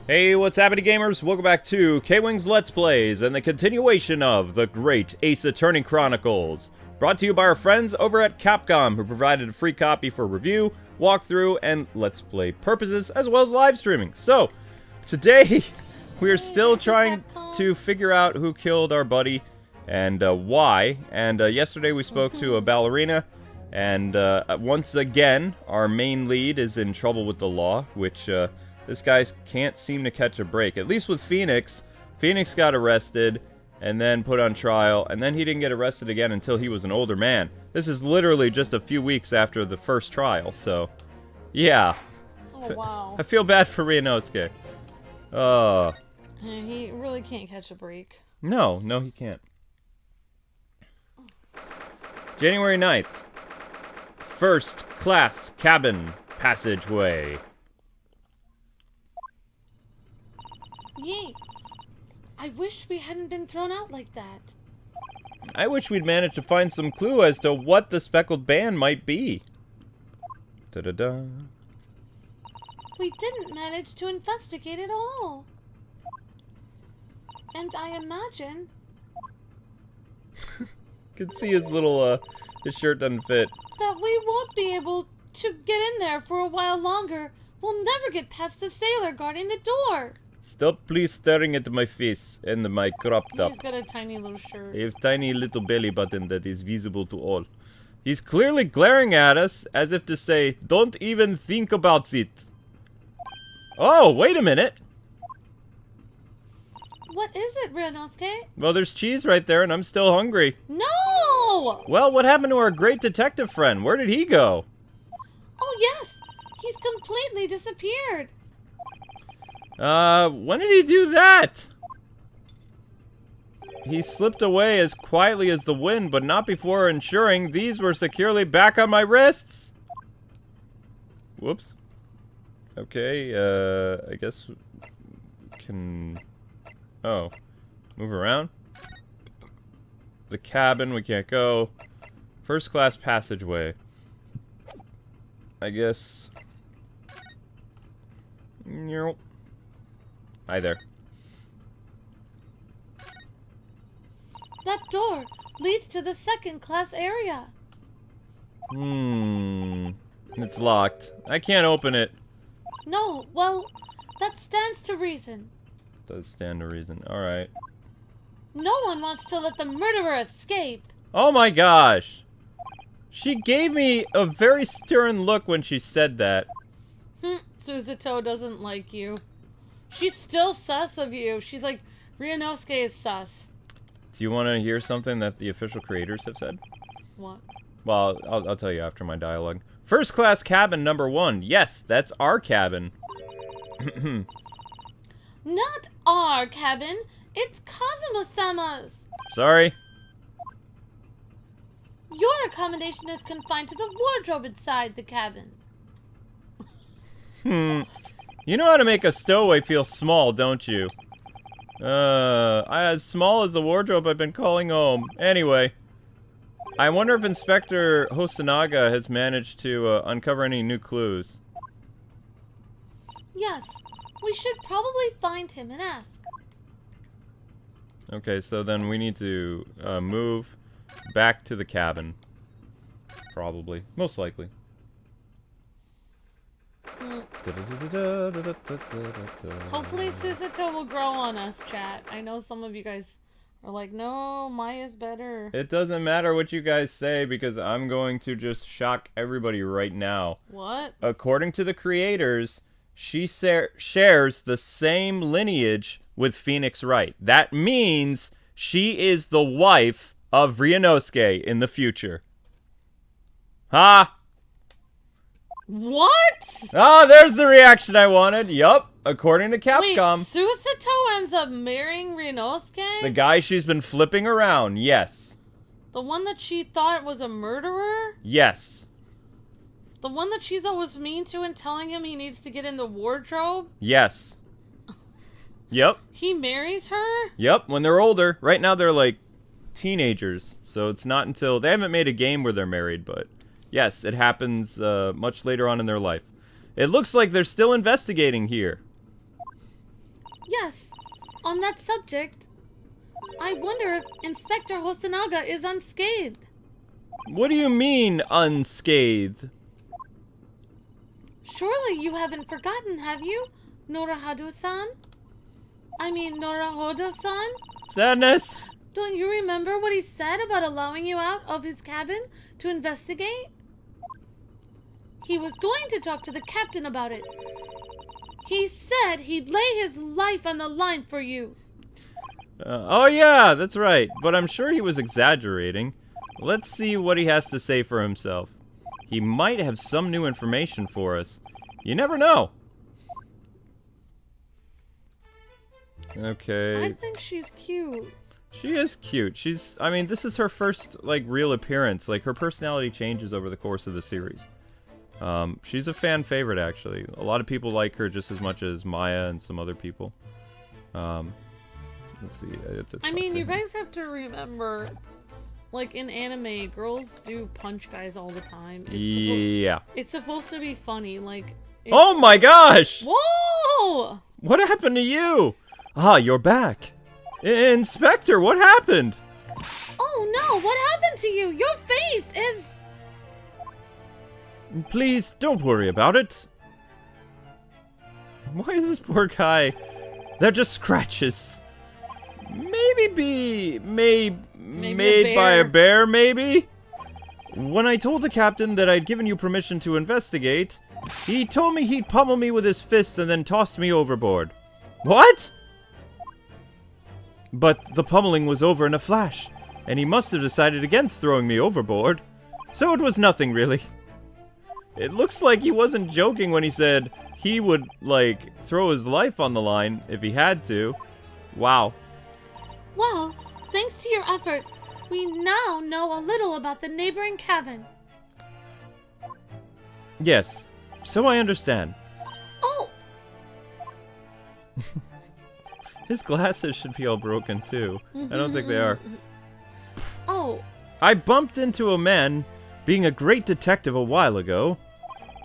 Hey, what's happening, gamers? Welcome back to KwingsLetsPlays and the continuation of the great Ace Attorney Chronicles. Brought to you by our friends over at Capcom, who provided a free copy for review, walkthrough, and Let's Play purposes, as well as live streaming. So, today, we're still trying to figure out who killed our buddy and why. And yesterday we spoke to a ballerina, and once again, our main lead is in trouble with the law, which... this guy can't seem to catch a break. At least with Phoenix. Phoenix got arrested and then put on trial, and then he didn't get arrested again until he was an older man. This is literally just a few weeks after the first trial, so... yeah. Oh, wow. I feel bad for Ryunosuke. He really can't catch a break. No, he can't. January 9th. First class cabin passageway. Yay! I wish we hadn't been thrown out like that. I wish we'd managed to find some clue as to what the Speckled band might be. Da-da-da. We didn't manage to investigate it all. And I imagine... Could see his little, his shirt doesn't fit. that we won't be able to get in there for a while longer. We'll never get past the sailor guarding the door. Stop please staring at my face and my crop top. He's got a tiny little shirt. I have tiny little belly button that is visible to all. He's clearly glaring at us as if to say, don't even think about it. Oh, wait a minute. What is it, Ryunosuke? Well, there's cheese right there and I'm still hungry. No! Well, what happened to our great detective friend? Where did he go? Oh, yes! He's completely disappeared. When did he do that? He slipped away as quietly as the wind, but not before ensuring these were securely back on my wrists. Whoops. Okay, I guess we can... oh. Move around? The cabin, we can't go. First class passageway. I guess... nope. Hi there. That door leads to the second class area. It's locked. I can't open it. No, well, that stands to reason. Does stand to reason. Alright. No one wants to let the murderer escape. Oh my gosh! She gave me a very stern look when she said that. Suzuto doesn't like you. She's still sus of you. She's like, Ryunosuke is sus. Do you want to hear something that the official creators have said? What? Well, I'll tell you after my dialogue. First class cabin number 1. Yes, that's our cabin. Not our cabin. It's Kazuma-sama's. Sorry. Your accommodation is confined to the wardrobe inside the cabin. You know how to make a stowaway feel small, don't you? As small as the wardrobe I've been calling home. Anyway. I wonder if Inspector Hosonaga has managed to uncover any new clues. Yes, we should probably find him and ask. Okay, so then we need to move back to the cabin. Probably. Most likely. Hopefully Suzuto will grow on us, chat. I know some of you guys are like, no, Maya's better. It doesn't matter what you guys say because I'm going to just shock everybody right now. What? According to the creators, she shares the same lineage with Phoenix Wright. That means she is the wife of Ryunosuke in the future. Ha! What? Oh, there's the reaction I wanted. Yup, according to Capcom. Wait, Suzuto ends up marrying Ryunosuke? The guy she's been flipping around, yes. The one that she thought was a murderer? Yes. The one that she's always mean to and telling him he needs to get in the wardrobe? Yes. Yep. He marries her? Yep, when they're older. Right now they're like teenagers, so it's not until... they haven't made a game where they're married, but... yes, it happens much later on in their life. It looks like they're still investigating here. Yes, on that subject, I wonder if Inspector Hosonaga is unscathed. What do you mean, unscathed? Surely you haven't forgotten, have you, Naruhodo-san? I mean, Naruhodo-san? Sadness? Don't you remember what he said about allowing you out of his cabin to investigate? He was going to talk to the captain about it. He said he'd lay his life on the line for you. Oh yeah, that's right. But I'm sure he was exaggerating. Let's see what he has to say for himself. He might have some new information for us. You never know. Okay. I think she's cute. She is cute. I mean, this is her first, like, real appearance. Like, her personality changes over the course of the series. She's a fan favorite, actually. A lot of people like her just as much as Maya and some other people. Let's see. I mean, you guys have to remember, like, in anime, girls do punch guys all the time. It's supposed to be funny, like... Oh my gosh! Whoa! What happened to you? Ah, you're back. Inspector, what happened? Oh no, what happened to you? Your face is... Please, don't worry about it. Why is this poor guy... They're just scratches. Maybe made by a bear, maybe? When I told the captain that I'd given you permission to investigate, he told me he'd pummel me with his fists and then tossed me overboard. What? But the pummeling was over in a flash, and he must have decided against throwing me overboard. So it was nothing, really. It looks like he wasn't joking when he said he would, like, throw his life on the line if he had to. Wow. Well, thanks to your efforts, we now know a little about the neighboring cabin. Yes, so I understand. Oh! His glasses should be all broken, too. I don't think they are. Oh. I bumped into a man being a great detective a while ago.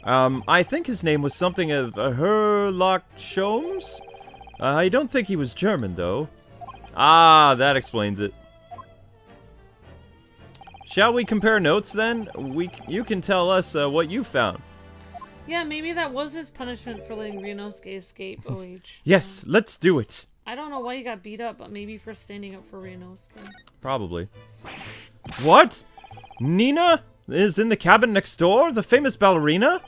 I think his name was something of Herlock Sholmes? I don't think he was German, though. Ah, that explains it. Shall we compare notes, then? You can tell us what you found. Yeah, maybe that was his punishment for letting Ryunosuke escape, OH. Yes, let's do it. I don't know why he got beat up, but maybe for standing up for Ryunosuke. Probably. What? Nina is in the cabin next door? The famous ballerina?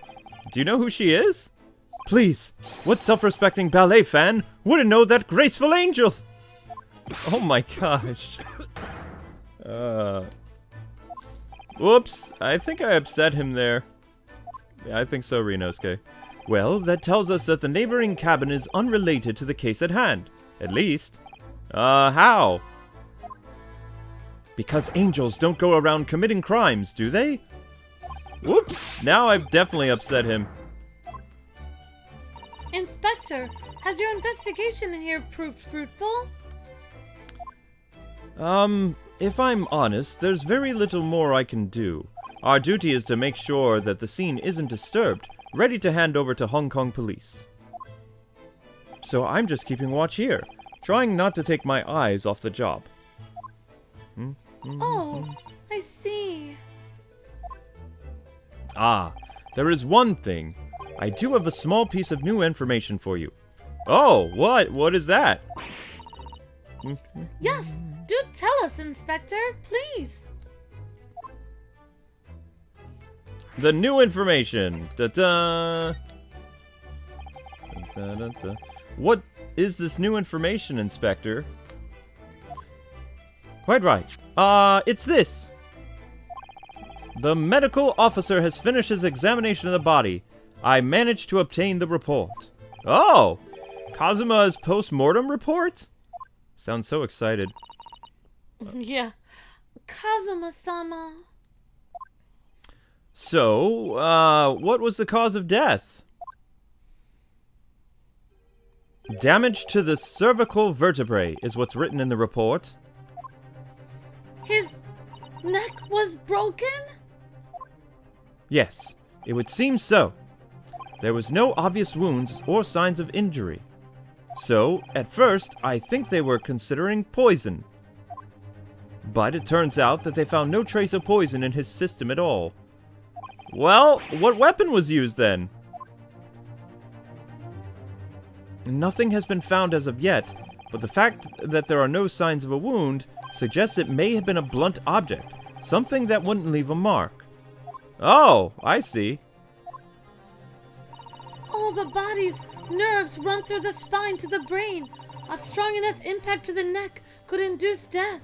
Do you know who she is? Please, what self-respecting ballet fan wouldn't know that graceful angel? Oh my gosh. Whoops, I think I upset him there. Yeah, I think so, Ryunosuke. Well, that tells us that the neighboring cabin is unrelated to the case at hand. At least. How? Because angels don't go around committing crimes, do they? Whoops, now I've definitely upset him. Inspector, has your investigation in here proved fruitful? If I'm honest, there's very little more I can do. Our duty is to make sure that the scene isn't disturbed, ready to hand over to Hong Kong police. So I'm just keeping watch here, trying not to take my eyes off the job. Oh, I see. Ah, there is one thing. I do have a small piece of new information for you. Oh, what? What is that? Yes, do tell us, Inspector, please. The new information. Da-da. Da-da-da-da. What is this new information, Inspector? Quite right. It's this. The medical officer has finished his examination of the body. I managed to obtain the report. Oh! Kazuma's post-mortem report? Sounds so excited. Yeah. Kazuma-sama. So, what was the cause of death? Damage to the cervical vertebrae is what's written in the report. His neck was broken? Yes, it would seem so. There was no obvious wounds or signs of injury. So, at first, I think they were considering poison. But it turns out that they found no trace of poison in his system at all. Well, what weapon was used then? Nothing has been found as of yet, but the fact that there are no signs of a wound suggests it may have been a blunt object, something that wouldn't leave a mark. Oh, I see. All the body's nerves run through the spine to the brain. A strong enough impact to the neck could induce death.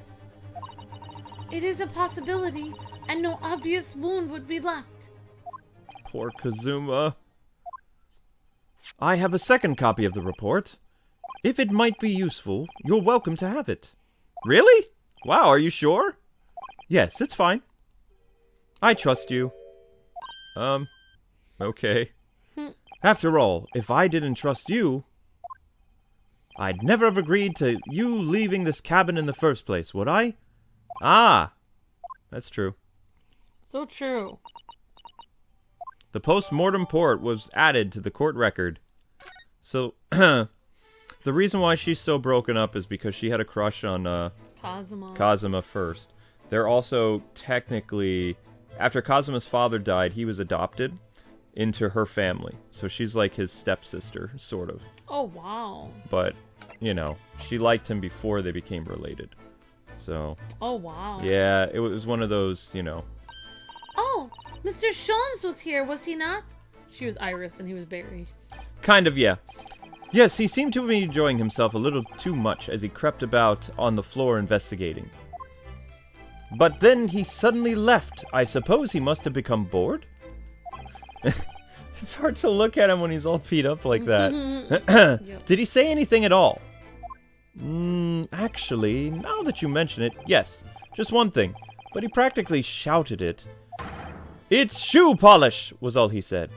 It is a possibility, and no obvious wound would be left. Poor Kazuma. I have a second copy of the report. If it might be useful, you're welcome to have it. Really? Wow, are you sure? Yes, it's fine. I trust you. Okay. After all, if I didn't trust you, I'd never have agreed to you leaving this cabin in the first place, would I? Ah, that's true. So true. The post-mortem report was added to the court record. So, the reason why she's so broken up is because she had a crush on, Kazuma first. They're also technically, after Kazuma's father died, he was adopted into her family. So she's like his stepsister, sort of. Oh, wow. But, you know, she liked him before they became related. So. Oh, wow. Yeah, it was one of those, you know. Oh, Mr. Sholmes was here, was he not? She was Iris and he was Barry. Kind of, yeah. Yes, he seemed to be enjoying himself a little too much as he crept about on the floor investigating. But then he suddenly left. I suppose he must have become bored? It's hard to look at him when he's all beat up like that. Yep. Did he say anything at all? Actually, now that you mention it, yes. Just one thing. But he practically shouted it. "It's shoe polish," was all he said.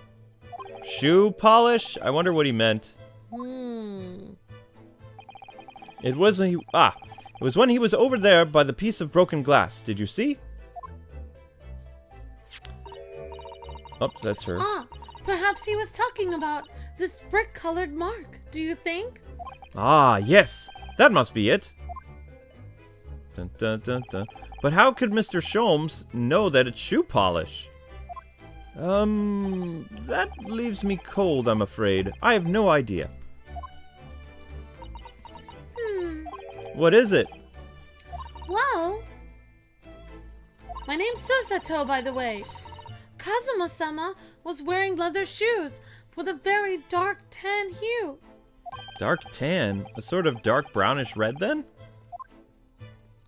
Shoe polish? I wonder what he meant. It was when he was over there by the piece of broken glass. Did you see? Oh, that's her. Ah, perhaps he was talking about this brick-colored mark, do you think? Ah, yes. That must be it. Dun, dun, dun, dun. But how could Mr. Sholmes know that it's shoe polish? That leaves me cold, I'm afraid. I have no idea. What is it? Well, my name's Susato, by the way. Kazuma-sama was wearing leather shoes with a very dark tan hue. Dark tan? A sort of dark brownish red, then?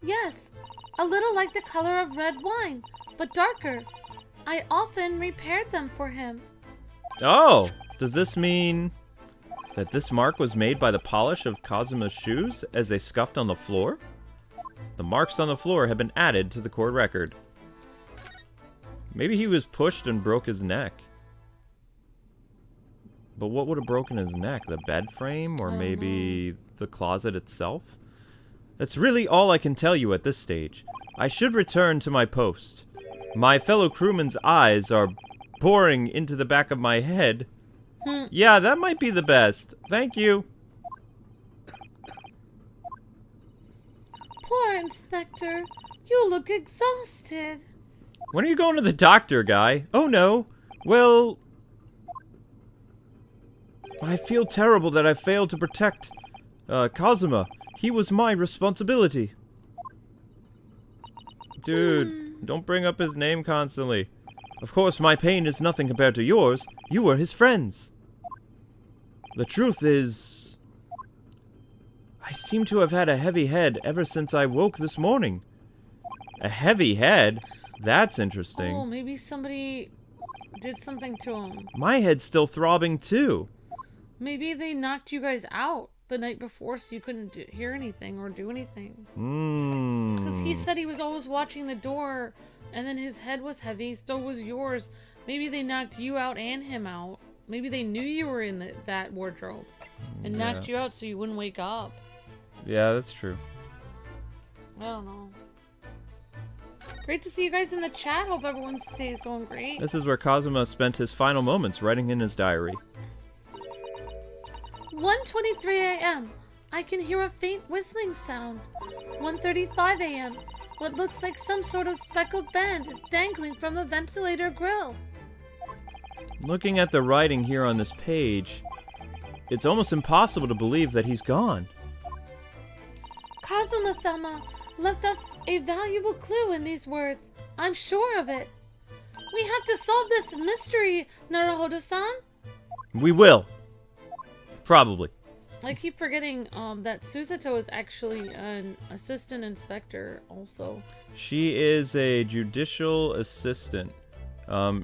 Yes, a little like the color of red wine, but darker. I often repaired them for him. Oh, does this mean that this mark was made by the polish of Kazuma's shoes as they scuffed on the floor? The marks on the floor have been added to the court record. Maybe he was pushed and broke his neck. But what would have broken his neck? The bed frame? Or maybe the closet itself? That's really all I can tell you at this stage. I should return to my post. My fellow crewmen's eyes are boring into the back of my head. Yeah, that might be the best. Thank you. Poor Inspector. You look exhausted. When are you going to the doctor, guy? Oh, no. Well, I feel terrible that I failed to protect Kazuma. He was my responsibility. Dude, don't bring up his name constantly. Of course, my pain is nothing compared to yours. You were his friends. The truth is, I seem to have had a heavy head ever since I woke this morning. A heavy head? That's interesting. Oh, maybe somebody did something to him. My head's still throbbing too. Maybe they knocked you guys out the night before so you couldn't hear anything or do anything. Because he said he was always watching the door and then his head was heavy, so was yours. Maybe they knocked you out and him out. Maybe they knew you were in that wardrobe and knocked you out so you wouldn't wake up. Yeah, that's true. I don't know. Great to see you guys in the chat. Hope everyone's day is going great. This is where Kazuma spent his final moments writing in his diary. 1:23 a.m. I can hear a faint whistling sound. 1:35 a.m. What looks like some sort of speckled band is dangling from the ventilator grill. Looking at the writing here on this page, it's almost impossible to believe that he's gone. Kazuma-sama left us a valuable clue in these words. I'm sure of it. We have to solve this mystery, Naruhodo-san. We will. Probably. I keep forgetting that Susato is actually an assistant inspector also. She is a judicial assistant.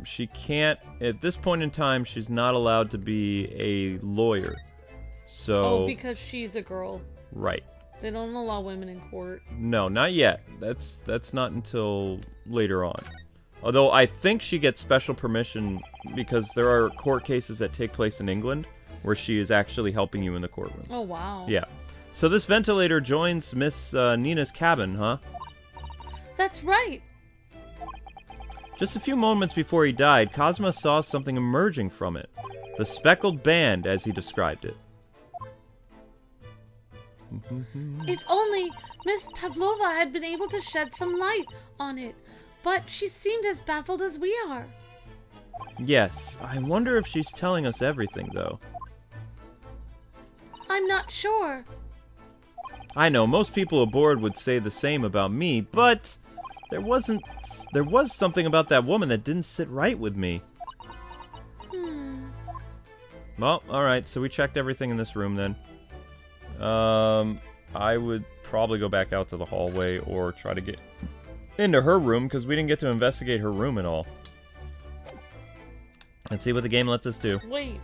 She can't, at this point in time, she's not allowed to be a lawyer. So. Oh, because she's a girl. Right. They don't allow women in court. No, not yet. That's not until later on. Although I think she gets special permission because there are court cases that take place in England where she is actually helping you in the courtroom. Oh, wow. Yeah. So this ventilator joins Miss Nina's cabin, huh? That's right. Just a few moments before he died, Kazuma saw something emerging from it. The speckled band, as he described it. If only Miss Pavlova had been able to shed some light on it, but she seemed as baffled as we are. Yes, I wonder if she's telling us everything, though. I'm not sure. I know, most people aboard would say the same about me, but there was something about that woman that didn't sit right with me. Well, alright, so we checked everything in this room then. I would probably go back out to the hallway or try to get into her room, because we didn't get to investigate her room at all. Let's see what the game lets us do. Wait,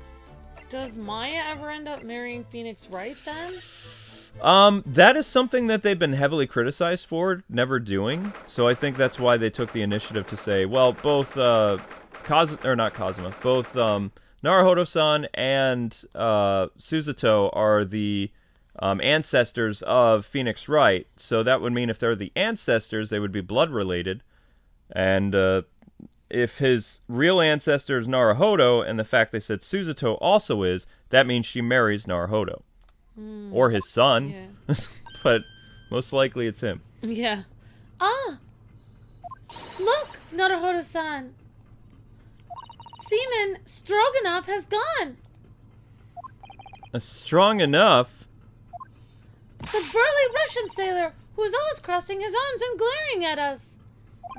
does Maya ever end up marrying Phoenix Wright then? That is something that they've been heavily criticized for never doing. So I think that's why they took the initiative to say, well, both, both, Naruhodo-san and, Susato are the, ancestors of Phoenix Wright. So that would mean if they're the ancestors, they would be blood related. And, if his real ancestor is Naruhodo, and the fact they said Susato also is, that means she marries Naruhodo. Or his son. Yeah. But most likely it's him. Yeah. Ah! Look, Naruhodo-san! Seaman Stroganoff has gone! Strong enough? The burly Russian sailor who's always crossing his arms and glaring at us!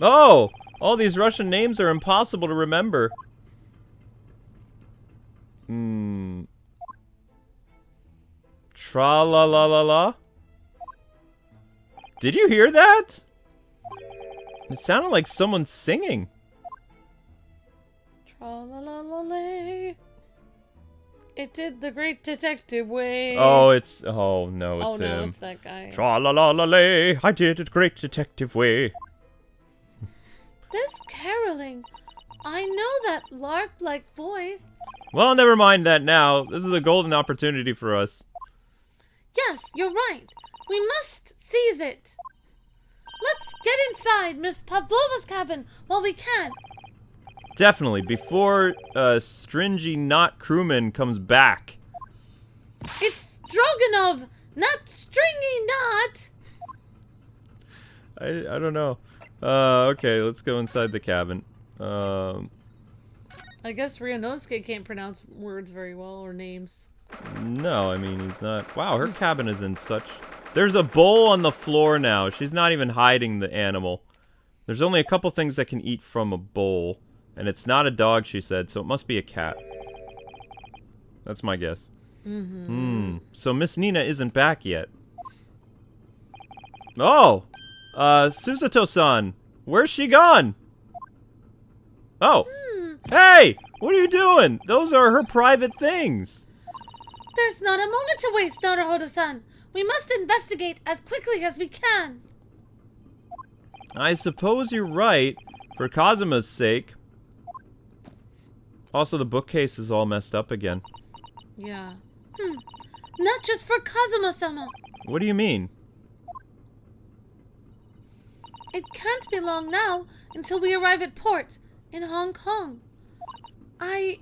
Oh! All these Russian names are impossible to remember. Tra-la-la-la-la? Did you hear that? It sounded like someone singing. Tra-la-la-la-lay. It did the great detective way. Oh, it's... Oh, no, it's him. Oh, no, it's that guy. Tra-la-la-la-lay. I did it great detective way. This caroling. I know that lark-like voice. Well, never mind that now. This is a golden opportunity for us. Yes, you're right. We must seize it. Let's get inside Miss Pavlova's cabin while we can. Definitely, before Stringy Knot Crewman comes back. It's Stroganov, not Stringy Knot. I don't know. Okay, let's go inside the cabin. I guess Ryunosuke can't pronounce words very well, or names. No, I mean, he's not... Wow, her cabin is in such... There's a bowl on the floor now. She's not even hiding the animal. There's only a couple things that can eat from a bowl. And it's not a dog, she said, so it must be a cat. That's my guess. So Miss Nina isn't back yet. Oh! Susato-san! Where's she gone? Oh! Hey! What are you doing? Those are her private things! There's not a moment to waste, Naruhodo-san! We must investigate as quickly as we can! I suppose you're right, for Kazuma's sake. Also, the bookcase is all messed up again. Yeah. Not just for Kazuma-sama. What do you mean? It can't be long now until we arrive at port in Hong Kong. I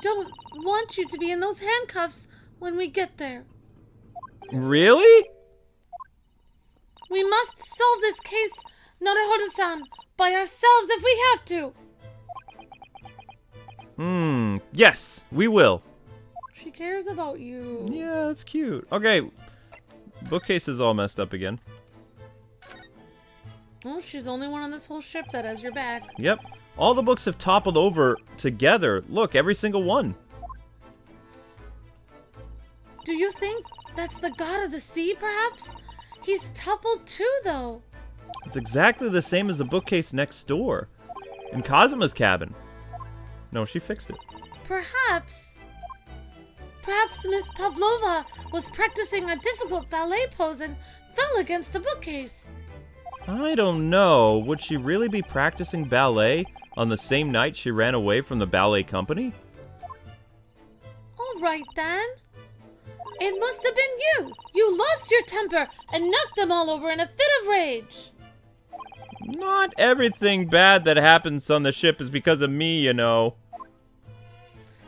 don't want you to be in those handcuffs when we get there. Really? We must solve this case, Naruhodo-san, by ourselves if we have to. Yes, we will. She cares about you. Yeah, that's cute. Okay, bookcase is all messed up again. Oh, she's the only one on this whole ship that has your back. Yep. All the books have toppled over together. Look, every single one. Do you think that's the god of the sea, perhaps? He's toppled too, though. It's exactly the same as the bookcase next door. In Kazuma's cabin. No, she fixed it. Perhaps Miss Pavlova was practicing a difficult ballet pose and fell against the bookcase. I don't know. Would she really be practicing ballet on the same night she ran away from the ballet company? All right, then. It must have been you. You lost your temper and knocked them all over in a fit of rage. Not everything bad that happens on the ship is because of me, you know.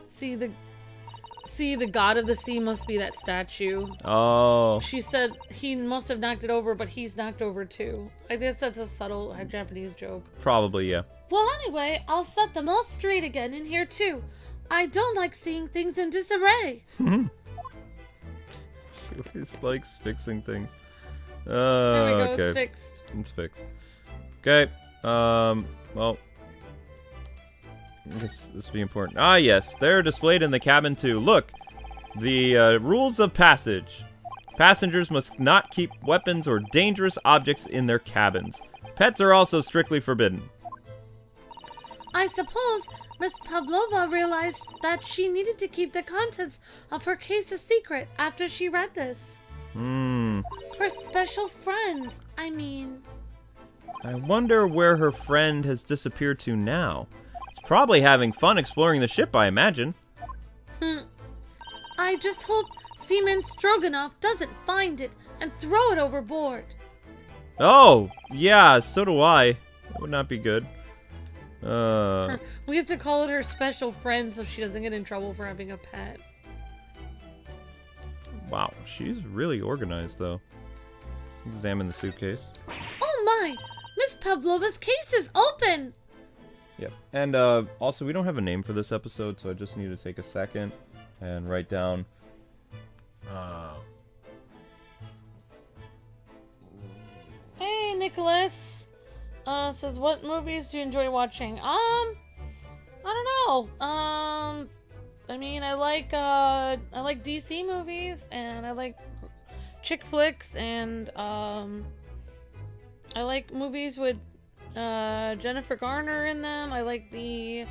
See, the god of the sea must be that statue. Oh. She said he must have knocked it over, but he's knocked over too. I guess that's a subtle Japanese joke. Probably, yeah. Well, anyway, I'll set them all straight again in here too. I don't like seeing things in disarray. She always likes fixing things. There we go, okay. it's fixed. It's fixed. Okay. Well. I guess this would be important. Ah, yes. They're displayed in the cabin, too. Look. The rules of passage. Passengers must not keep weapons or dangerous objects in their cabins. Pets are also strictly forbidden. I suppose Miss Pavlova realized that she needed to keep the contents of her case a secret after she read this. Her special friends, I mean. I wonder where her friend has disappeared to now. He's probably having fun exploring the ship, I imagine. I just hope Seaman Stroganoff doesn't find it and throw it overboard. Oh, yeah, so do I. That would not be good. We have to call it her special friend so she doesn't get in trouble for having a pet. Wow, she's really organized, though. Examine the suitcase. Oh my! Miss Pavlova's case is open! Yep. And also, we don't have a name for this episode, so I just need to take a second and write down. Hey, Nicholas. Says, what movies do you enjoy watching? I don't know. I mean, I like DC movies, and I like chick flicks, and I like movies with Jennifer Garner in them. I liked the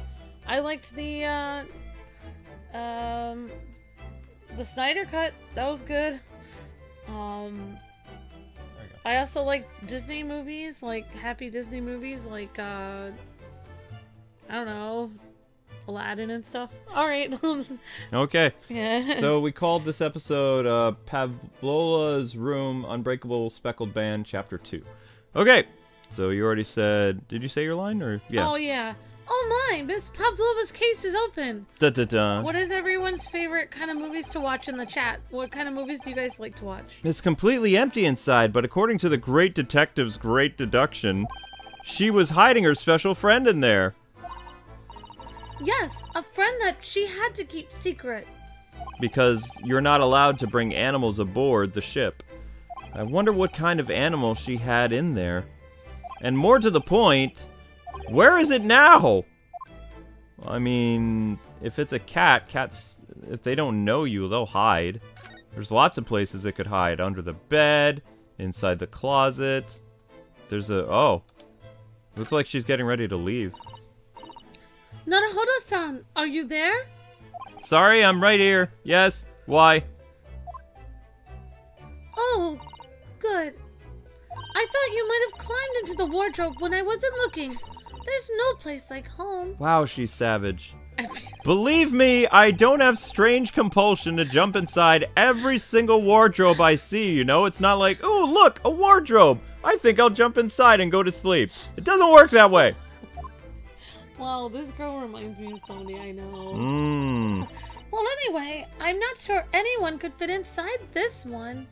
Snyder Cut. That was good. I also like Disney movies, like happy Disney movies, like I don't know, Aladdin and stuff. All right. Okay. Yeah. So we called this episode Pavlola's Room, Unbreakable, Speckled Band, Chapter 2. Okay. So you already said, did you say your line, or yeah? Oh yeah. Oh my, Miss Pavlova's case is open. Da da da. What is everyone's favorite kind of movies to watch in the chat? What kind of movies do you guys like to watch? It's completely empty inside, but according to the great detective's great deduction, she was hiding her special friend in there. Yes, a friend that she had to keep secret. Because you're not allowed to bring animals aboard the ship. I wonder what kind of animal she had in there. And more to the point, where is it now? I mean, if it's a cat, cats, if they don't know you, they'll hide. There's lots of places it could hide. Under the bed, inside the closet. There's a... Oh. Looks like she's getting ready to leave. Naruhodo-san, are you there? Sorry, I'm right here. Yes. Why? Oh, good. I thought you might have climbed into the wardrobe when I wasn't looking. There's no place like home. Wow, she's savage. Believe me, I don't have strange compulsion to jump inside every single wardrobe I see, you know? It's not like, oh, look, a wardrobe. I think I'll jump inside and go to sleep. It doesn't work that way. Wow, this girl reminds me of somebody I know. Well, anyway, I'm not sure anyone could fit inside this one.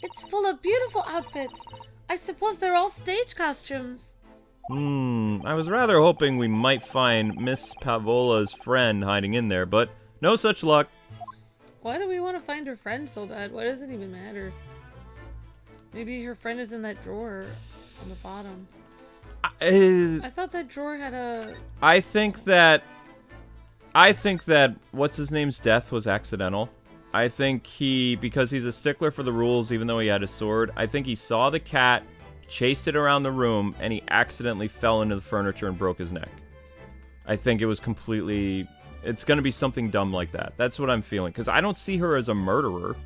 It's full of beautiful outfits. I suppose they're all stage costumes. I was rather hoping we might find Miss Pavola's friend hiding in there, but no such luck. Why do we want to find her friend so bad? Why does it even matter? Maybe her friend is in that drawer on the bottom. I thought that drawer had a... I think that what's his name's death was accidental. I think because he's a stickler for the rules, even though he had a sword, I think he saw the cat, chased it around the room, and he accidentally fell into the furniture and broke his neck. I think it was completely... It's gonna be something dumb like that. That's what I'm feeling, because I don't see her as a murderer.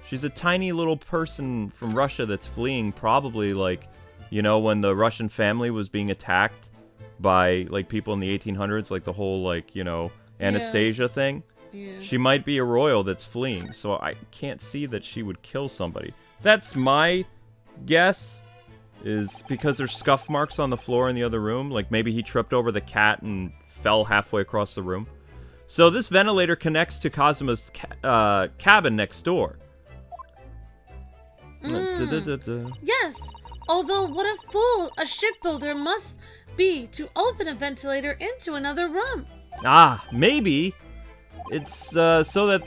She's a tiny little person from Russia that's fleeing, probably, like, you know, when the Russian family was being attacked by, like, people in the 1800s, like the whole, like, you know, Anastasia thing. Yeah. She might be a royal that's fleeing, so I can't see that she would kill somebody. That's my guess, is because there's scuff marks on the floor in the other room. Like, maybe he tripped over the cat and fell halfway across the room. So this ventilator connects to Kazuma's cabin next door. Yes, although what a fool a shipbuilder must be to open a ventilator into another room. Ah, maybe it's so that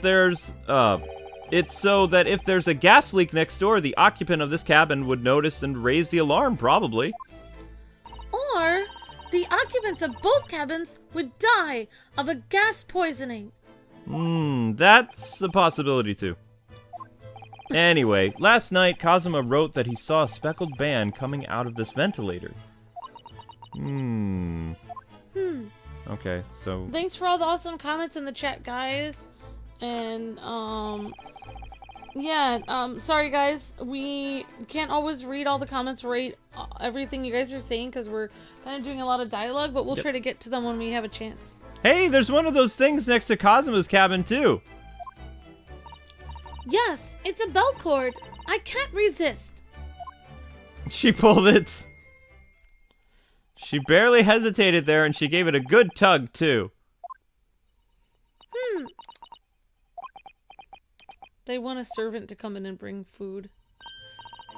if there's a gas leak next door, the occupant of this cabin would notice and raise the alarm, probably. Or the occupants of both cabins would die of a gas poisoning. That's a possibility too. Anyway, last night Kazuma wrote that he saw a speckled band coming out of this ventilator. Okay, so... Thanks for all the awesome comments in the chat, guys. And, sorry, guys. We can't always read all the comments, right? Everything you guys are saying, because we're kind of doing a lot of dialogue, but we'll try to get to them when we have a chance. Hey, there's one of those things next to Kazuma's cabin, too. Yes, it's a bell cord. I can't resist. She pulled it. She barely hesitated there, and she gave it a good tug, too. They want a servant to come in and bring food.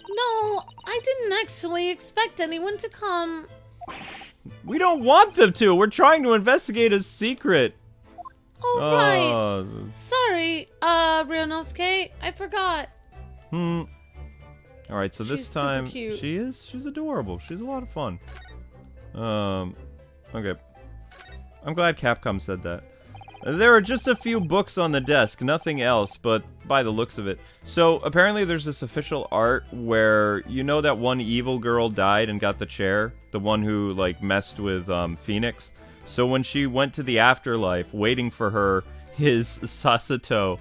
No, I didn't actually expect anyone to come. We don't want them to. We're trying to investigate a secret. Oh, right. Sorry, Ryunosuke. I forgot. Alright, so this time... Super cute. She's adorable. She's a lot of fun. Okay. I'm glad Capcom said that. There are just a few books on the desk, nothing else, but by the looks of it. So, apparently there's this official art where, you know that one evil girl died and got the chair? The one who, like, messed with, Phoenix? So when she went to the afterlife, waiting for her is Sasuto,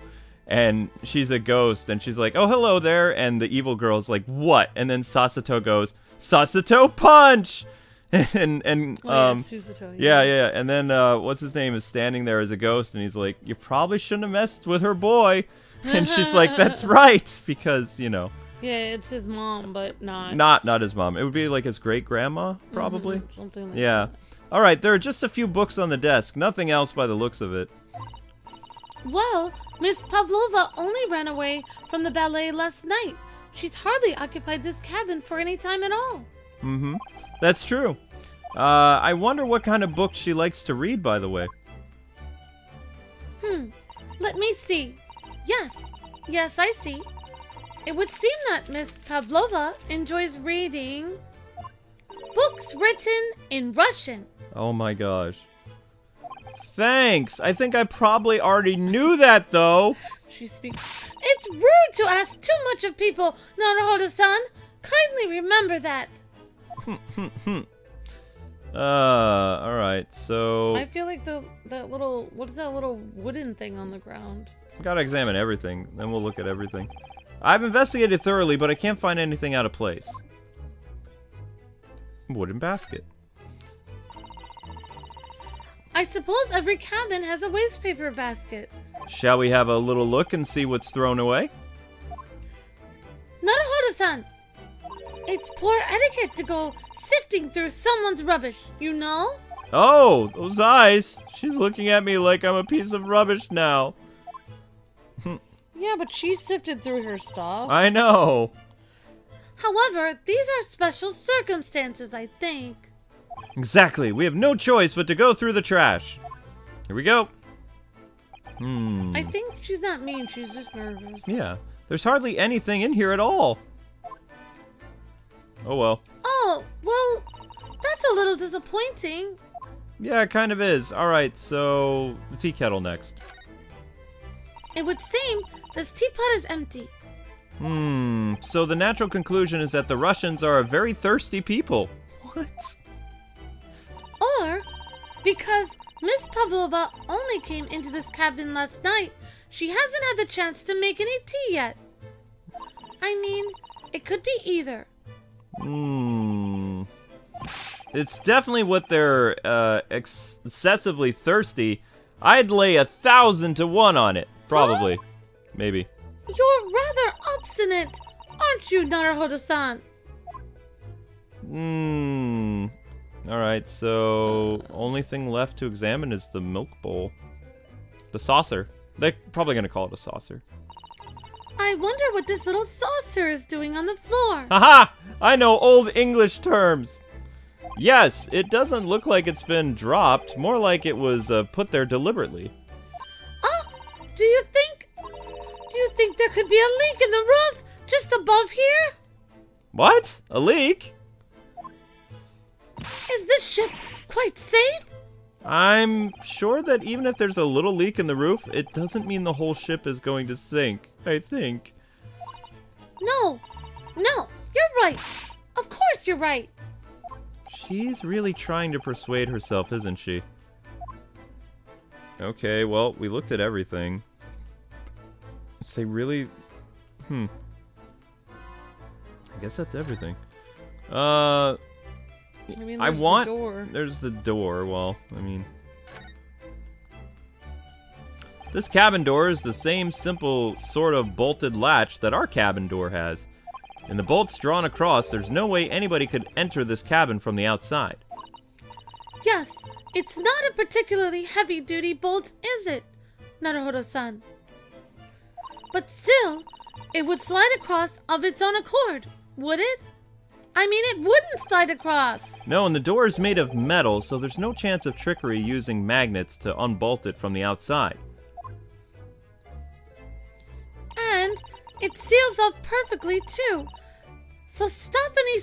and she's a ghost, and she's like, oh, hello there, and the evil girl's like, what? And then Sasuto goes, Sasuto punch! Susato, yeah, and then what's his name is standing there as a ghost, and he's like, you probably shouldn't have messed with her boy. And she's like, that's right, because, you know. Yeah, it's his mom, but not his mom. It would be like his great grandma, probably. Something like that. All right, there are just a few books on the desk, nothing else by the looks of it. Well, Miss Pavlova only ran away from the ballet last night. She's hardly occupied this cabin for any time at all. That's true. I wonder what kind of books she likes to read, by the way. Let me see. Yes, I see. It would seem that Miss Pavlova enjoys reading books written in Russian. Oh my gosh. Thanks. I think I probably already knew that, though. She speaks. It's rude to ask too much of people, Naruhodo-san. Kindly remember that. Alright, so... I feel like that little... What is that little wooden thing on the ground? Gotta examine everything, then we'll look at everything. I've investigated thoroughly, but I can't find anything out of place. Wooden basket. I suppose every cabin has a waste paper basket. Shall we have a little look and see what's thrown away? Naruhodo-san! It's poor etiquette to go sifting through someone's rubbish, you know? Oh, those eyes! She's looking at me like I'm a piece of rubbish now. Yeah, but she sifted through her stuff. I know. However, these are special circumstances, I think. Exactly. We have no choice but to go through the trash. Here we go. I think she's not mean, she's just nervous. Yeah. There's hardly anything in here at all. Oh well. Oh, well, that's a little disappointing. Yeah, it kind of is. Alright, so the tea kettle next. It would seem this teapot is empty. So the natural conclusion is that the Russians are a very thirsty people. What? Or, because Miss Pavlova only came into this cabin last night, she hasn't had the chance to make any tea yet. I mean, it could be either. It's definitely what they're excessively thirsty. I'd lay 1,000 to 1 on it. Probably. Huh? Maybe. You're rather obstinate, aren't you, Naruhodo-san? Alright, so only thing left to examine is the milk bowl. The saucer. They're probably gonna call it a saucer. I wonder what this little saucer is doing on the floor. Haha! I know old English terms! Yes, it doesn't look like it's been dropped. More like it was put there deliberately. Oh, do you think there could be a leak in the roof just above here? What? A leak? Is this ship quite safe? I'm sure that even if there's a little leak in the roof, it doesn't mean the whole ship is going to sink, I think. No, you're right. Of course you're right. She's really trying to persuade herself, isn't she? Okay, well, we looked at everything. So they really... I guess that's everything. I mean, there's the door. There's the door. Well, I mean... This cabin door is the same simple sort of bolted latch that our cabin door has. And the bolts drawn across, there's no way anybody could enter this cabin from the outside. Yes, it's not a particularly heavy-duty bolt, is it, Naruhodo-san? But still, it would slide across of its own accord, would it? I mean, it wouldn't slide across. No, and the door is made of metal, so there's no chance of trickery using magnets to unbolt it from the outside. And it seals up perfectly, too. So stop any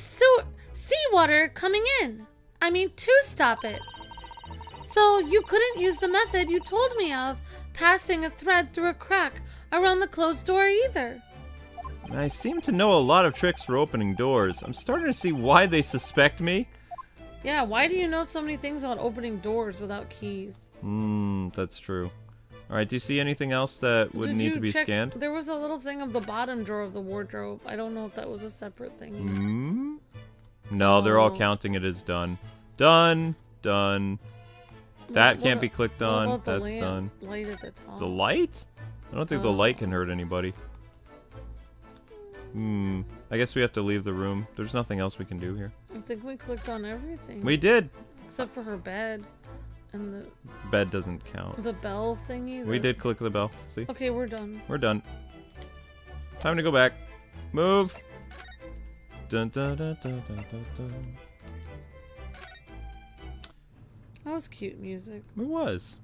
seawater coming in. I mean, to stop it. So you couldn't use the method you told me of, passing a thread through a crack around the closed door either. I seem to know a lot of tricks for opening doors. I'm starting to see why they suspect me. Yeah, why do you know so many things about opening doors without keys? That's true. Alright, do you see anything else that would need to be scanned? There was a little thing of the bottom drawer of the wardrobe. I don't know if that was a separate thing. No, they're all counting it as done. Done. That can't be clicked on. That's done. Light at the top. The light? I don't think the light can hurt anybody. I guess we have to leave the room. There's nothing else we can do here. I think we clicked on everything. We did! Except for her bed. And the... Bed doesn't count. The bell thingy? We did click the bell. See? Okay, we're done. We're done. Time to go back. Move! Dun, dun, dun, dun, dun, dun, dun. That was cute music. It was.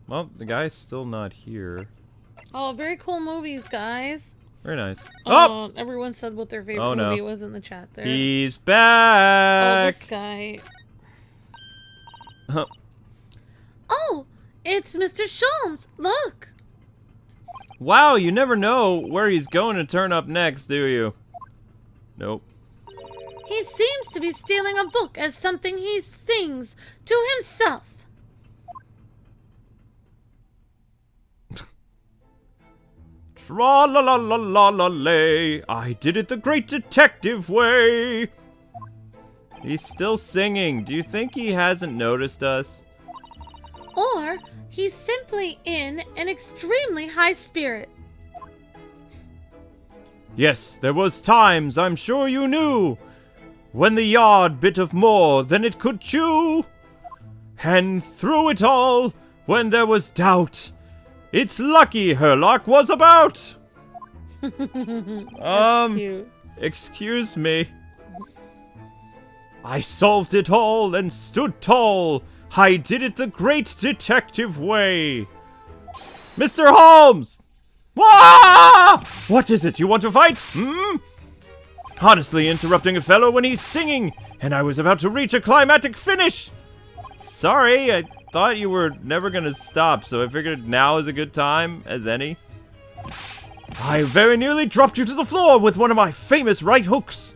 Well, the guy's still not here. Oh, very cool movies, guys. Very nice. Oh! Everyone said what their favorite movie was in the chat there. He's back! Oh, this guy. Huh. Oh, it's Mr. Sholmes. Look. Wow, you never know where he's going to turn up next, do you? Nope. He seems to be stealing a book as something he sings to himself. Tra-la-la-la-la-la-lay, I did it the great detective way. He's still singing. Do you think he hasn't noticed us? Or he's simply in an extremely high spirit. Yes, there was times, I'm sure you knew, when the yard bit of more than it could chew. And through it all, when there was doubt. It's lucky Herlock was about. That's cute. Excuse me. I solved it all and stood tall. I did it the great detective way. Mr. Holmes! Wah! What is it? You want to fight? Hmm? Honestly, interrupting a fellow when he's singing, and I was about to reach a climactic finish. Sorry, I thought you were never gonna stop, so I figured now is a good time as any. I very nearly dropped you to the floor with one of my famous right hooks.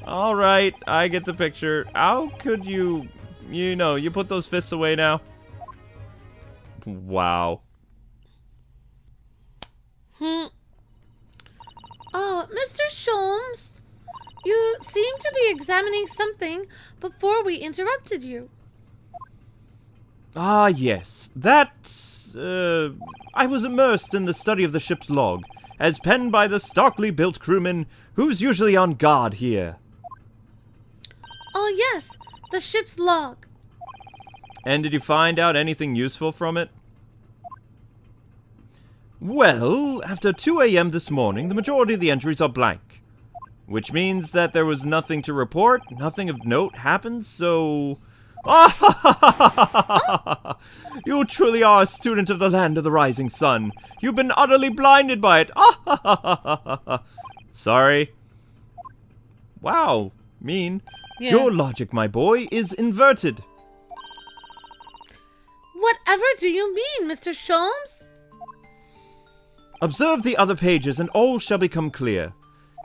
Alright, I get the picture. How could you... you put those fists away now? Wow. Oh, Mr. Sholmes, you seem to be examining something before we interrupted you. Ah, yes. That... I was immersed in the study of the ship's log, as penned by the starkly built crewman who's usually on guard here. Oh, yes, the ship's log. And did you find out anything useful from it? Well, after 2 a.m. this morning, the majority of the entries are blank. Which means that there was nothing to report, nothing of note happened, so... You truly are a student of the land of the rising sun. You've been utterly blinded by it. Sorry. Wow, mean. Yeah. Your logic, my boy, is inverted. Whatever do you mean, Mr. Sholmes? Observe the other pages and all shall become clear.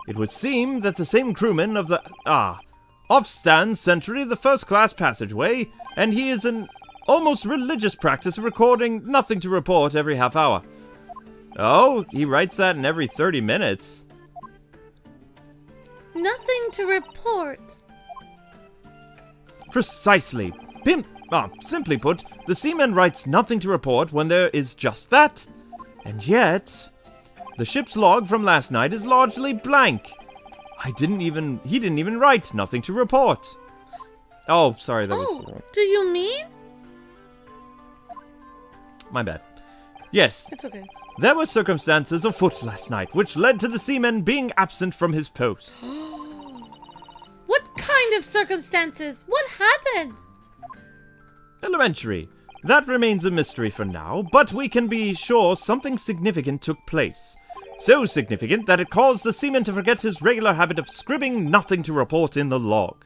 It would seem that the same crewman of the... off-stand sentry of the first-class passageway, and he is an almost religious practice of recording nothing to report every half hour. Oh, he writes that in every 30 minutes. Nothing to report. Precisely. Simply put, the seaman writes nothing to report when there is just that. And yet, the ship's log from last night is largely blank. He didn't even write nothing to report. Oh, sorry, that was... do you mean? My bad. Yes. It's okay. There were circumstances afoot last night which led to the seaman being absent from his post. What kind of circumstances? What happened? Elementary. That remains a mystery for now, but we can be sure something significant took place. So significant that it caused the seaman to forget his regular habit of scribbling nothing to report in the log.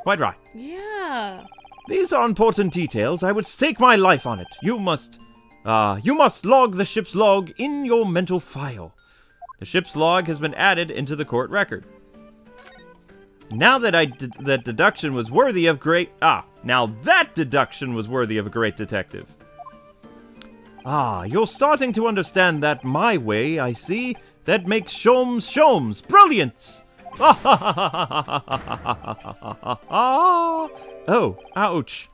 Quite right. Yeah. These are important details. I would stake my life on it. You must log the ship's log in your mental file. The ship's log has been added into the court record. Now that that deduction was worthy of now that deduction was worthy of a great detective. You're starting to understand that my way, I see. That makes Sholmes. Brilliance! Oh, ouch.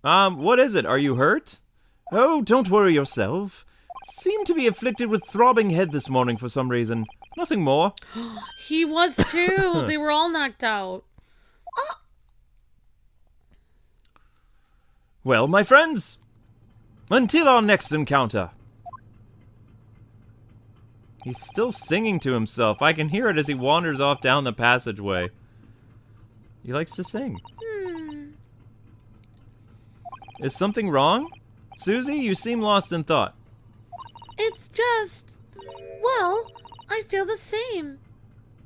What is it? Are you hurt? Oh, don't worry yourself. Seemed to be afflicted with throbbing head this morning for some reason. Nothing more. He was too. They were all knocked out. Well, my friends, until our next encounter. He's still singing to himself. I can hear it as he wanders off down the passageway. He likes to sing. Is something wrong? Susie, you seem lost in thought. It's just... well, I feel the same.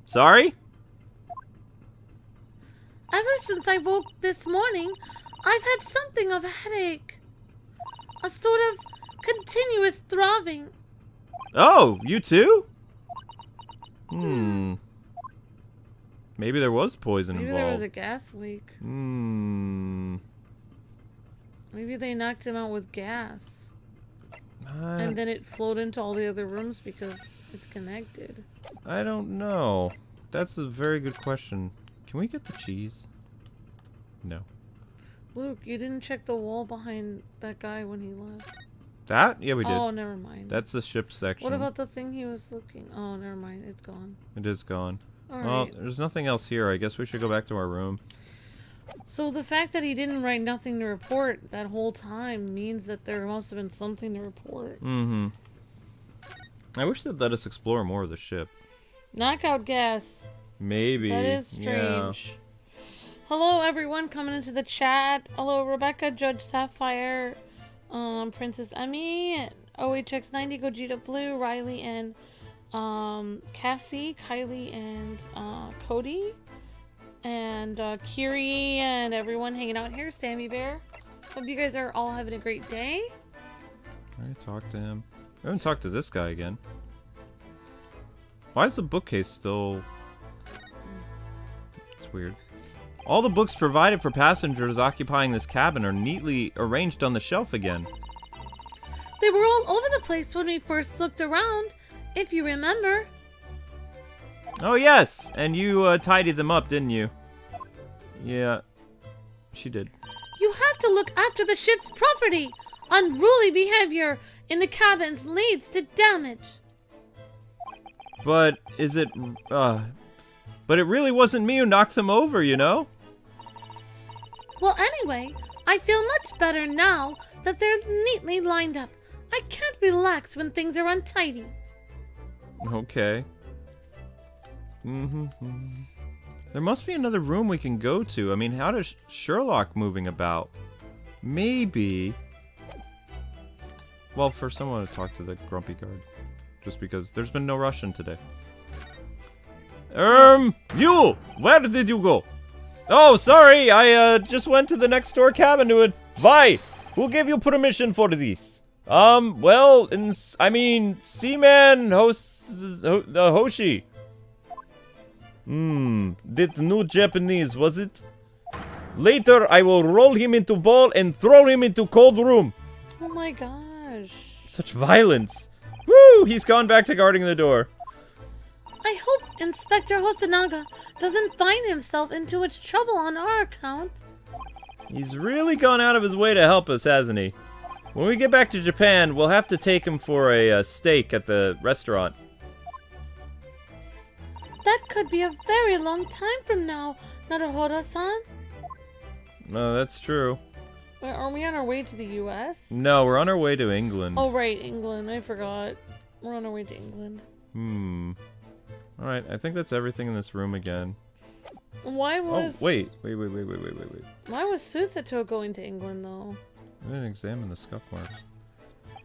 Sorry? Ever since I woke this morning, I've had something of a headache. A sort of continuous throbbing. Oh, you too? Maybe there was poison Maybe involved. there was a gas leak. Maybe they knocked him out with gas. And then it flowed into all the other rooms because it's connected. I don't know. That's a very good question. Can we get the cheese? No. Luke, you didn't check the wall behind that guy when he left. That? Yeah, we did. Oh, never mind. That's the ship section. What about the thing he was looking? Oh, never mind. It's gone. It is gone. All Well, right. there's nothing else here. I guess we should go back to our room. So the fact that he didn't write nothing to report that whole time means that there must have been something to report. Mm-hmm. I wish they'd let us explore more of the ship. Knockout gas. Maybe. That is strange. Hello, everyone coming into the chat. Hello, Rebecca, Judge Sapphire, Princess Emmy, OHX90, Gogeta Blue, Riley, and Cassie, Kylie, and Cody, and Kiri, and everyone hanging out here. Sammy Bear. Hope you guys are all having a great day. I already talked to him. I haven't talked to this guy again. Why is the bookcase still... It's weird. All the books provided for passengers occupying this cabin are neatly arranged on the shelf again. They were all over the place when we first looked around, if you remember. Oh yes, and you tidied them up, didn't you? Yeah, she did. You have to look after the ship's property. Unruly behavior in the cabins leads to damage. But is it, but it really wasn't me who knocked them over, you know? Well, anyway, I feel much better now that they're neatly lined up. I can't relax when things are untidy. Okay. There must be another room we can go to. I mean, how does Sherlock moving about? Maybe. Well, first I want to talk to the grumpy guard. Just because there's been no Russian today. You! Where did you go? Oh, sorry, I just went to the next door cabin to it. Why? Who gave you permission for this? Well, Seaman Hoshi. That new Japanese, was it? Later, I will roll him into ball and throw him into cold room. Oh my gosh. Such violence. Woo! He's gone back to guarding the door. I hope Inspector Hosonaga doesn't find himself into much trouble on our account. He's really gone out of his way to help us, hasn't he? When we get back to Japan, we'll have to take him for a steak at the restaurant. That could be a very long time from now, Naruhodo-san. No, that's true. Wait, are we on our way to the U.S.? No, we're on our way to England. Oh, right, England. I forgot. We're on our way to England. Alright, I think that's everything in this room again. Why was... Oh, wait. Wait. Why was Susato going to England, though? I didn't examine the scuff marks.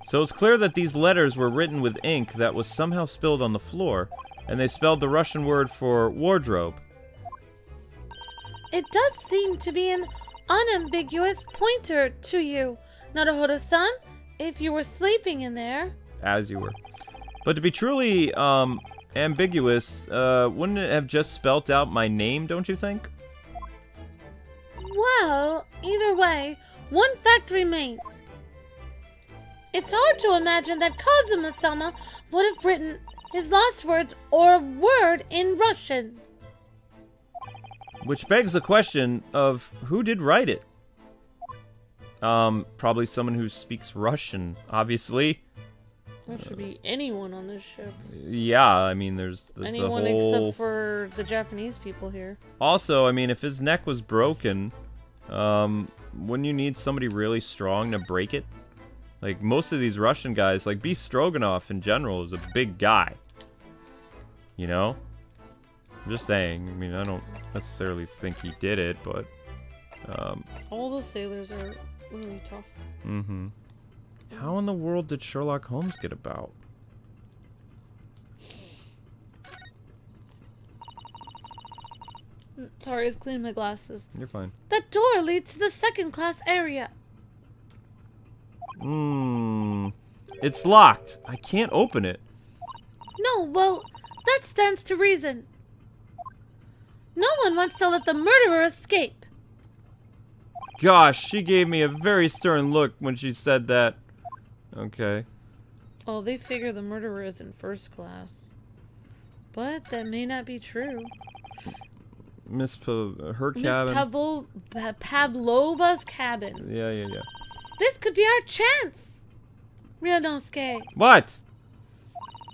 So it's clear that these letters were written with ink that was somehow spilled on the floor, and they spelled the Russian word for wardrobe. It does seem to be an unambiguous pointer to you, Naruhodo-san, if you were sleeping in there. As you were. But to be truly, ambiguous, wouldn't it have just spelt out my name, don't you think? Well, either way, one fact remains. It's hard to imagine that Kazuma-sama would have written his last words or a word in Russian. Which begs the question of who did write it? Probably someone who speaks Russian, obviously. That should be anyone on this ship. Yeah, I mean, there's anyone a whole... except for the Japanese people here. Also, I mean, if his neck was broken, wouldn't you need somebody really strong to break it? Like, most of these Russian guys, like, B. Stroganoff in general is a big guy. You know? I'm just saying. I mean, I don't necessarily think he did it, but... all the sailors are really tough. How in the world did Sherlock Holmes get about? Sorry, I was cleaning my glasses. You're fine. That door leads to the second-class area. It's locked. I can't open it. No, well, that stands to reason. No one wants to let the murderer escape. Gosh, she gave me a very stern look when she said that. Okay. Oh, they figure the murderer is in first class. But that may not be true. Her cabin. Miss Pavlova's cabin. Yeah. This could be our chance, Ryunosuke. What?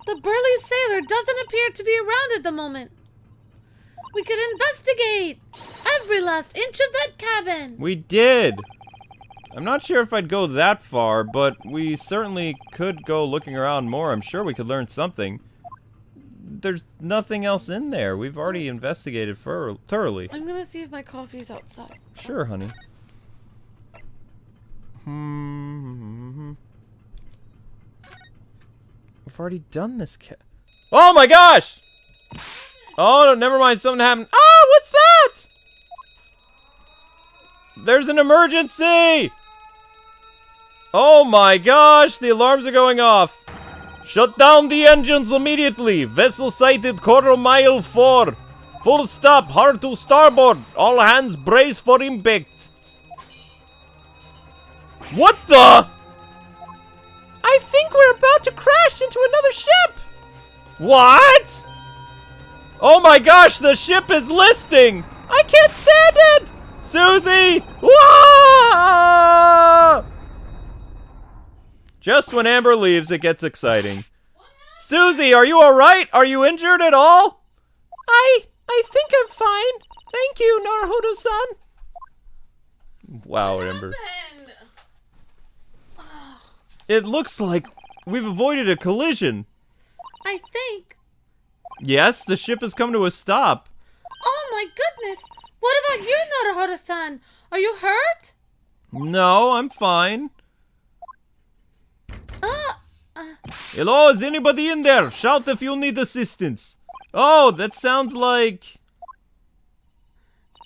The burly sailor doesn't appear to be around at the moment. We could investigate every last inch of that cabin. We did. I'm not sure if I'd go that far, but we certainly could go looking around more. I'm sure we could learn something. There's nothing else in there. We've already investigated thoroughly. I'm gonna see if my coffee's outside. Sure, honey. We've already done this. Oh my gosh! Oh, no, never mind. Something happened. Oh, what's that? There's an emergency! Oh my gosh, the alarms are going off. Shut down the engines immediately. Vessel sighted quarter mile 4. Full stop, hard to starboard. All hands brace for impact. What the? I think we're about to crash into another ship. What? Oh my gosh, the ship is listing. I can't stand it. Susie! Whoa! Just when Amber leaves, it gets exciting. Susie, are you alright? Are you injured at all? I think I'm fine. Thank you, Naruhodo-san. Wow, Amber. It looks like we've avoided a collision. I think. Yes, the ship has come to a stop. Oh my goodness! What about you, Naruhodo-san? Are you hurt? No, I'm fine. Hello, is anybody in there? Shout if you need assistance. Oh, that sounds like...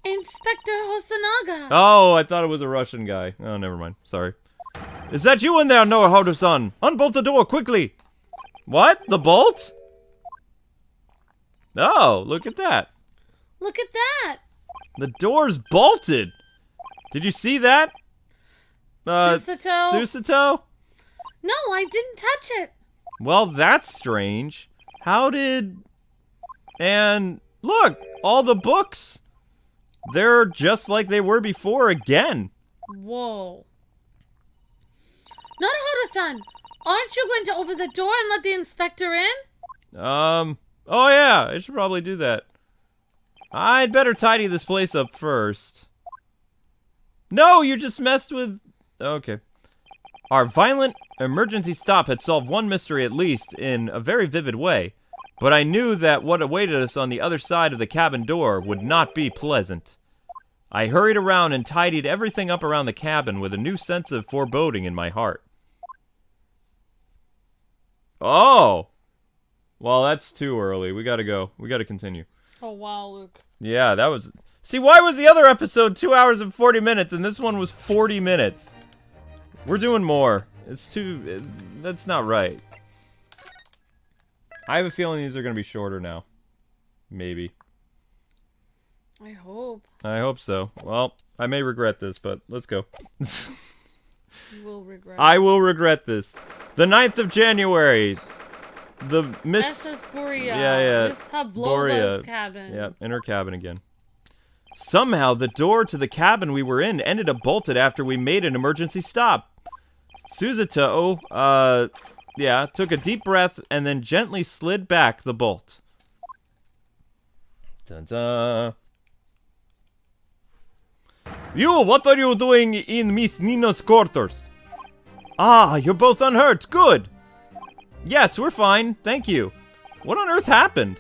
Inspector Hosonaga. Oh, I thought it was a Russian guy. Oh, never mind. Sorry. Is that you in there, Naruhodo-san? Unbolt the door, quickly. What? The bolt? Oh, look at that. Look at that. The door's bolted. Did you see that? Susato. Susato? No, I didn't touch it. Well, that's strange. How did... And look, all the books. They're just like they were before again. Whoa. Naruhodo-san, aren't you going to open the door and let the inspector in? Oh yeah, I should probably do that. I'd better tidy this place up first. No, you just messed with... Okay. Our violent emergency stop had solved one mystery at least in a very vivid way. But I knew that what awaited us on the other side of the cabin door would not be pleasant. I hurried around and tidied everything up around the cabin with a new sense of foreboding in my heart. Oh! Well, that's too early. We gotta go. We gotta continue. Oh, wow, Luke. Yeah, that was... See, why was the other episode 2 hours and 40 minutes and this one was 40 minutes? We're doing more. It's too... That's not right. I have a feeling these are gonna be shorter now. Maybe. I hope. I hope so. Well, I may regret this, but let's go. You will regret. I will regret this. The 9th of January. The Miss... SS Borea. Yeah. Miss Pavlova's Borea. cabin. Yeah, in her cabin again. Somehow, the door to the cabin we were in ended up bolted after we made an emergency stop. Susato, yeah, took a deep breath and then gently slid back the bolt. Dun-dun. You, what are you doing in Miss Nina's quarters? Ah, you're both unhurt. Good. Yes, we're fine. Thank you. What on earth happened?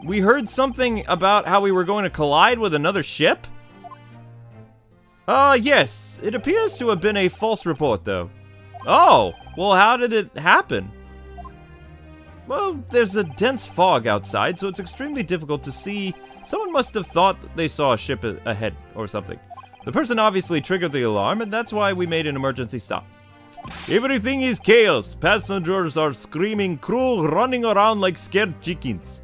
We heard something about how we were going to collide with another ship? Yes. It appears to have been a false report, though. Oh, well, how did it happen? Well, there's a dense fog outside, so it's extremely difficult to see. Someone must have thought they saw a ship ahead or something. The person obviously triggered the alarm, and that's why we made an emergency stop. Everything is chaos. Passengers are screaming, crew running around like scared chickens.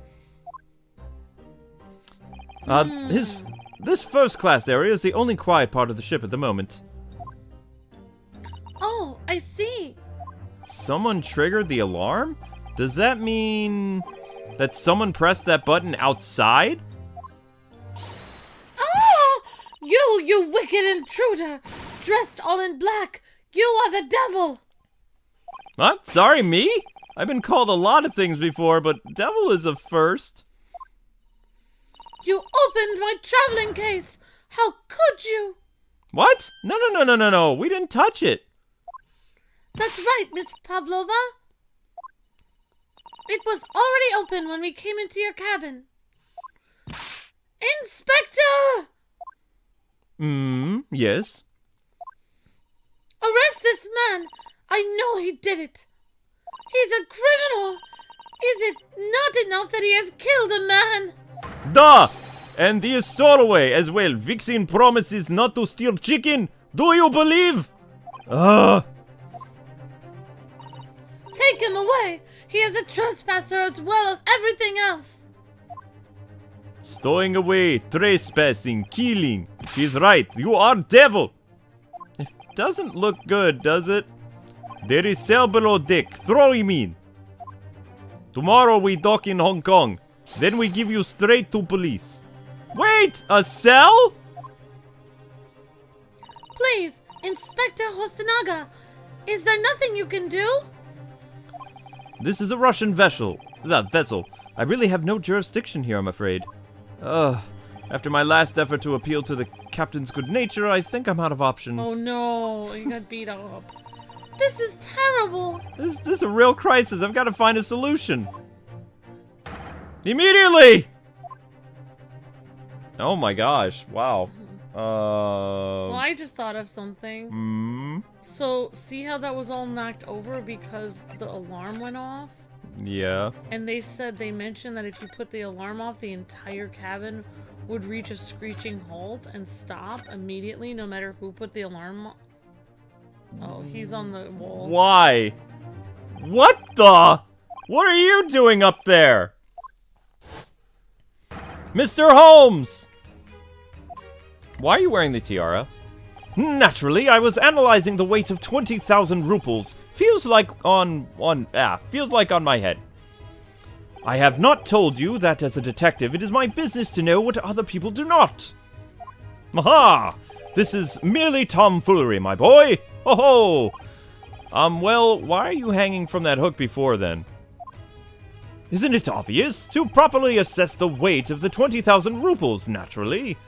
This first-class area is the only quiet part of the ship at the moment. Oh, I see. Someone triggered the alarm? Does that mean that someone pressed that button outside? Oh! You wicked intruder! Dressed all in black! You are the devil! What? Sorry, me? I've been called a lot of things before, but devil is a first. You opened my traveling case! How could you? What? No. We didn't touch it. That's right, Miss Pavlova. It was already open when we came into your cabin. Inspector! Yes. Arrest this man! I know he did it. He's a criminal. Is it not enough that he has killed a man? Duh! And he is stowaway as well. Vixen promises not to steal chicken. Do you believe? Take him away. He is a trespasser as well as everything else. Stowing away, trespassing, killing. She's right. You are devil. It doesn't look good, does it? There is cell below deck. Throw him in. Tomorrow we dock in Hong Kong. Then we give you straight to police. Wait! A cell? Please, Inspector Hosonaga, is there nothing you can do? This is a Russian vessel. I really have no jurisdiction here, I'm afraid. After my last effort to appeal to the captain's good nature, I think I'm out of options. Oh no, you got beat up. This is terrible. This is a real crisis. I've got to find a solution. Immediately! Oh my gosh, wow. Well, I just thought of something. So, see how that was all knocked over because the alarm went off? Yeah. And they mentioned that if you put the alarm off, the entire cabin would reach a screeching halt and stop immediately, no matter who put the alarm on. Oh, he's on the wall. Why? What the? What are you doing up there? Mr. Holmes! Why are you wearing the tiara? Naturally, I was analyzing the weight of 20,000 rubles. Feels like on my head. I have not told you that as a detective, it is my business to know what other people do not. Aha! This is merely tomfoolery, my boy. Ho ho! Well, why are you hanging from that hook before then? Isn't it obvious? To properly assess the weight of the 20,000 rubles, naturally.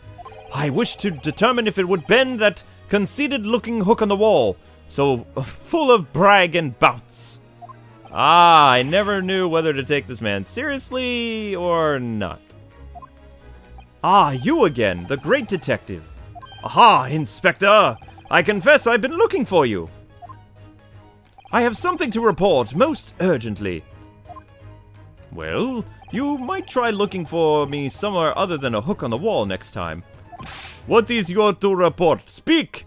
I wish to determine if it would bend that conceited-looking hook on the wall, so full of brag and bouts. I never knew whether to take this man seriously or not. You again, the great detective. Aha, Inspector! I confess I've been looking for you. I have something to report most urgently. Well, you might try looking for me somewhere other than a hook on the wall next time. What is your to report? Speak!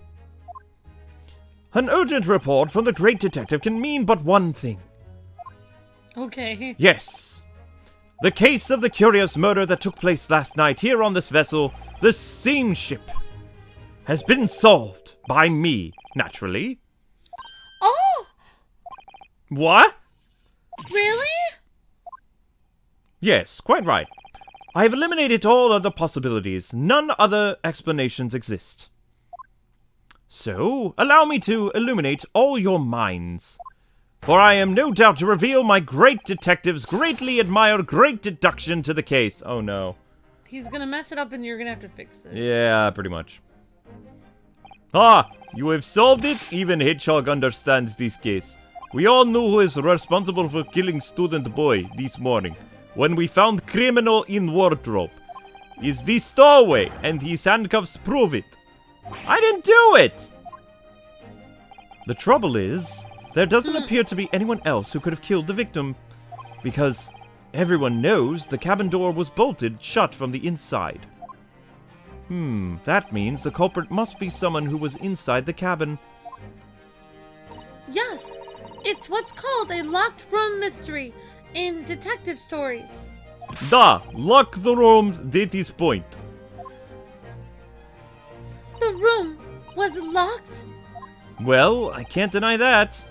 An urgent report from the great detective can mean but one thing. Okay. Yes. The case of the curious murder that took place last night here on this vessel, the steamship, has been solved by me, naturally. Oh! What? Really? Yes, quite right. I have eliminated all other possibilities. None other explanations exist. So, allow me to illuminate all your minds. For I am no doubt to reveal my great detective's greatly admired great deduction to the case. Oh no. He's gonna mess it up and you're gonna have to fix it. Yeah, pretty much. You have solved it? Even Hedgehog understands this case. We all know who is responsible for killing student boy this morning, when we found criminal in wardrobe. Is the stowaway, and his handcuffs prove it. I didn't do it! The trouble is, there doesn't appear to be anyone else who could have killed the victim, because everyone knows the cabin door was bolted shut from the inside. That means the culprit must be someone who was inside the cabin. Yes, it's what's called a locked room mystery in detective stories. Lock the room, that is point. The room was locked? Well, I can't deny that.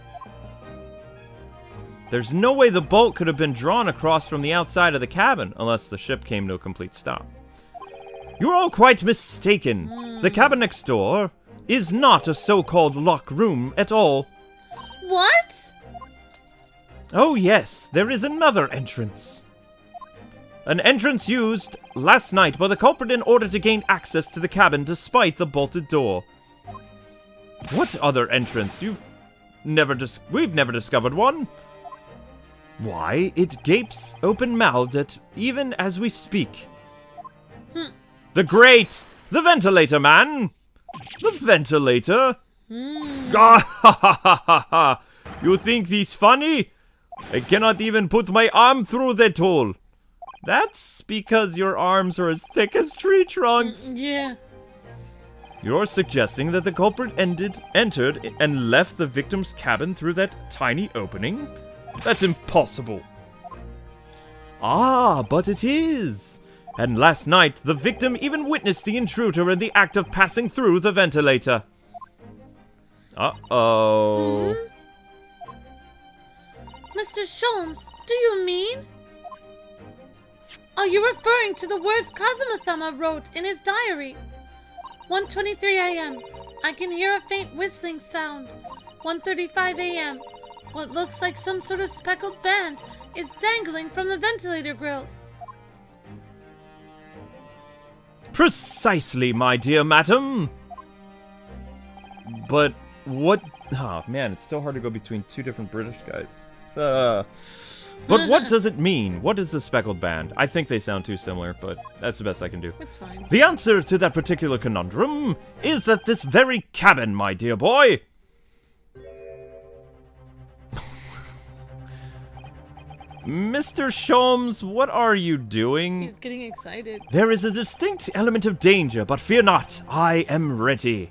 There's no way the bolt could have been drawn across from the outside of the cabin, unless the ship came to a complete stop. You're all quite mistaken. The cabin next door is not a so-called lock room at all. What? Oh yes, there is another entrance. An entrance used last night by the culprit in order to gain access to the cabin despite the bolted door. What other entrance? We've never discovered one. Why, it gapes open-mouthed at even as we speak. The ventilator man! The ventilator? Ha ha ha ha ha! You think this funny? I cannot even put my arm through that hole. That's because your arms are as thick as tree trunks. Yeah. You're suggesting that the culprit entered and left the victim's cabin through that tiny opening? That's impossible. Ah, but it is. And last night, the victim even witnessed the intruder in the act of passing through the ventilator. Uh-oh. Mr. Sholmes, do you mean? Are you referring to the words Kazuma-sama wrote in his diary? 1:23 a.m. I can hear a faint whistling sound. 1:35 a.m. What looks like some sort of speckled band is dangling from the ventilator grill. Precisely, my dear madam. But what... Oh, man, it's so hard to go between two different British guys. But what does it mean? What is the speckled band? I think they sound too similar, but that's the best I can do. It's fine. The answer to that particular conundrum is that this very cabin, my dear boy... Mr. Sholmes, what are you doing? He's getting excited. There is a distinct element of danger, but fear not, I am ready.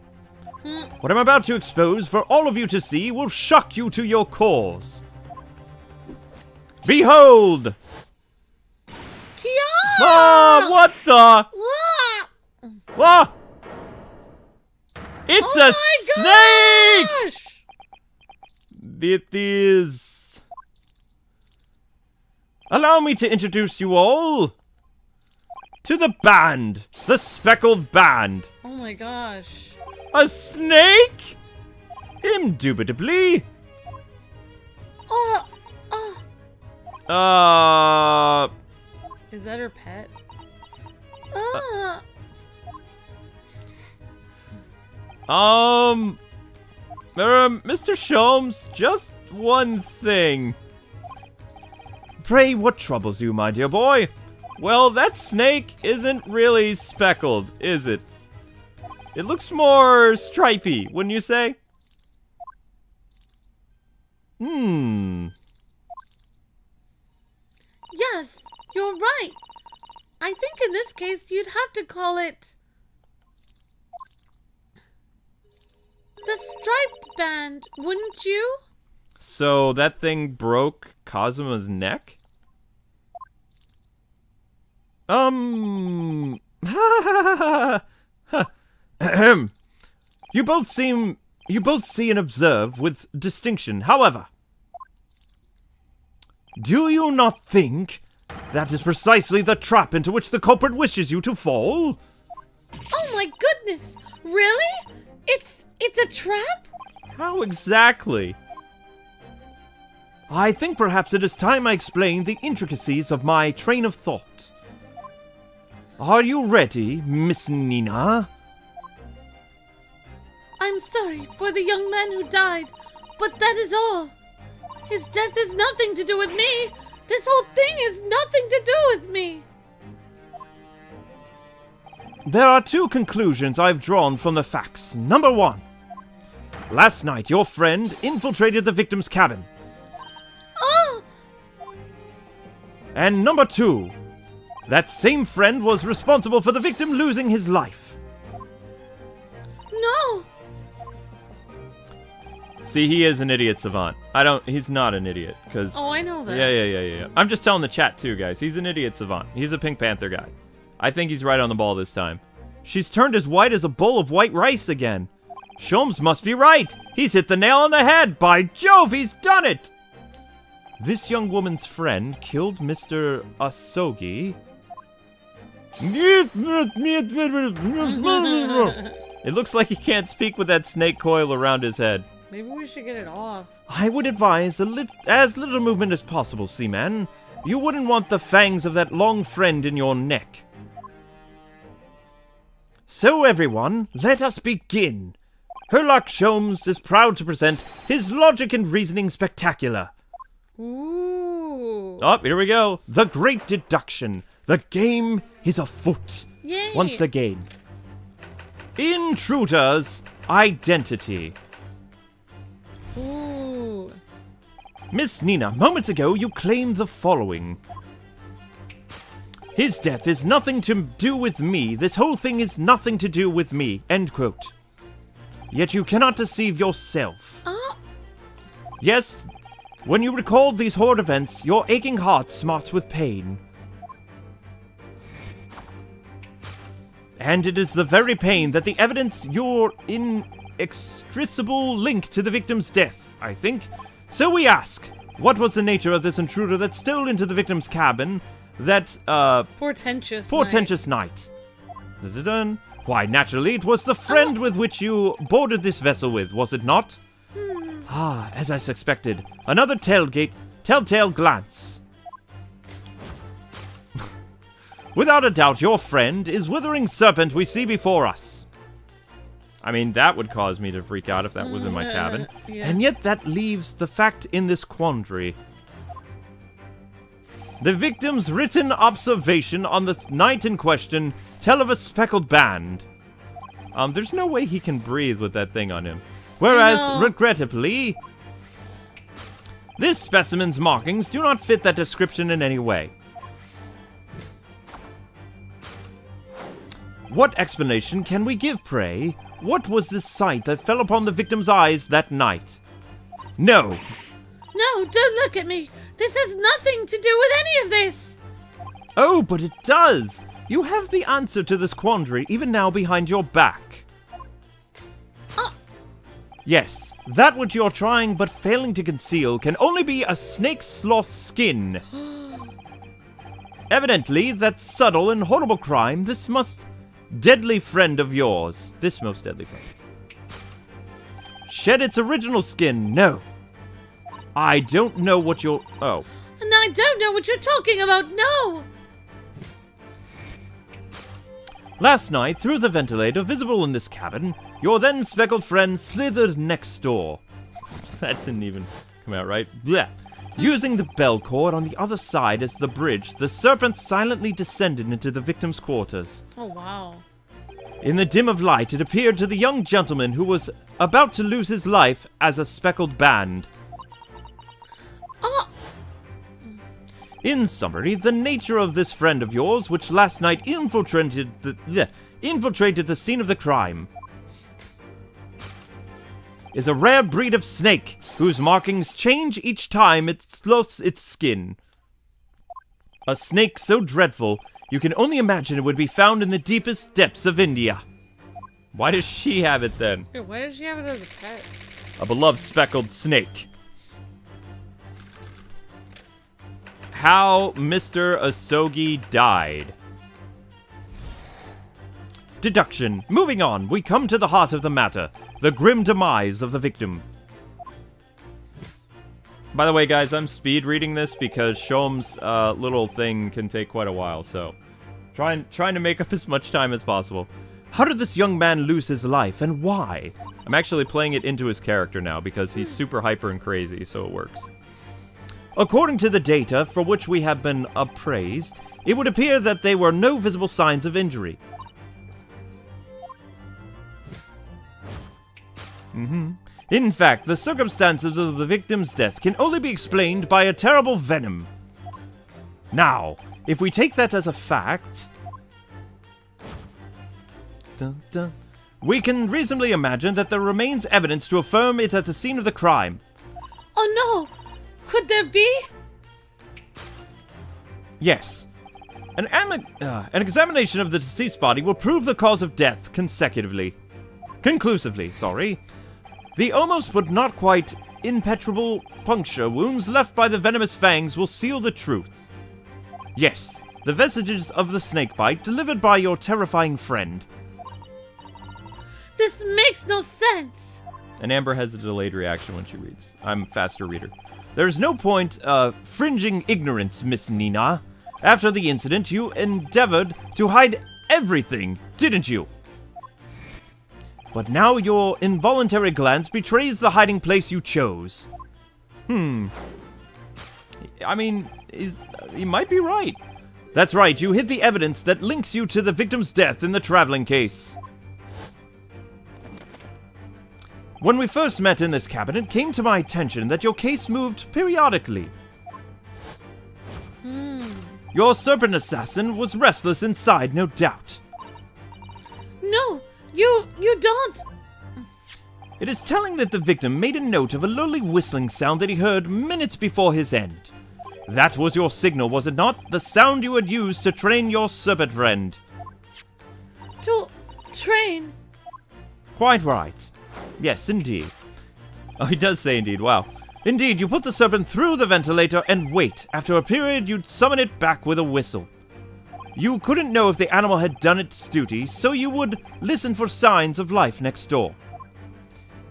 What I'm about to expose for all of you to see will shock you to your cores. Behold! Kia! Ah, what the? Ah! Ah! It's a snake! Gosh! It is... Allow me to introduce you all to the band, the Speckled Band. Oh my gosh. A snake? Indubitably. Is that her pet? Mr. Sholmes, just one thing. Pray, what troubles you, my dear boy? Well, that snake isn't really speckled, is it? It looks more stripy, wouldn't you say? Yes, you're right. I think in this case you'd have to call it the striped band, wouldn't you? So that thing broke Kazuma's neck? You both see and observe with distinction. However, do you not think that is precisely the trap into which the culprit wishes you to fall? Oh my goodness! Really? It's a trap? How exactly? I think perhaps it is time I explain the intricacies of my train of thought. Are you ready, Miss Nina? I'm sorry for the young man who died, but that is all. His death has nothing to do with me. This whole thing has nothing to do with me. There are two conclusions I've drawn from the facts. Number one, last night your friend infiltrated the victim's cabin. Oh! And number two, that same friend was responsible for the victim losing his life. No! See, he is an idiot savant. He's not an idiot, because... Oh, I know that. Yeah. I'm just telling the chat, too, guys. He's an idiot savant. He's a Pink Panther guy. I think he's right on the ball this time. She's turned as white as a bowl of white rice again. Sholmes must be right. He's hit the nail on the head. By Jove, he's done it. This young woman's friend killed Mr. Asogi. It looks like he can't speak with that snake coil around his head. Maybe we should get it off. I would advise as little movement as possible, Seaman. You wouldn't want the fangs of that long friend in your neck. So everyone, let us begin. Herlock Sholmes is proud to present his logic and reasoning spectacular. Ooh. Oh, here we go. The Great Deduction. The game is afoot. Yay. Once again. Intruder's identity. Ooh. Miss Nina, moments ago you claimed the following. His death is nothing to do with me. This whole thing is nothing to do with me. End quote. Yet you cannot deceive yourself. Yes, when you recalled these horrid events, your aching heart smarts with pain. And it is the very pain that the evidence your inextricable link to the victim's death, I think. So we ask, what was the nature of this intruder that stole into the victim's cabin that, portentous night? Dun-dun-dun. Why, naturally, it was the friend with which you boarded this vessel with, was it not? Ah, as I suspected. Another telltale glance. Without a doubt, your friend is withering serpent we see before us. I mean, that would cause me to freak out if that was in my cabin. Yeah. And yet that leaves the fact in this quandary. The victim's written observation on the night in question tell of a speckled band. There's no way he can breathe with that thing on him. Whereas, regrettably, this specimen's markings do not fit that description in any way. What explanation can we give, pray? What was this sight that fell upon the victim's eyes that night? No. No, don't look at me. This has nothing to do with any of this. Oh, but it does. You have the answer to this quandary even now behind your back. Yes, that which you're trying but failing to conceal can only be a snake sloth's skin. Evidently, that subtle and horrible crime, this most deadly friend of yours, shed its original skin, no. I don't know what you're... Oh. And I don't know what you're talking about, no! Last night, through the ventilator visible in this cabin, your then speckled friend slithered next door. That didn't even come out right. Blech. Using the bell cord on the other side as the bridge, the serpent silently descended into the victim's quarters. Oh, wow. In the dim of light, it appeared to the young gentleman who was about to lose his life as a speckled band. In summary, the nature of this friend of yours, which last night infiltrated the scene of the crime, is a rare breed of snake, whose markings change each time it sloths its skin. A snake so dreadful, you can only imagine it would be found in the deepest depths of India. Why does she have it then? Dude, why does she have it as a pet? A beloved speckled snake. How Mr. Asogi died. Deduction. Moving on, we come to the heart of the matter. The grim demise of the victim. By the way, guys, I'm speed reading this because Sholmes' little thing can take quite a while, so trying to make up as much time as possible. How did this young man lose his life, and why? I'm actually playing it into his character now because he's super hyper and crazy, so it works. According to the data for which we have been appraised, it would appear that there were no visible signs of injury. In fact, the circumstances of the victim's death can only be explained by a terrible venom. Now, if we take that as a fact, we can reasonably imagine that there remains evidence to affirm it at the scene of the crime. Oh no! Could there be? Yes. An examination of the deceased body will prove the cause of death conclusively. The almost but not quite impenetrable puncture wounds left by the venomous fangs will seal the truth. Yes, the vestiges of the snakebite delivered by your terrifying friend. This makes no sense! And Amber has a delayed reaction when she reads. I'm a faster reader. There's no point, fringing ignorance, Miss Nina. After the incident, you endeavored to hide everything, didn't you? But now your involuntary glance betrays the hiding place you chose. I mean, he might be right. That's right, you hid the evidence that links you to the victim's death in the traveling case. When we first met in this cabin, it came to my attention that your case moved periodically. Your serpent assassin was restless inside, no doubt. No, you don't. It is telling that the victim made a note of a lowly whistling sound that he heard minutes before his end. That was your signal, was it not? The sound you had used to train your serpent friend. To train? Quite right. Yes, indeed. Oh, he does say indeed, wow. Indeed, you put the serpent through the ventilator and wait. After a period, you'd summon it back with a whistle. You couldn't know if the animal had done its duty, so you would listen for signs of life next door.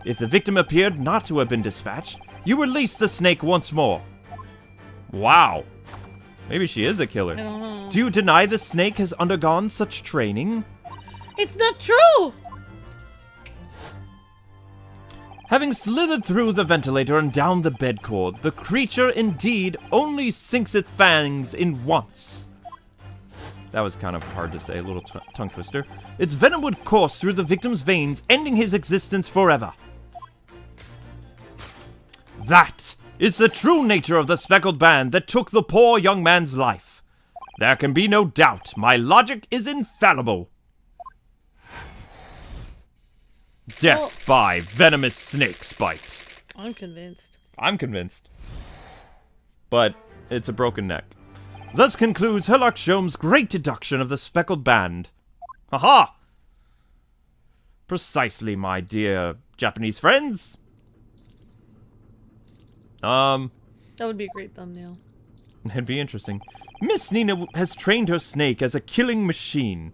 If the victim appeared not to have been dispatched, you release the snake once more. Wow. Maybe she is a killer. I don't know. Do you deny the snake has undergone such training? It's not true! Having slithered through the ventilator and down the bed cord, the creature indeed only sinks its fangs in once. That was kind of hard to say, a little tongue twister. Its venom would course through the victim's veins, ending his existence forever. That is the true nature of the speckled band that took the poor young man's life. There can be no doubt. My logic is infallible. Death by venomous snake bite. I'm convinced. I'm convinced. But it's a broken neck. Thus concludes Herlock Sholmes' great deduction of the speckled band. Haha! Precisely, my dear Japanese friends. That would be a great thumbnail. It'd be interesting. Miss Nina has trained her snake as a killing machine.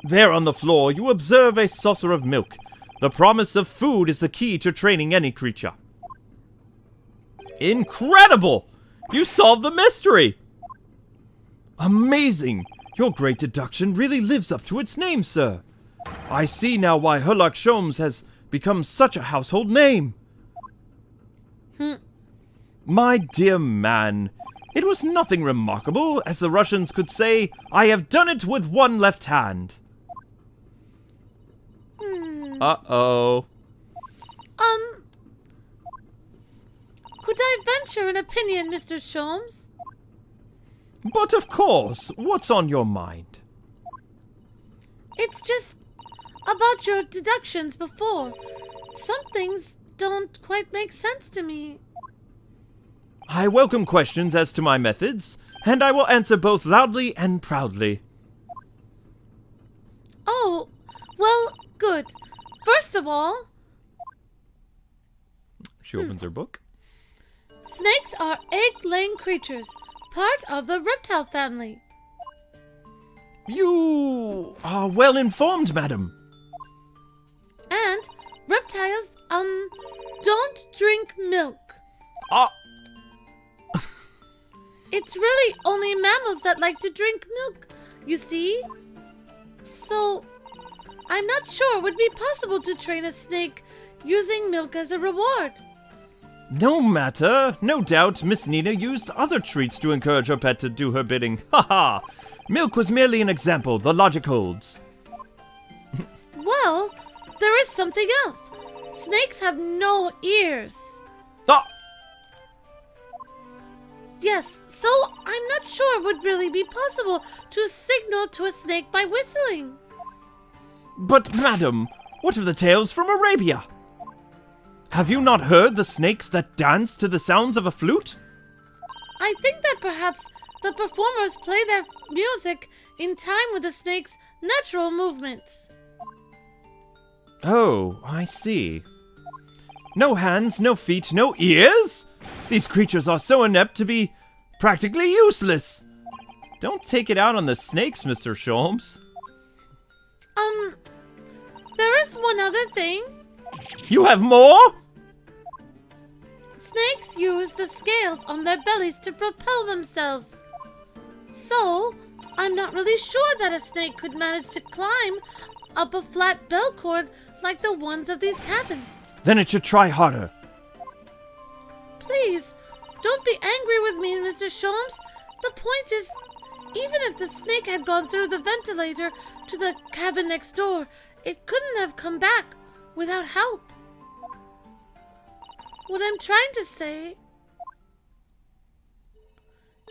There on the floor, you observe a saucer of milk. The promise of food is the key to training any creature. Incredible! You solved the mystery! Amazing! Your great deduction really lives up to its name, sir. I see now why Herlock Sholmes has become such a household name. My dear man, it was nothing remarkable. As the Russians could say, I have done it with one left hand. Uh-oh. Could I venture an opinion, Mr. Sholmes? But of course, what's on your mind? It's just about your deductions before. Some things don't quite make sense to me. I welcome questions as to my methods, and I will answer both loudly and proudly. Oh, well, good. First of all... She opens her book. Snakes are egg-laying creatures, part of the reptile family. You are well informed, madam. And reptiles, don't drink milk. It's really only mammals that like to drink milk, you see? So, I'm not sure it would be possible to train a snake using milk as a reward. No matter. No doubt Miss Nina used other treats to encourage her pet to do her bidding. Haha! Milk was merely an example. The logic holds. Well, there is something else. Snakes have no ears. Ah! Yes, so I'm not sure it would really be possible to signal to a snake by whistling. But, madam, what of the tales from Arabia? Have you not heard the snakes that dance to the sounds of a flute? I think that perhaps the performers play their music in time with the snake's natural movements. Oh, I see. No hands, no feet, no ears? These creatures are so inept to be practically useless. Don't take it out on the snakes, Mr. Sholmes. There is one other thing. You have more? Snakes use the scales on their bellies to propel themselves. So, I'm not really sure that a snake could manage to climb up a flat bell cord like the ones of these cabins. Then it should try harder. Please, don't be angry with me, Mr. Sholmes. The point is, even if the snake had gone through the ventilator to the cabin next door, it couldn't have come back without help. What I'm trying to say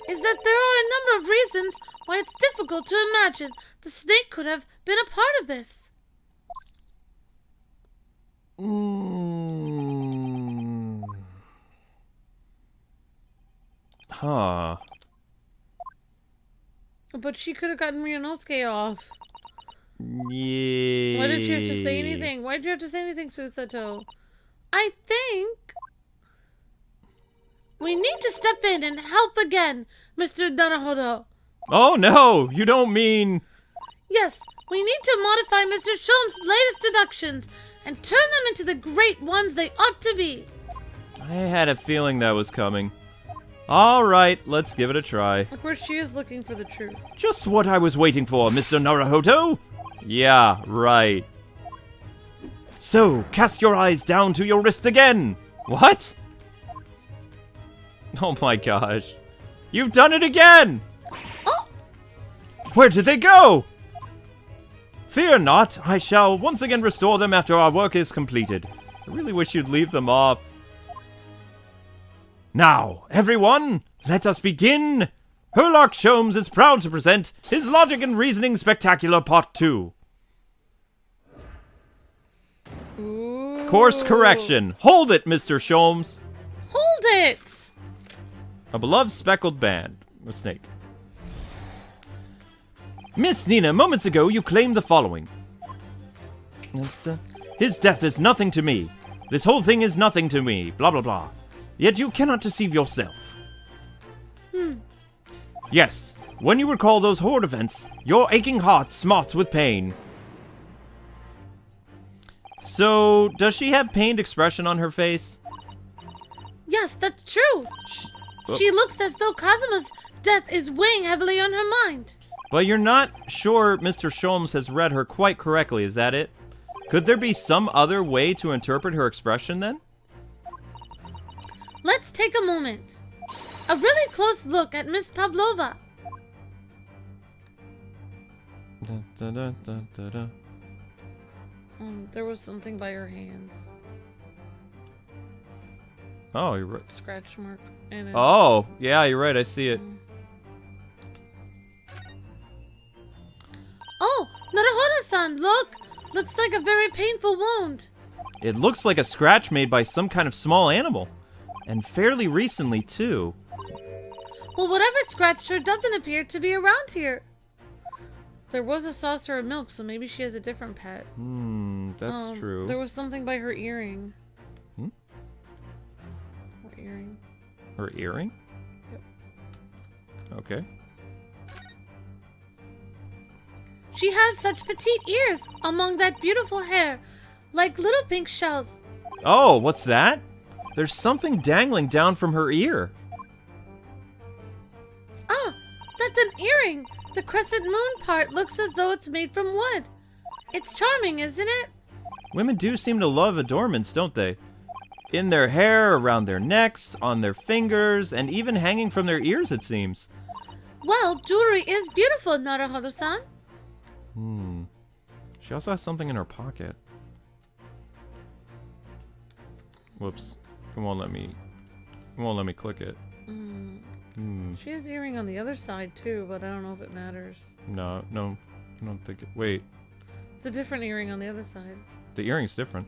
is that there are a number of reasons why it's difficult to imagine the snake could have been a part of this. Huh. But she could have gotten Ryunosuke off. Yeah. Why did you have to say anything? Why did you have to say anything, Susato? I think we need to step in and help again, Mr. Naruhodo. Oh no, you don't mean... Yes, we need to modify Mr. Sholmes' latest deductions and turn them into the great ones they ought to be. I had a feeling that was coming. Alright, let's give it a try. Of course, she is looking for the truth. Just what I was waiting for, Mr. Naruhodo. Yeah, right. So, cast your eyes down to your wrist again. What? Oh my gosh. You've done it again! Oh! Where did they go? Fear not, I shall once again restore them after our work is completed. I really wish you'd leave them off. Now, everyone, let us begin! Herlock Sholmes is proud to present his Logic and Reasoning Spectacular Part 2. Ooh. Course correction. Hold it, Mr. Sholmes. Hold it! A beloved speckled band. A snake. Miss Nina, moments ago you claimed the following. His death is nothing to me. This whole thing is nothing to me. Blah, blah, blah. Yet you cannot deceive yourself. Yes, when you recall those horrid events, your aching heart smarts with pain. So, does she have pained expression on her face? Yes, that's true. She looks as though Kazuma's death is weighing heavily on her mind. But you're not sure Mr. Sholmes has read her quite correctly, is that it? Could there be some other way to interpret her expression then? Let's take a moment. A really close look at Miss Pavlova. There was something by her hands. Oh, you're right. Scratch mark. And Oh, yeah, you're right. I see it. Oh, Naruhodo-san, look! Looks like a very painful wound. It looks like a scratch made by some kind of small animal. And fairly recently, too. Well, whatever scratched her doesn't appear to be around here. There was a saucer of milk, so maybe she has a different pet. That's true. There was something by her earring. Hmm? Her earring. Her earring? Yep. Okay. She has such petite ears among that beautiful hair, like little pink shells. Oh, what's that? There's something dangling down from her ear. Ah, that's an earring. The crescent moon part looks as though it's made from wood. It's charming, isn't it? Women do seem to love adornments, don't they? In their hair, around their necks, on their fingers, and even hanging from their ears, it seems. Well, jewelry is beautiful, Naruhodo-san. She also has something in her pocket. Whoops. It won't let me click it. She has earring on the other side too, but I don't know if it matters. No, I don't think it. Wait. It's a different earring on the other side. The earring's different.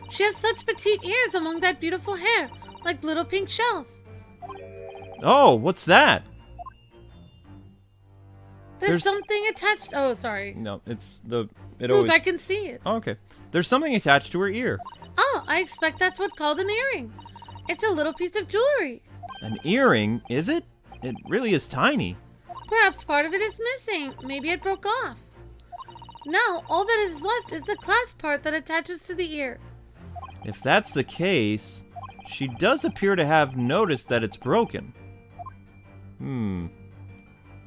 She has such petite ears among that beautiful hair, like little pink shells. Oh, what's that? There's something attached. Oh, sorry. No, it's the. It Look, always. I can see it. Oh, okay. There's something attached to her ear. Oh, I expect that's what's called an earring. It's a little piece of jewelry. An earring, is it? It really is tiny. Perhaps part of it is missing. Maybe it broke off. Now, all that is left is the clasp part that attaches to the ear. If that's the case, she does appear to have noticed that it's broken.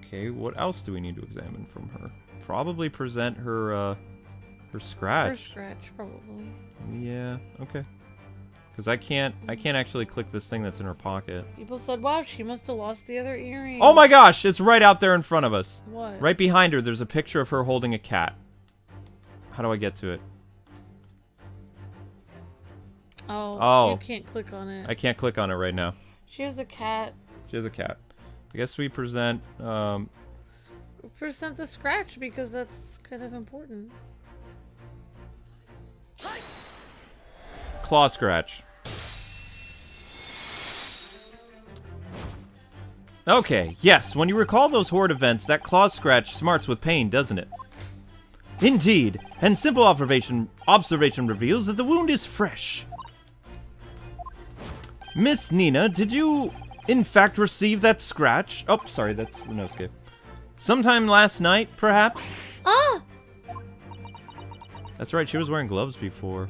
Okay, what else do we need to examine from her? Probably present her, her scratch. Her scratch, probably. Yeah, okay. Because I can't actually click this thing that's in her pocket. People said, wow, she must have lost the other earring. Oh my gosh, it's right out there in front of us. What? Right behind her, there's a picture of her holding a cat. How do I get to it? Oh, you can't click on it. I can't click on it right now. She has a cat. She has a cat. I guess we present, Present the scratch because that's kind of important. claw scratch. Okay, yes, when you recall those horrid events, that claw scratch smarts with pain, doesn't it? Indeed, and simple observation reveals that the wound is fresh. Miss Nina, did you, in fact, receive that scratch? Oh, sorry, that's Ryunosuke. Sometime last night, perhaps? Ah! That's right, she was wearing gloves before.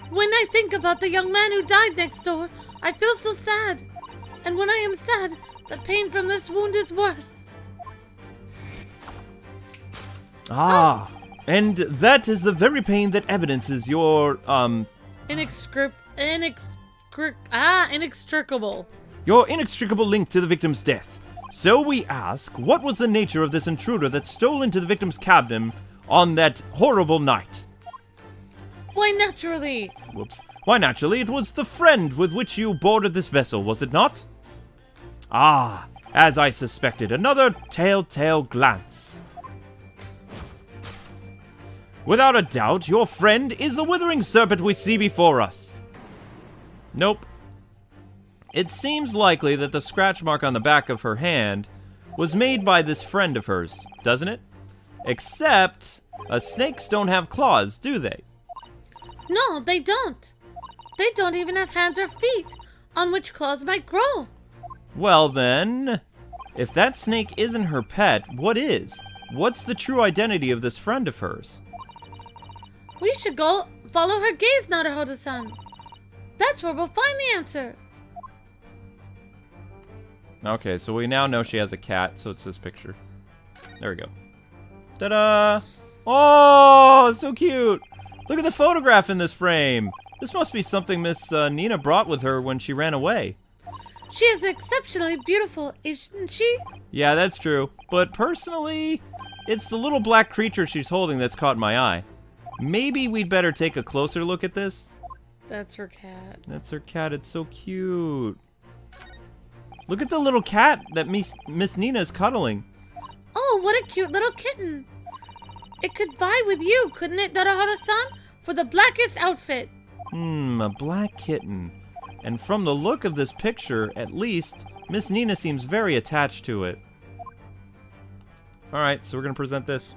When I think about the young man who died next door, I feel so sad. And when I am sad, the pain from this wound is worse. Ah, and that is the very pain that evidences your, inextricable. your inextricable link to the victim's death. So we ask, what was the nature of this intruder that stole into the victim's cabin on that horrible night? Why, naturally. Whoops. Why, naturally, it was the friend with which you boarded this vessel, was it not? Ah, as I suspected, another telltale glance. Without a doubt, your friend is the withering serpent we see before us. Nope. It seems likely that the scratch mark on the back of her hand was made by this friend of hers, doesn't it? Except, snakes don't have claws, do they? No, they don't. They don't even have hands or feet on which claws might grow. Well then, if that snake isn't her pet, what is? What's the true identity of this friend of hers? We should go follow her gaze, Naruhodo-san. That's where we'll find the answer. Okay, so we now know she has a cat, so it's this picture. There we go. Ta-da! Oh, so cute! Look at the photograph in this frame. This must be something Miss Nina brought with her when she ran away. She is exceptionally beautiful, isn't she? Yeah, that's true. But personally, it's the little black creature she's holding that's caught my eye. Maybe we'd better take a closer look at this. That's her cat. That's her cat. It's so cute. Look at the little cat that Miss Nina is cuddling. Oh, what a cute little kitten. It could vie with you, couldn't it, Naruhodo-san? For the blackest outfit. A black kitten. And from the look of this picture, at least, Miss Nina seems very attached to it. Alright, so we're gonna present this.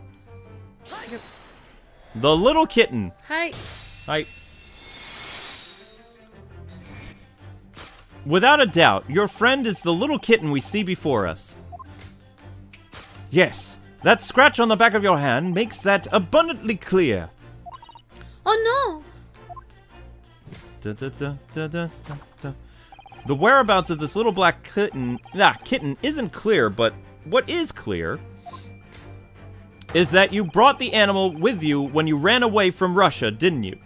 Yep. The little kitten. Hi. Hi. Without a doubt, your friend is the little kitten we see before us. Yes, that scratch on the back of your hand makes that abundantly clear. Oh no! The whereabouts of this little black kitten isn't clear, but what is clear is that you brought the animal with you when you ran away from Russia, didn't you?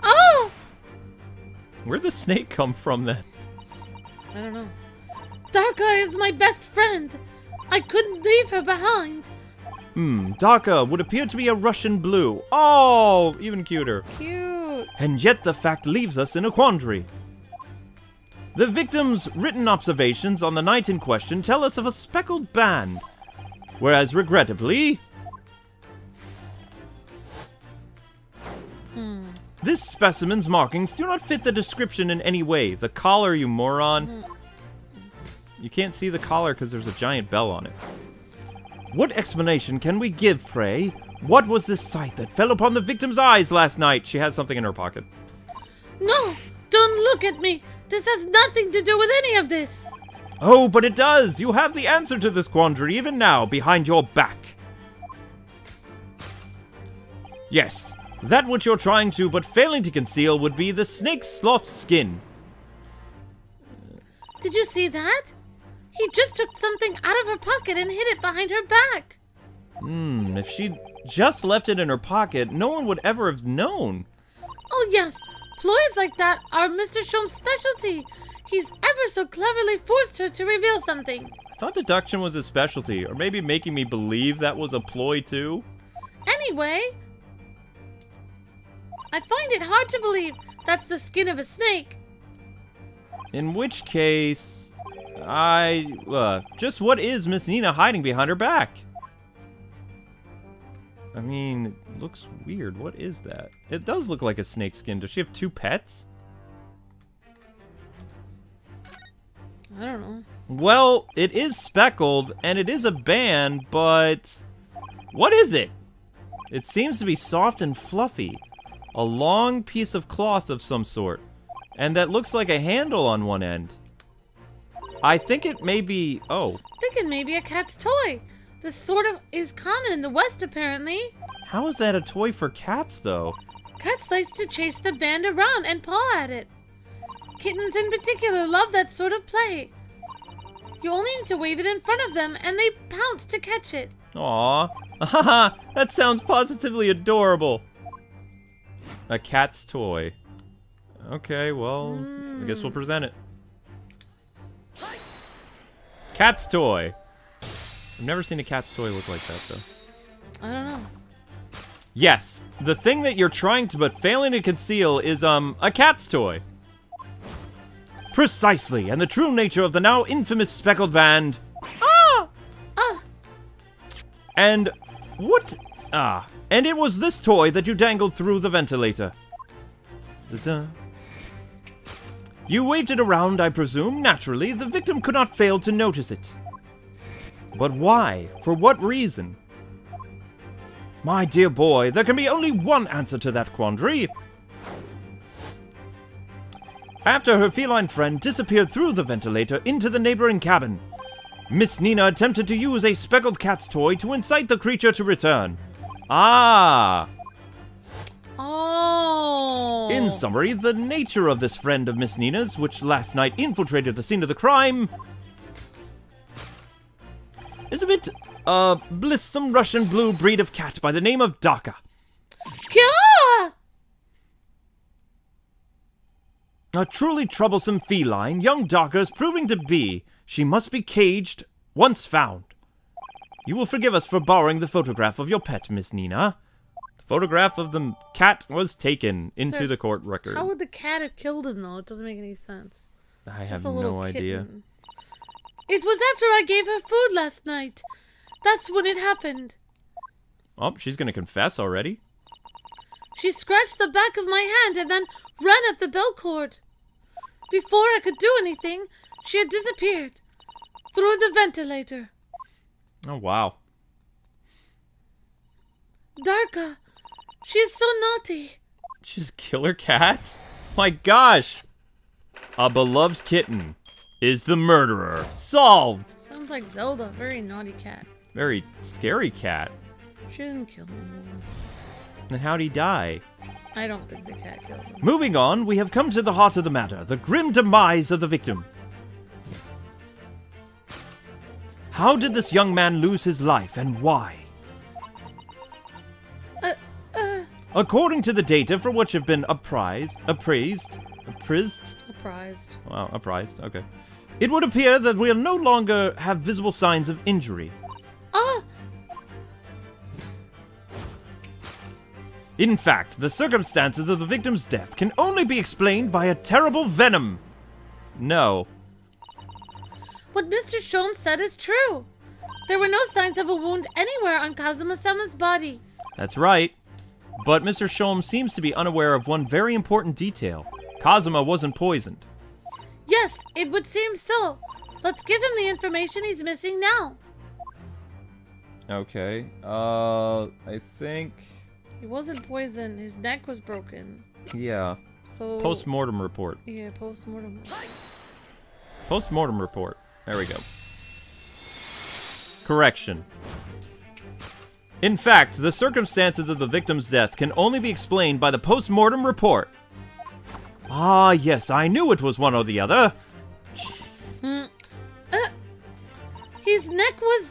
Oh! Where'd the snake come from then? I don't know. Daka is my best friend. I couldn't leave her behind. Daka would appear to be a Russian blue. Oh, even cuter. Cute. And yet the fact leaves us in a quandary. The victim's written observations on the night in question tell us of a speckled band, whereas regrettably, this specimen's markings do not fit the description in any way. The collar, you moron. You can't see the collar because there's a giant bell on it. What explanation can we give, pray? What was this sight that fell upon the victim's eyes last night? She has something in her pocket. No! Don't look at me! This has nothing to do with any of this! Oh, but it does! You have the answer to this quandary even now, behind your back. Yes, That which you're trying to but failing to conceal would be the snake sloth's skin. Did you see that? He just took something out of her pocket and hid it behind her back. If she'd just left it in her pocket, no one would ever have known. Oh yes, ploys like that are Mr. Shom's specialty. He's ever so cleverly forced her to reveal something. I thought deduction was his specialty, or maybe making me believe that was a ploy too. Anyway, I find it hard to believe that's the skin of a snake. In which case, just what is Miss Nina hiding behind her back? I mean, it looks weird. What is that? It does look like a snake skin. Does she have 2 pets? I don't know. Well, it is Speckled, and it is a band, but... what is it? It seems to be soft and fluffy. A long piece of cloth of some sort. And that looks like a handle on one end. I think it may be... oh. Thinking maybe a cat's toy. This sort of is common in the West, apparently. How is that a toy for cats, though? Cats like to chase the band around and paw at it. Kittens in particular love that sort of play. You only need to wave it in front of them, and they pounce to catch it. Aww. Haha, that sounds positively adorable. A cat's toy. Okay, well, I guess we'll present it. Cat's toy. I've never seen a cat's toy look like that, though. I don't know. Yes, the thing that you're trying to but failing to conceal is, a cat's toy. Precisely, and the true nature of the now infamous Speckled band. Ah! Ah! And what? Ah, and it was this toy that you dangled through the ventilator. Da-da. You waved it around, I presume. Naturally, the victim could not fail to notice it. But why? For what reason? My dear boy, there can be only one answer to that quandary. After her feline friend disappeared through the ventilator into the neighboring cabin, Miss Nina attempted to use a speckled cat's toy to incite the creature to return. Ah! Oh! In summary, the nature of this friend of Miss Nina's, which last night infiltrated the scene of the crime, is a bit, blithesome Russian blue breed of cat by the name of Daka. Gah! A truly troublesome feline, young Daka is proving to be. She must be caged once found. You will forgive us for borrowing the photograph of your pet, Miss Nina. The photograph of the cat was taken into the court record. How would the cat have killed him, though? It doesn't make any sense. I have no idea. It was after I gave her food last night. That's when it happened. Oh, she's gonna confess already? She scratched the back of my hand and then ran up the bell cord. Before I could do anything, she had disappeared. Through the ventilator. Oh, wow. Darka, she is so naughty. She's a killer cat? My gosh! A beloved kitten is the murderer. Solved! Sounds like Zelda. Very naughty cat. Very scary cat. She didn't kill him. Then how'd he die? I don't think the cat killed him. Moving on, we have come to the heart of the matter. The grim demise of the victim. How did this young man lose his life, and why? According to the data for which have been appraised? Wow, apprised, okay. It would appear that we'll no longer have visible signs of injury. Ah! In fact, the circumstances of the victim's death can only be explained by a terrible venom. No. What Mr. Shom said is true. There were no signs of a wound anywhere on Kazuma-sama's body. That's right. But Mr. Shom seems to be unaware of one very important detail. Kazuma wasn't poisoned. Yes, it would seem so. Let's give him the information he's missing now. Okay, I think... He wasn't poisoned. His neck was broken. Yeah. So... Post-mortem report. Yeah, post-mortem. Post-mortem report. There we go. Correction. In fact, the circumstances of the victim's death can only be explained by the post-mortem report. Ah, yes, I knew it was one or the other. Jeez. His neck was...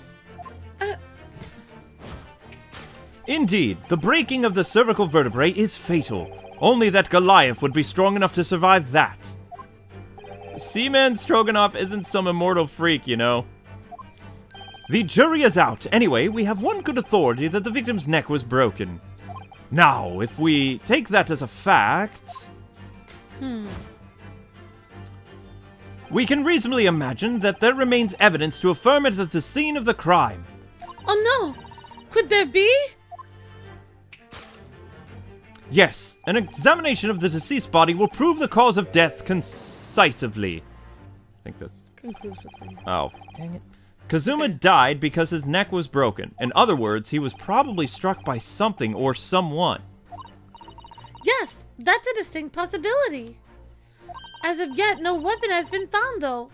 Indeed, the breaking of the cervical vertebrae is fatal. Only that Goliath would be strong enough to survive that. Seaman Stroganoff isn't some immortal freak, you know. The jury is out. Anyway, we have one good authority that the victim's neck was broken. Now, if we take that as a fact... We can reasonably imagine that there remains evidence to affirm it at the scene of the crime. Oh no! Could there be? Yes, an examination of the deceased body will prove the cause of death concisively. I think that's... Conclusively. Oh, dang it. Kazuma died because his neck was broken. In other words, he was probably struck by something or someone. Yes, that's a distinct possibility. As of yet, no weapon has been found, though.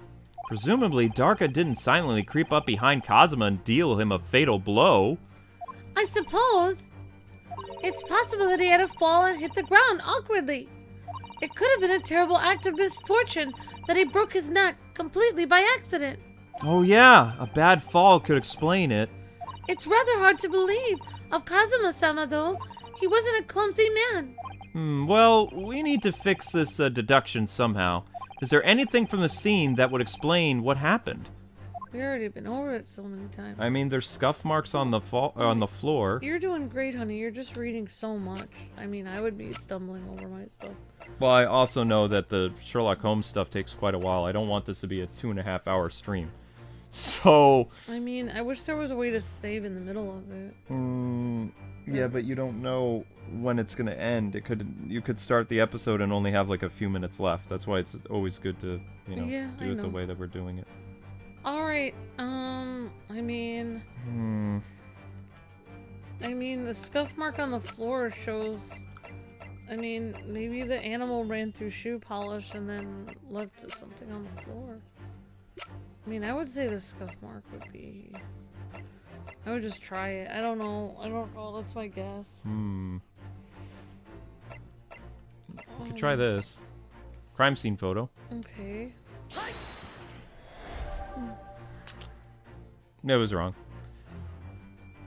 Presumably, Darka didn't silently creep up behind Kazuma and deal him a fatal blow. I suppose. It's possible that he had to fall and hit the ground awkwardly. It could have been a terrible act of misfortune that he broke his neck completely by accident. Oh yeah, a bad fall could explain it. It's rather hard to believe of Kazuma-sama, though. He wasn't a clumsy man. Well, we need to fix this deduction somehow. Is there anything from the scene that would explain what happened? We've already been over it so many times. I mean, there's scuff marks on the floor. You're doing great, honey. You're just reading so much. I mean, I would be stumbling over my stuff. Well, I also know that the Sherlock Holmes stuff takes quite a while. I don't want this to be a 2.5-hour stream. So... I mean, I wish there was a way to save in the middle of it. Yeah, but you don't know when it's gonna end. You could start the episode and only have like a few minutes left. That's why it's always good to, do it the way that we're doing it. Alright, I mean, the scuff mark on the floor shows, maybe the animal ran through shoe polish and then left something on the floor. I would say the scuff mark would be... I would just try it. I don't know. That's my guess. We could try this. Crime scene photo. Okay. It was wrong.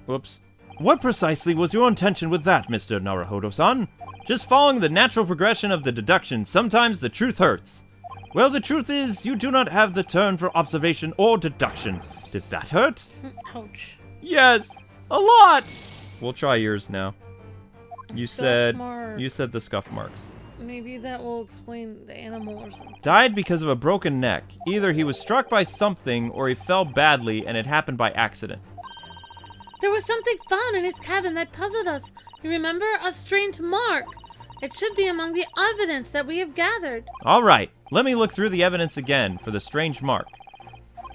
Whoops. What precisely was your intention with that, Mr. Naruhodo-san? Just following the natural progression of the deduction, sometimes the truth hurts. Well, the truth is, you do not have the turn for observation or deduction. Did that hurt? Ouch. Yes! A lot! We'll try yours now. You said the scuff marks. Maybe that will explain the animal or something. Died because of a broken neck. Either he was struck by something or he fell badly and it happened by accident. There was something found in his cabin that puzzled us. You remember? A strange mark. It should be among the evidence that we have gathered. Alright, let me look through the evidence again for the strange mark.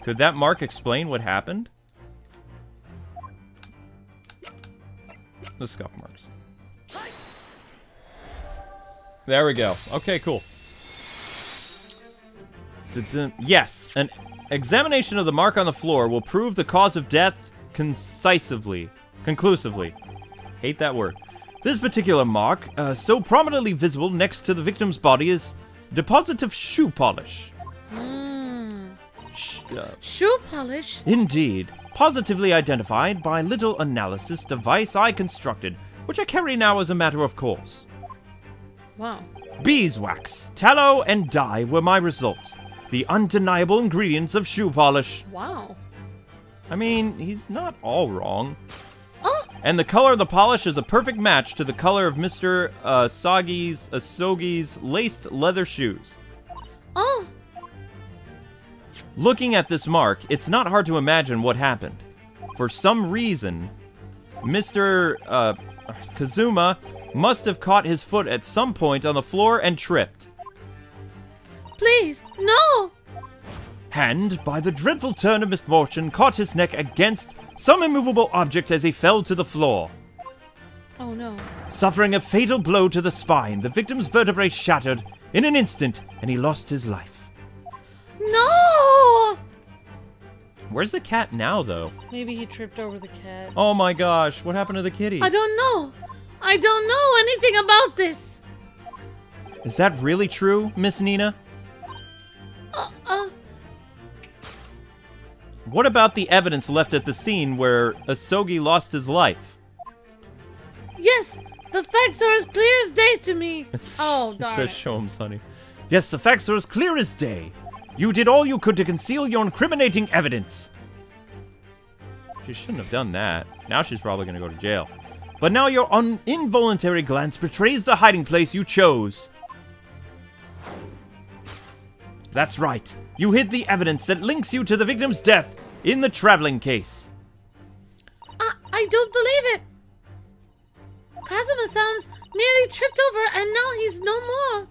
Could that mark explain what happened? The scuff marks. There we go. Okay, cool. Yes, an examination of the mark on the floor will prove the cause of death conclusively. Hate that word. This particular mark, so prominently visible next to the victim's body, is deposit of shoe polish. Shoe polish? Indeed. Positively identified by little analysis device I constructed, which I carry now as a matter of course. Wow. Beeswax, tallow, and dye were my results. The undeniable ingredients of shoe polish. Wow. I mean, he's not all wrong. Oh! And the color of the polish is a perfect match to the color of Mr. Asogi's laced leather shoes. Oh! Looking at this mark, it's not hard to imagine what happened. For some reason, Mr. Kazuma must have caught his foot at some point on the floor and tripped. Please, no! And, by the dreadful turn of misfortune, caught his neck against some immovable object as he fell to the floor. Oh no. Suffering a fatal blow to the spine, the victim's vertebrae shattered in an instant, and he lost his life. No! Where's the cat now, though? Maybe he tripped over the cat. Oh my gosh, what happened to the kitty? I don't know. I don't know anything about this. Is that really true, Miss Nina? What about the evidence left at the scene where Asogi lost his life? Yes, the facts are as clear as day to me. Oh, darn Says it. show him, Sonny. Yes, the facts are as clear as day. You did all you could to conceal your incriminating evidence. She shouldn't have done that. Now she's probably going to go to jail. But now your involuntary glance betrays the hiding place you chose. That's right. You hid the evidence that links you to the victim's death in the traveling case. I don't believe it. Kazuma-san's merely tripped over and now he's no more.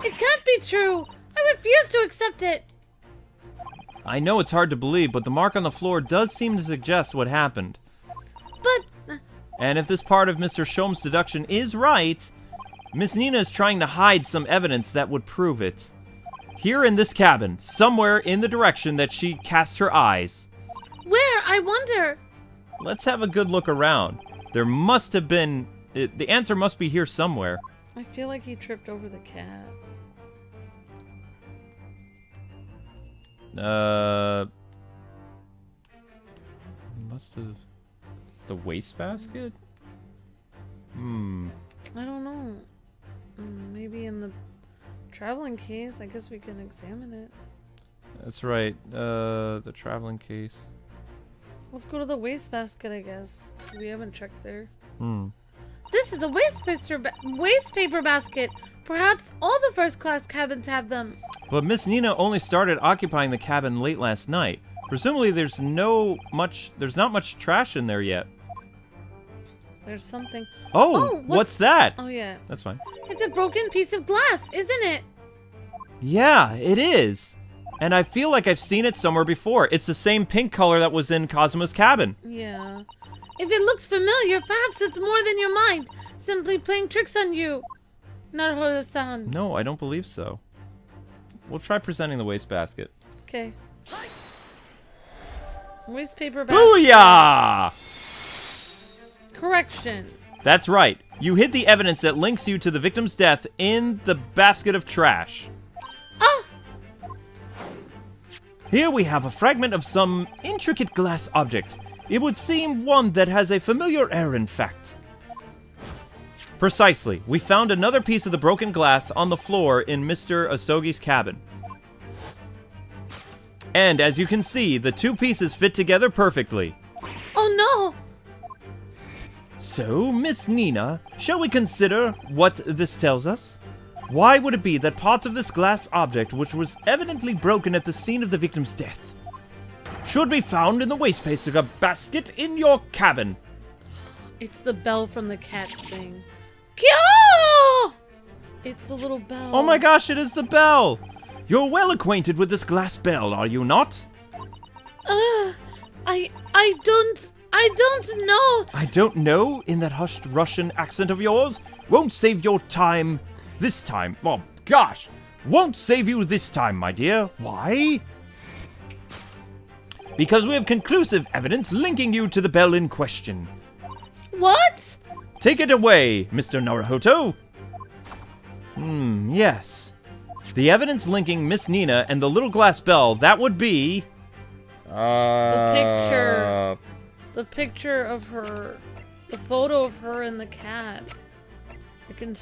It can't be true. I refuse to accept it. I know it's hard to believe, but the mark on the floor does seem to suggest what happened. But... And if this part of Mr. Shom's deduction is right, Miss Nina is trying to hide some evidence that would prove it. Here in this cabin, somewhere in the direction that she cast her eyes. Where? I wonder. Let's have a good look around. There must have been... the answer must be here somewhere. I feel like he tripped over the cat. Must have... The wastebasket? I don't know. Maybe in the traveling case. I guess we can examine it. That's right. The traveling case. Let's go to the wastebasket, I guess. Because we haven't checked there. This is a waste paper basket. Perhaps all the first-class cabins have them. But Miss Nina only started occupying the cabin late last night. Presumably there's not much trash in there yet. There's something. Oh, what's that? Oh, yeah. That's fine. It's a broken piece of glass, isn't it? Yeah, it is. And I feel like I've seen it somewhere before. It's the same pink color that was in Kazuma's cabin. Yeah. If it looks familiar, perhaps it's more than your mind. Simply playing tricks on you. Naruhodo-san. No, I don't believe so. We'll try presenting the wastebasket. Okay. Waste paper basket. Booyah! Correction. That's right. You hid the evidence that links you to the victim's death in the basket of trash. Ah! Here we have a fragment of some intricate glass object. It would seem one that has a familiar air, in fact. Precisely. We found another piece of the broken glass on the floor in Mr. Asogi's cabin. And as you can see, the two pieces fit together perfectly. Oh no! So, Miss Nina, shall we consider what this tells us? Why would it be that parts of this glass object, which was evidently broken at the scene of the victim's death, should be found in the wastepaper basket in your cabin? It's the bell from the cat's thing. Kyo! It's the little bell. Oh my gosh, it is the bell! You're well acquainted with this glass bell, are you not? I don't know. I don't know, in that hushed Russian accent of yours. Won't save your time this time. Oh, gosh. Won't save you this time, my dear. Why? Because we have conclusive evidence linking you to the bell in question. What? Take it away, Mr. Naruhodo. Yes. The evidence linking Miss Nina and the little glass bell, that would be... The picture of her, the photo of her and the cat. You can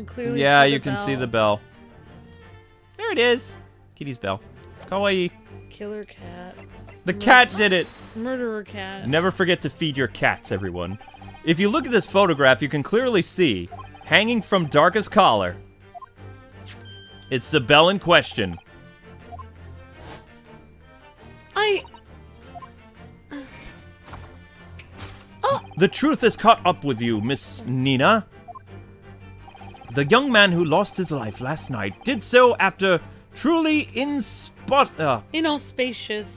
clearly see yeah, the you can bell. see the bell. There it is. Kitty's bell. Kawaii. Killer cat. The cat did it. Murderer cat. Never forget to feed your cats, everyone. If you look at this photograph, you can clearly see, hanging from Darka's collar, it's the bell in question. The truth has caught up with you, Miss Nina. The young man who lost his life last night did so after truly inauspicious.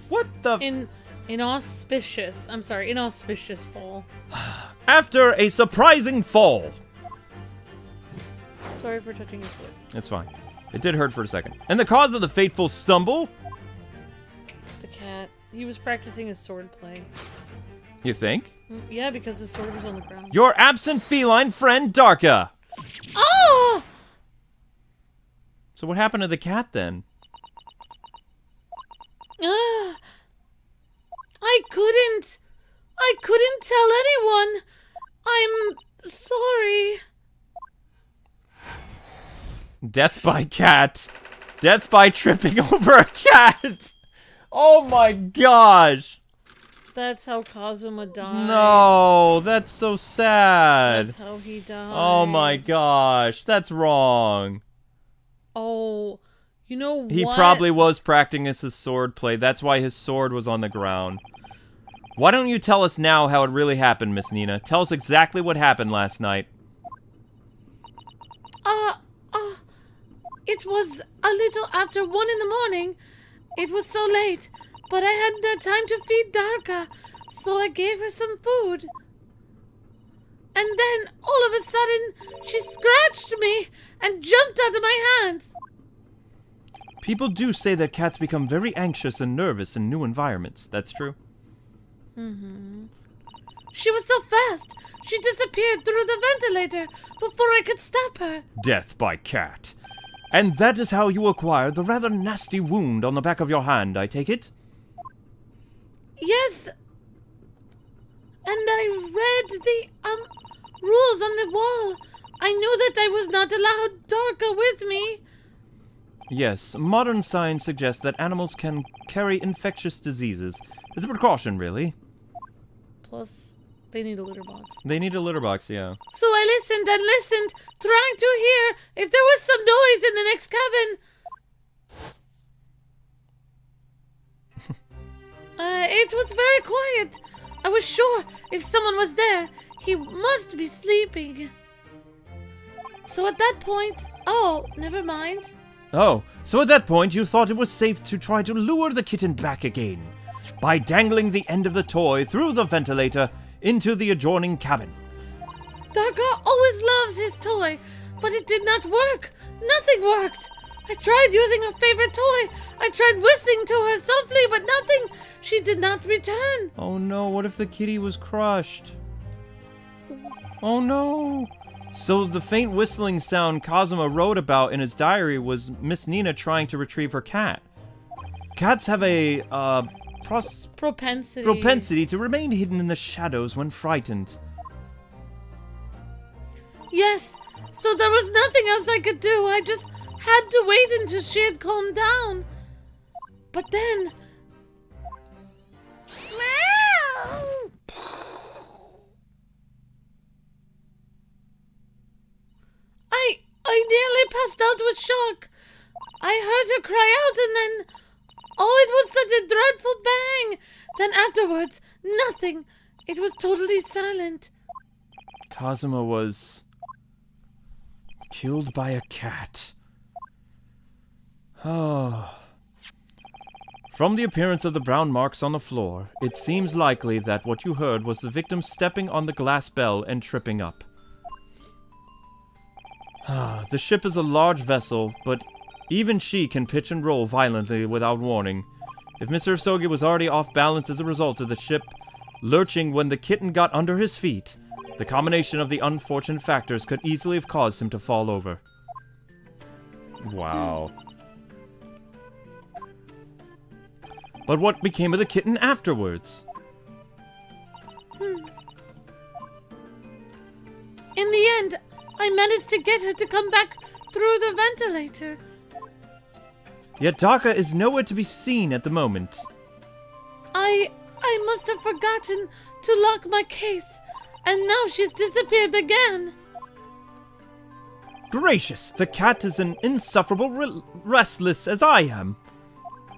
What the? Inauspicious. I'm sorry, inauspicious fall. After a surprising fall. Sorry for touching your foot. It's fine. It did hurt for a second. And the cause of the fateful stumble? The cat. He was practicing his swordplay. You think? Yeah, because his sword was on the ground. Your absent feline friend, Darka! Oh! So what happened to the cat, then? I couldn't tell anyone. I'm sorry. Death by cat. Death by tripping over a cat. Oh my gosh. That's how Kazuma died. No, that's so sad. That's how he died. Oh my gosh, that's wrong. Oh, you know what? He probably was practicing his sword play. That's why his sword was on the ground. Why don't you tell us now how it really happened, Miss Nina? Tell us exactly what happened last night. It was a little after 1 in the morning. It was so late, but I had no time to feed Darka, so I gave her some food. And then, all of a sudden, she scratched me and jumped out of my hands. People do say that cats become very anxious and nervous in new environments. That's true. She was so fast, she disappeared through the ventilator before I could stop her. Death by cat. And that is how you acquired the rather nasty wound on the back of your hand, I take it? Yes. And I read the, rules on the wall. I knew that I was not allowed Darka with me. Yes, modern science suggests that animals can carry infectious diseases. It's a precaution, really. Plus, they need a litter box. They need a litter box, yeah. So I listened and listened, trying to hear if there was some noise in the next cabin. It was very quiet. I was sure if someone was there, he must be sleeping. So at that point... Oh, never mind. Oh, so at that point you thought it was safe to try to lure the kitten back again by dangling the end of the toy through the ventilator into the adjoining cabin. Darka always loves his toy, but it did not work. Nothing worked. I tried using her favorite toy. I tried whistling to her softly, but nothing. She did not return. Oh no, what if the kitty was crushed? Oh no. So the faint whistling sound Kazuma wrote about in his diary was Miss Nina trying to retrieve her cat. Cats have a, propensity to remain hidden in the shadows when frightened. Yes, so there was nothing else I could do. I just had to wait until she had calmed down. But then... I nearly passed out with shock. I heard her cry out and then... Oh, it was such a dreadful bang. Then afterwards, nothing. It was totally silent. Kazuma was... killed by a cat. Oh. From the appearance of the brown marks on the floor, it seems likely that what you heard was the victim stepping on the glass bell and tripping up. The ship is a large vessel, but even she can pitch and roll violently without warning. If Mr. Hisogi was already off balance as a result of the ship lurching when the kitten got under his feet, the combination of the unfortunate factors could easily have caused him to fall over. Wow. But what became of the kitten afterwards? In the end, I managed to get her to come back through the ventilator. Yet Darka is nowhere to be seen at the moment. I must have forgotten to lock my case, and now she's disappeared again. Gracious, the cat is an insufferable restless as I am.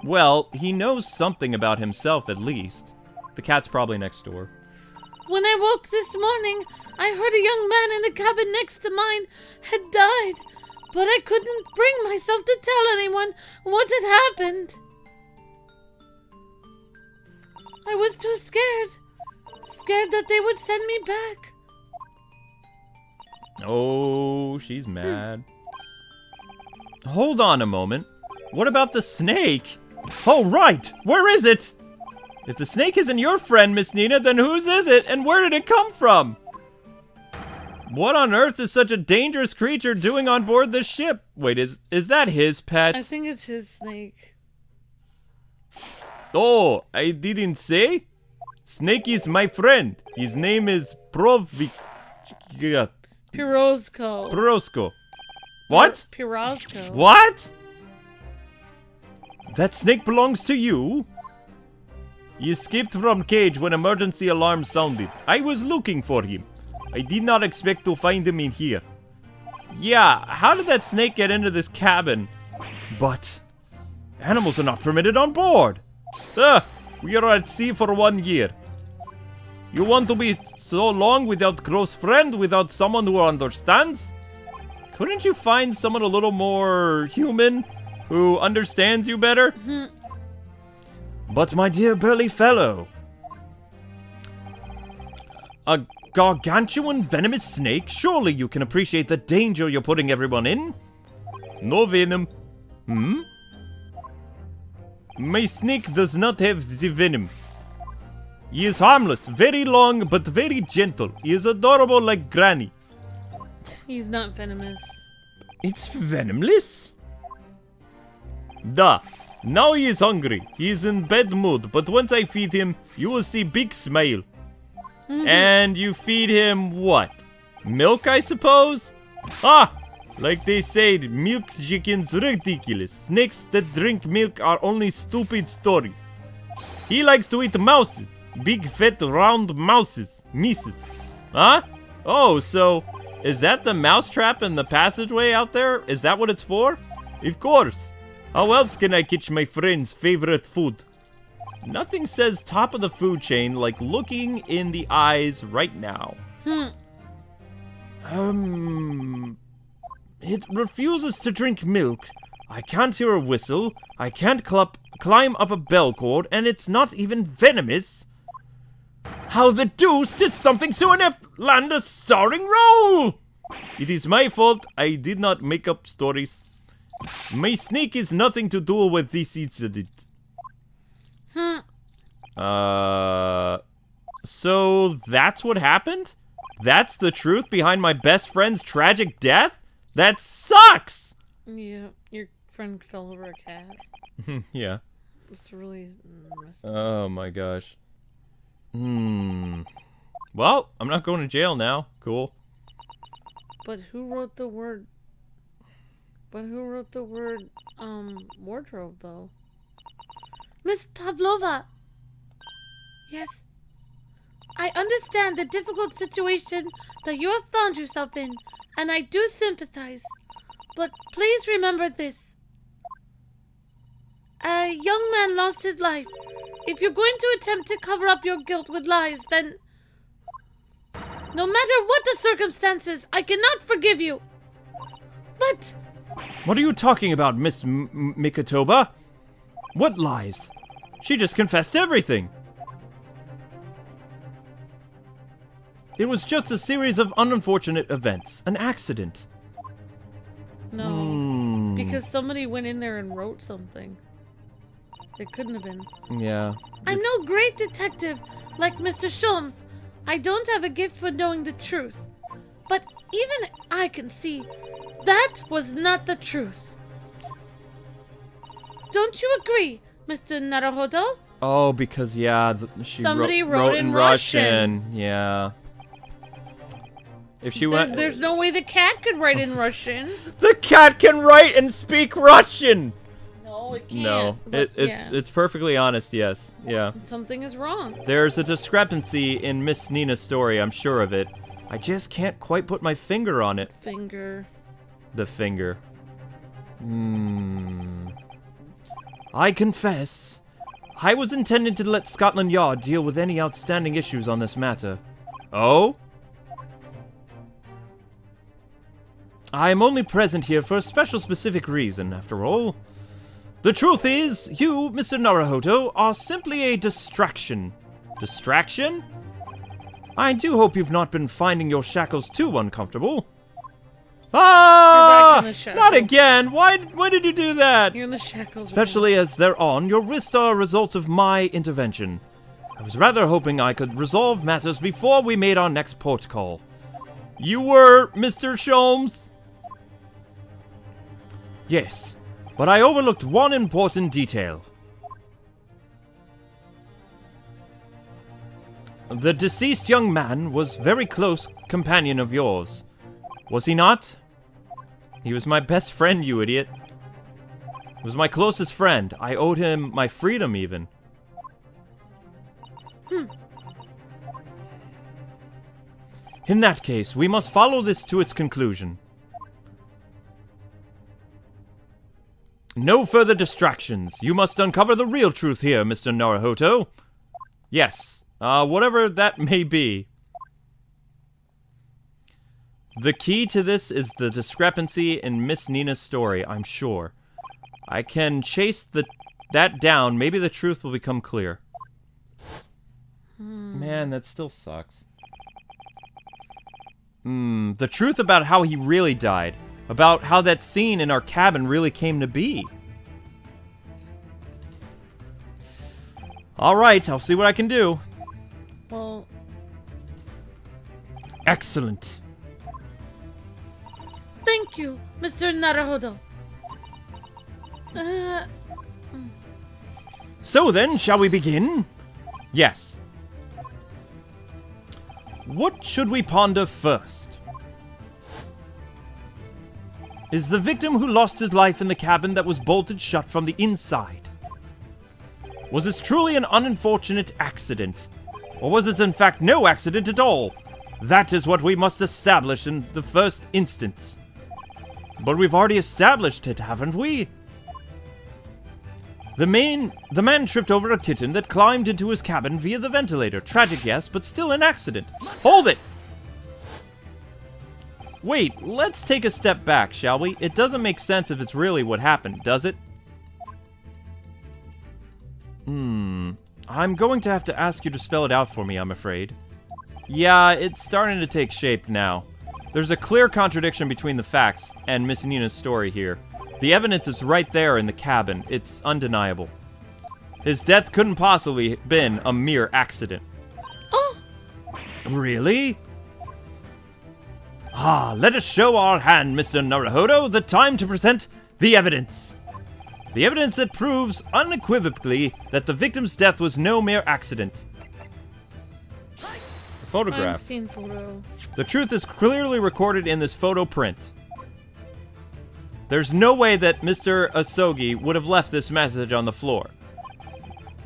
Well, he knows something about himself at least. The cat's probably next door. When I woke this morning, I heard a young man in the cabin next to mine had died, but I couldn't bring myself to tell anyone what had happened. I was too scared. Scared that they would send me back. Oh, she's mad. Hold on a moment. What about the snake? Oh, right! Where is it? If the snake isn't your friend, Miss Nina, then whose is it, and where did it come from? What on earth is such a dangerous creature doing on board this ship? Wait, is that his pet? I think it's his snake. Oh, I didn't say? Snake is my friend. His name is Pirosco. Pirosco. What? Pirosco. What? That snake belongs to you? He escaped from cage when emergency alarm sounded. I was looking for him. I did not expect to find him in here. Yeah, how did that snake get into this cabin? But animals are not permitted on board. We are at sea for 1 year. You want to be so long without close friend, without someone who understands? Couldn't you find someone a little more human, who understands you better? But my dear burly fellow, a gargantuan venomous snake? Surely you can appreciate the danger you're putting everyone in? No venom. My snake does not have the venom. He is harmless, very long, but very gentle. He is adorable like Granny. He's not venomous. It's venomless? Duh. Now he is hungry. He is in bad mood, but once I feed him, you will see big smile. And you feed him what? Milk, I suppose? Like they said, milk chicken's ridiculous. Snakes that drink milk are only stupid stories. He likes to eat mouses. Big, fat, round mouses. Mises. Huh? Oh, so is that the mousetrap in the passageway out there? Is that what it's for? Of course. How else can I catch my friend's favorite food? Nothing says top of the food chain like looking in the eyes right now. It refuses to drink milk. I can't hear a whistle. I can't climb up a bell cord, and it's not even venomous. How the deuce did something so inept land a starring role? It is my fault. I did not make up stories. My snake is nothing to do with this incident. So that's what happened? That's the truth behind my best friend's tragic death? That sucks! Yeah, your friend fell over a cat. Yeah. It's really messed up. Oh my gosh. Well, I'm not going to jail now. Cool. But who wrote the word? Wardrobe, though? Miss Pavlova! Yes. I understand the difficult situation that you have found yourself in, and I do sympathize. But please remember this. A young man lost his life. If you're going to attempt to cover up your guilt with lies, then no matter what the circumstances, I cannot forgive you. But what are you talking about, Miss Mikatoba? What lies? She just confessed everything. It was just a series of unfortunate events. An accident. No. Because somebody went in there and wrote something. It couldn't have been. Yeah. I'm no great detective like Mr. Sholmes. I don't have a gift for knowing the truth. But even I can see that was not the truth. Don't you agree, Mr. Naruhodo? Oh, because, yeah, she somebody wrote in Russian. Yeah. If she went... There's no way the cat could write in Russian. The cat can write and speak Russian! No, it can't. No, it's perfectly honest, yes. Yeah. Something is wrong. There's a discrepancy in Miss Nina's story, I'm sure of it. I just can't quite put my finger on it. The finger. I confess, I was intending to let Scotland Yard deal with any outstanding issues on this matter. Oh? I am only present here for a special specific reason, after all. The truth is, you, Mr. Naruhodo, are simply a distraction. Distraction? I do hope you've not been finding your shackles too uncomfortable. Ah! Not again! Why did you do that? You're in the shackles. Especially as they're on, your wrists are a result of my intervention. I was rather hoping I could resolve matters before we made our next port call. You were, Mr. Sholmes? Yes, but I overlooked one important detail. The deceased young man was very close companion of yours. Was he not? He was my best friend, you idiot. He was my closest friend. I owed him my freedom, even. In that case, we must follow this to its conclusion. No further distractions. You must uncover the real truth here, Mr. Naruhodo. Yes, whatever that may be. The key to this is the discrepancy in Miss Nina's story, I'm sure. I can chase that down. Maybe the truth will become clear. Man, that still sucks. The truth about how he really died. About how that scene in our cabin really came to be. Alright, I'll see what I can do. Well... Excellent. Thank you, Mr. Naruhodo. So then, shall we begin? Yes. What should we ponder first? Is the victim who lost his life in the cabin that was bolted shut from the inside? Was this truly an unfortunate accident? Or was this in fact no accident at all? That is what we must establish in the first instance. But we've already established it, haven't we? The man tripped over a kitten that climbed into his cabin via the ventilator. Tragic, yes, but still an accident. Hold it! Wait, let's take a step back, shall we? It doesn't make sense if it's really what happened, does it? I'm going to have to ask you to spell it out for me, I'm afraid. Yeah, it's starting to take shape now. There's a clear contradiction between the facts and Miss Nina's story here. The evidence is right there in the cabin. It's undeniable. His death couldn't possibly have been a mere accident. Oh! Really? Ah, let us show our hand, Mr. Naruhodo. The time to present the evidence. The evidence that proves unequivocally that the victim's death was no mere accident. The photograph. Crime scene photo. The truth is clearly recorded in this photo print. There's no way that Mr. Asogi would have left this message on the floor.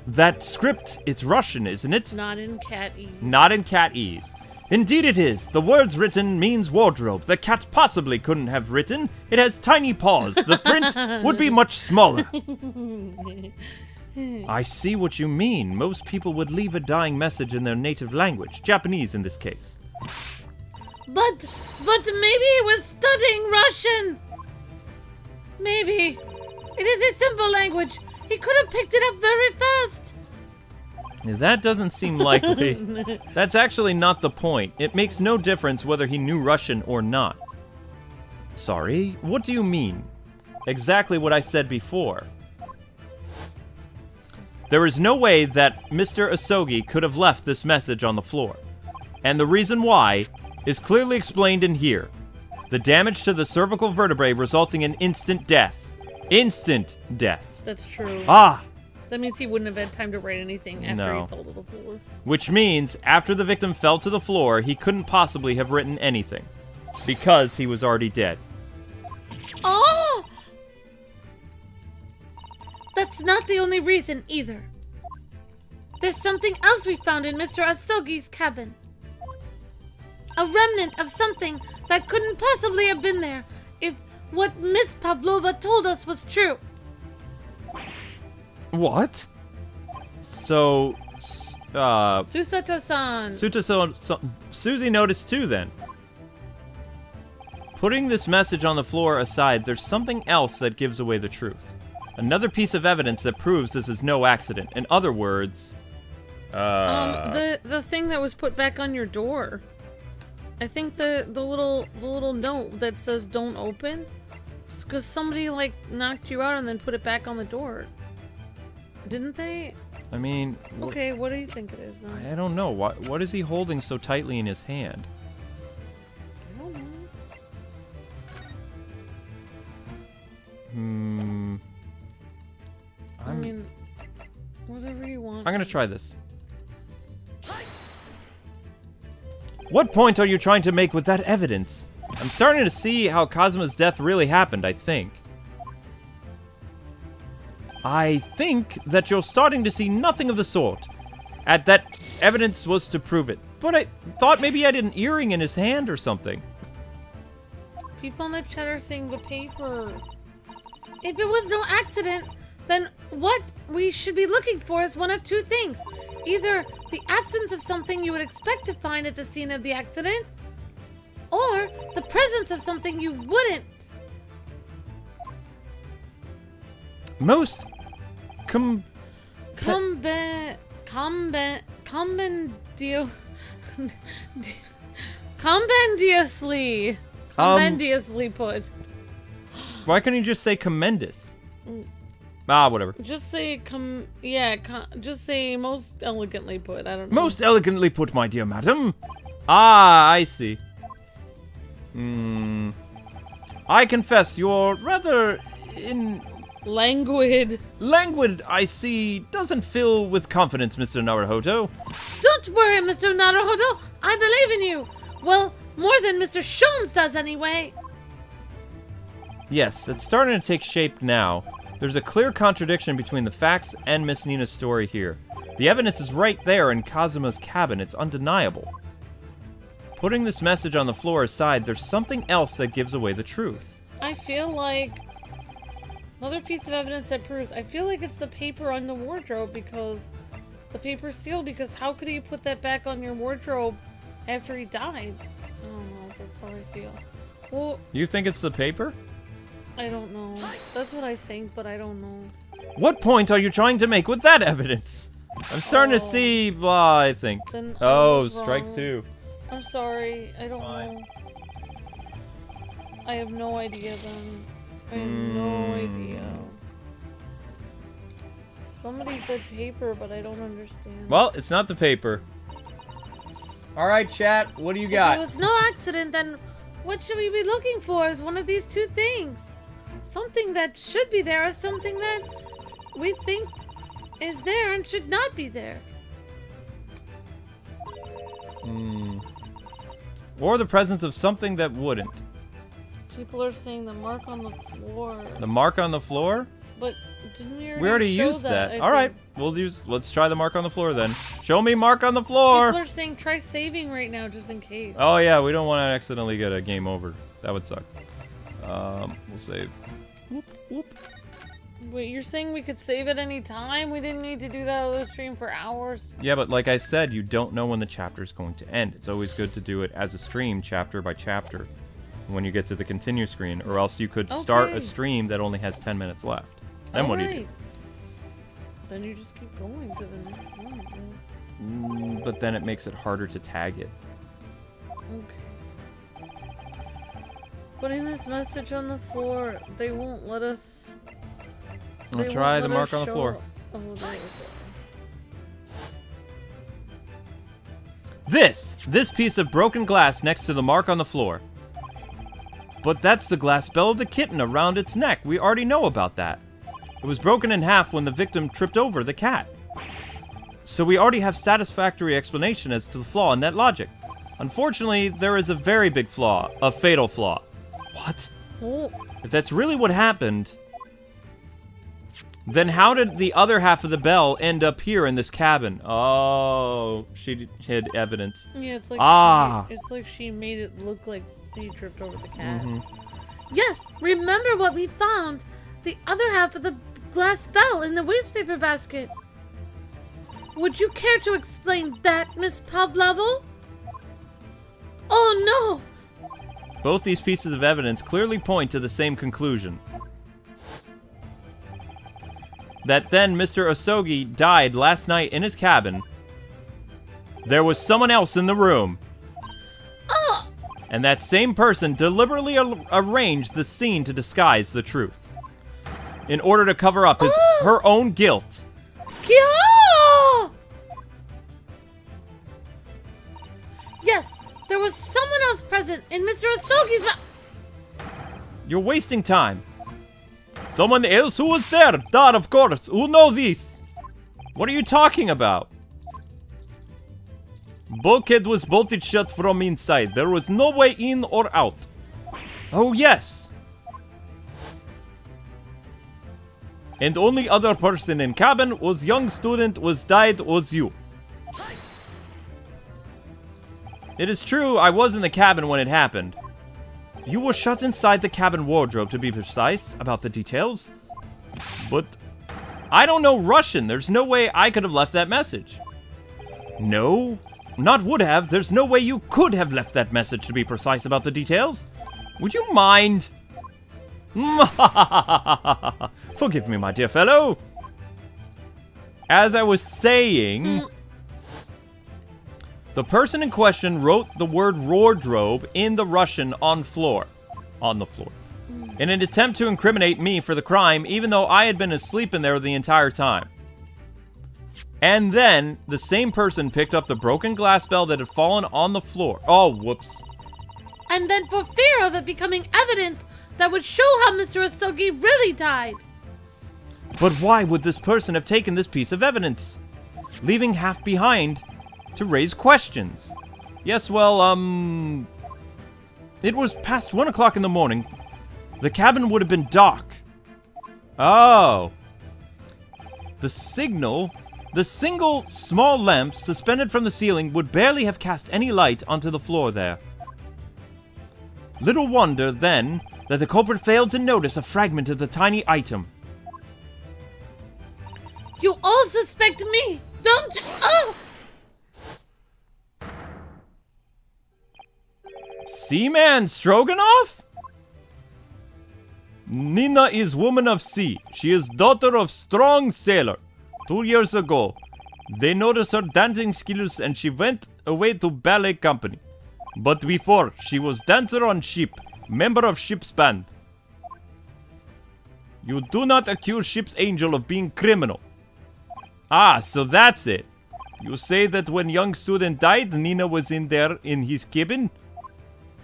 That script, it's Russian, isn't it? Not in cat ease. Not in cat ease. Indeed it is. The words written means wardrobe. The cat possibly couldn't have written. It has tiny paws. The print would be much smaller. I see what you mean. Most people would leave a dying message in their native language. Japanese in this case. But maybe he was studying Russian. Maybe. It is a simple language. He could have picked it up very fast. That doesn't seem likely. That's actually not the point. It makes no difference whether he knew Russian or not. Sorry, what do you mean? Exactly what I said before. There is no way that Mr. Asogi could have left this message on the floor. And the reason why is clearly explained in here. The damage to the cervical vertebrae resulting in instant death. Instant death. That's true. Ah! That means he wouldn't have had time to write anything after he fell to the floor. Which means, after the victim fell to the floor, he couldn't possibly have written anything. Because he was already dead. Oh! That's not the only reason, either. There's something else we found in Mr. Asogi's cabin. A remnant of something that couldn't possibly have been there if what Miss Pavlova told us was true. What? So, Susato-san. Susie noticed too, then. Putting this message on the floor aside, there's something else that gives away the truth. Another piece of evidence that proves this is no accident. In other words, the thing that was put back on your door. I think the little note that says "Don't open," it's because somebody like knocked you out and then put it back on the door. Didn't they? I mean... Okay, what do you think it is, then? I don't know. What is he holding so tightly in his hand? I don't know. I mean, whatever you want. I'm gonna try this. What point are you trying to make with that evidence? I'm starting to see how Kazuma's death really happened, I think. I think that you're starting to see nothing of the sort. That evidence was to prove it. But I thought maybe he had an earring in his hand or something. People in the chat are saying the paper. If it was no accident, then what we should be looking for is one of two things. Either the absence of something you would expect to find at the scene of the accident, or the presence of something you wouldn't. Most Commendiously put. Why couldn't you just say commendous? Whatever. Just say just say most elegantly put. I don't know. Most elegantly put, my dear madam. I see. I confess you're rather languid. Languid, I see, doesn't fill with confidence, Mr. Naruhodo. Don't worry, Mr. Naruhodo. I believe in you. Well, more than Mr. Sholmes does anyway. Yes, that's starting to take shape now. There's a clear contradiction between the facts and Miss Nina's story here. The evidence is right there in Kazuma's cabin. It's undeniable. Putting this message on the floor aside, there's something else that gives away the truth. I feel like another piece of evidence that proves. I feel like it's the paper on the wardrobe, because the paper's sealed. Because how could he put that back on your wardrobe after he died? I don't know. That's how I feel. Well, you think it's the paper? I don't know. That's what I think, but I don't know. What point are you trying to make with that evidence? I'm starting to see, I think. Then strike wrong. 2. I'm sorry. I don't know. I have no idea then. I have no idea. Somebody said paper, but I don't understand. Well, it's not the paper. Alright, chat, what do you got? If it was no accident, then what should we be looking for is one of these two things. Something that should be there, or something that we think is there and should not be there. Or the presence of something that wouldn't. People are saying the mark on the floor. The mark on the floor? But didn't we already used that. Alright, let's try the mark on the floor then. Show me mark on the floor! People are saying try saving right now just in case. Oh yeah, we don't want to accidentally get a game over. That would suck. We'll save. Whoop, whoop. Wait, you're saying we could save at any time? We didn't need to do that on the stream for hours? Yeah, but like I said, you don't know when the chapter is going to end. It's always good to do it as a stream, chapter by chapter, when you get to the continue screen, or else you could start a stream that only has 10 minutes left. Then what do you do? Then you just keep going to the next one. But then it makes it harder to tag it. Okay. Putting this message on the floor, they won't let us... I'll try the mark on the floor. This piece of broken glass next to the mark on the floor. But that's the glass bell of the kitten around its neck. We already know about that. It was broken in half when the victim tripped over the cat. So we already have satisfactory explanation as to the flaw in that logic. Unfortunately, there is a very big flaw, a fatal flaw. What? Oh. If that's really what happened, then how did the other half of the bell end up here in this cabin? Oh, she hid evidence. Yeah, it's like it's like she made it look like he tripped over the cat. Yes, remember what we found? The other half of the glass bell in the wastepaper basket. Would you care to explain that, Miss Pavlovo? Oh no! Both these pieces of evidence clearly point to the same conclusion. That then Mr. Osogi died last night in his cabin. There was someone else in the room. Oh! And that same person deliberately arranged the scene to disguise the truth. In order to cover up her own guilt. Kyo! present in Mr. Asogi's You're wasting time. Someone else who was there. Dad, of course. Who know this? What are you talking about? Bulkhead was bolted shut from inside. There was no way in or out. Oh, yes. And only other person in cabin was young student was died was you. It is true, I was in the cabin when it happened. You were shut inside the cabin wardrobe, to be precise, about the details. But I don't know Russian. There's no way I could have left that message. No, not would have. There's no way you could have left that message, to be precise, about the details. Would you mind? Forgive me, my dear fellow. As I was saying, the person in question wrote the word wardrobe in the Russian on the floor, in an attempt to incriminate me for the crime, even though I had been asleep in there the entire time. And then, the same person picked up the broken glass bell that had fallen on the floor. Oh, whoops. And then for fear of it becoming evidence that would show how Mr. Asogi really died. But why would this person have taken this piece of evidence? Leaving half behind to raise questions. Yes, well, it was past 1 o'clock in the morning. The cabin would have been dark. Oh. The single small lamp suspended from the ceiling would barely have cast any light onto the floor there. Little wonder, then, that the culprit failed to notice a fragment of the tiny item. You all suspect me, don't you? Oh! Seaman Stroganoff? Nina is woman of sea. She is daughter of strong sailor. 2 years ago, they noticed her dancing skills and she went away to ballet company. But before, she was dancer on ship, member of ship's band. You do not accuse ship's angel of being criminal. Ah, so that's it. You say that when young student died, Nina was in there in his cabin?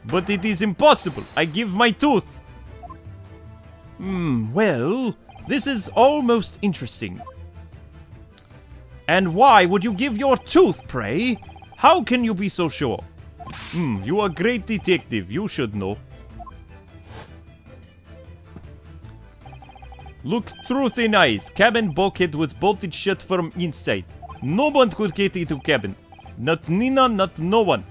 But it is impossible. I give my tooth. Well, this is almost interesting. And why would you give your tooth, pray? How can you be so sure? You are a great detective. You should know. Look truth in eyes. Cabin bulkhead was bolted shut from inside. No one could get into cabin. Not Nina, not no one.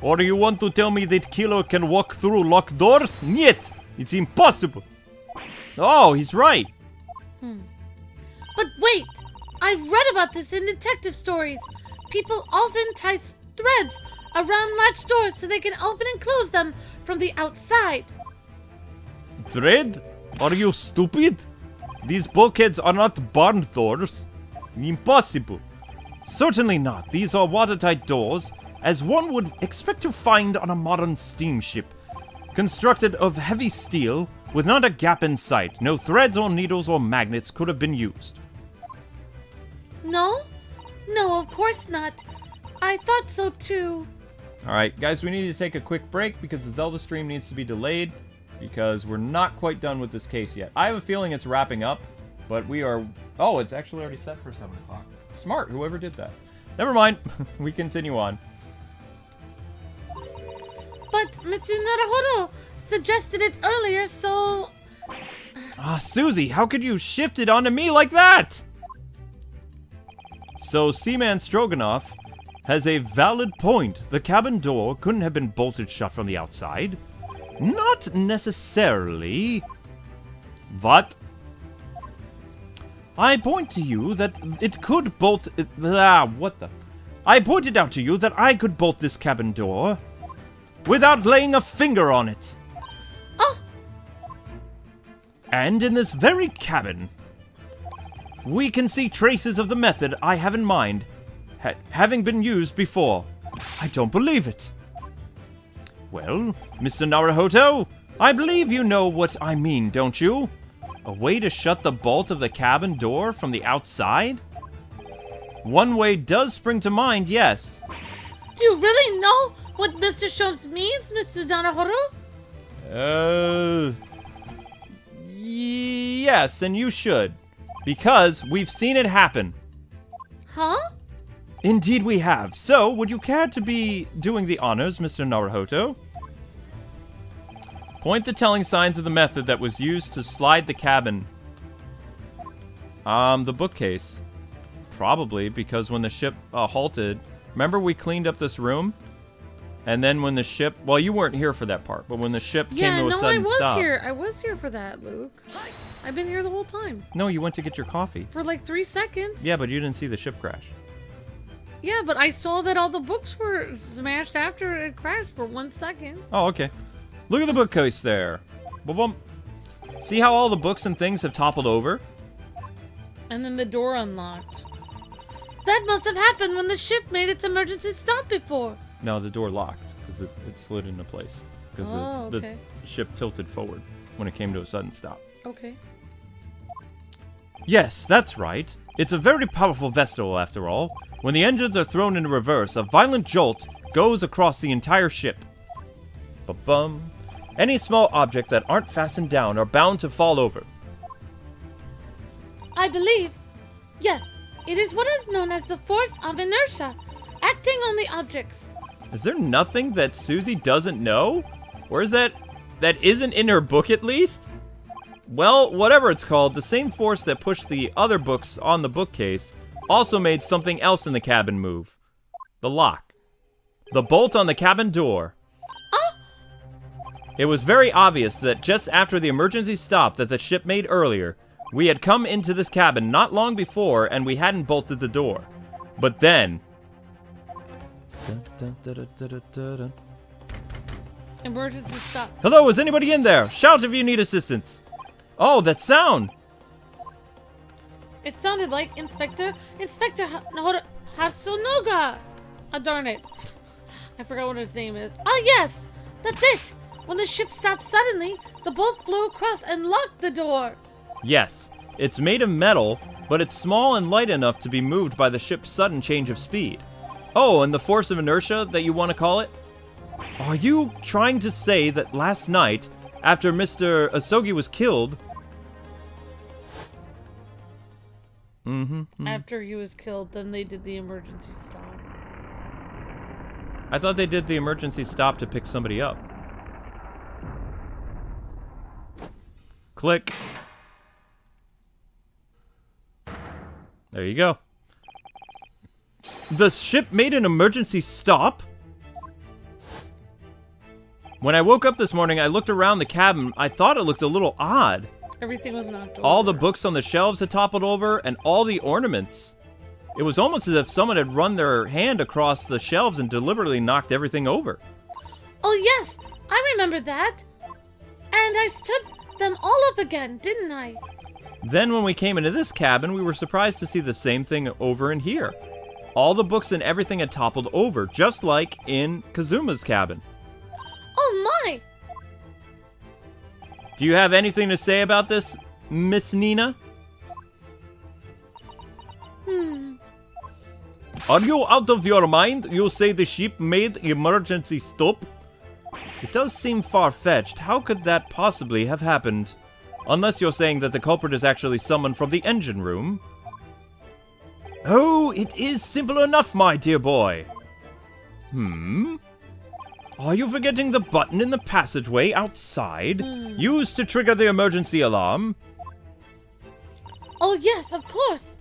Or you want to tell me that killer can walk through locked doors? Niet! It's impossible. Oh, he's right. But wait! I've read about this in detective stories. People often tie threads around latch doors so they can open and close them from the outside. Thread? Are you stupid? These bulkheads are not barn doors. Impossible. Certainly not. These are watertight doors, as one would expect to find on a modern steamship. Constructed of heavy steel, with not a gap in sight. No threads or needles or magnets could have been used. No? No, of course not. I thought so too. Alright, guys, we need to take a quick break because the Zelda stream needs to be delayed because we're not quite done with this case yet. I have a feeling it's wrapping up, but we are... Oh, it's actually already set for 7 o'clock. Smart, whoever did that. Never mind. We continue on. But Mr. Naruhodo suggested it earlier, so... Ah, Susie, how could you shift it onto me like that? So, Seaman Stroganoff has a valid point. The cabin door couldn't have been bolted shut from the outside. Not necessarily. But I point to you that it could bolt... I pointed out to you that I could bolt this cabin door without laying a finger on it. Oh! And in this very cabin, we can see traces of the method I have in mind having been used before. I don't believe it. Well, Mr. Naruhodo, I believe you know what I mean, don't you? A way to shut the bolt of the cabin door from the outside? One way does spring to mind, yes. Do you really know what Mr. Sholmes means, Mr. Naruhodo? Yes, and you should. Because we've seen it happen. Huh? Indeed we have. So, would you care to be doing the honors, Mr. Naruhodo? Point the telling signs of the method that was used to slide the cabin. The bookcase. Probably, because when the ship halted... Remember we cleaned up this room? And then when the ship... Well, you weren't here for that part, but when the ship came to a sudden stop... I was here for that, Luke. I've been here the whole time. No, you went to get your coffee. For like 3 seconds. Yeah, but you didn't see the ship crash. Yeah, but I saw that all the books were smashed after it crashed for 1 second. Oh, okay. Look at the bookcase there. Boom. See how all the books and things have toppled over? And then the door unlocked. That must have happened when the ship made its emergency stop before. No, the door locked because it slid into place. Because the ship tilted forward when it came to a sudden stop. Okay. Yes, that's right. It's a very powerful vessel, after all. When the engines are thrown into reverse, a violent jolt goes across the entire ship. Ba-bum. Any small objects that aren't fastened down are bound to fall over. I believe, yes, it is what is known as the force of inertia, acting on the objects. Is there nothing that Susie doesn't know? Or is that isn't in her book at least? Well, whatever it's called, the same force that pushed the other books on the bookcase also made something else in the cabin move. The lock. The bolt on the cabin door. Oh! It was very obvious that just after the emergency stop that the ship made earlier, we had come into this cabin not long before and we hadn't bolted the door. But then... Emergency stop. Hello, is anybody in there? Shout if you need assistance. Oh, that sound! It sounded like Inspector Hatsunoga. Oh, darn it. I forgot what his name is. Ah, yes, that's it. When the ship stopped suddenly, the bolt flew across and locked the door. Yes, it's made of metal, but it's small and light enough to be moved by the ship's sudden change of speed. Oh, and the force of inertia that you want to call it? Are you trying to say that last night, after Mr. Asogi was killed... After he was killed, then they did the emergency stop. I thought they did the emergency stop to pick somebody up. Click. There you go. The ship made an emergency stop? When I woke up this morning, I looked around the cabin. I thought it looked a little odd. Everything was knocked over. All the books on the shelves had toppled over, and all the ornaments. It was almost as if someone had run their hand across the shelves and deliberately knocked everything over. Oh, yes, I remember that. And I stood them all up again, didn't I? Then when we came into this cabin, we were surprised to see the same thing over in here. All the books and everything had toppled over, just like in Kazuma's cabin. Oh, my! Do you have anything to say about this, Miss Nina? Are you out of your mind? You say the ship made emergency stop? It does seem far-fetched. How could that possibly have happened? Unless you're saying that the culprit is actually someone from the engine room. Oh, it is simple enough, my dear boy. Are you forgetting the button in the passageway outside? Used to trigger the emergency alarm? Oh, yes, of course.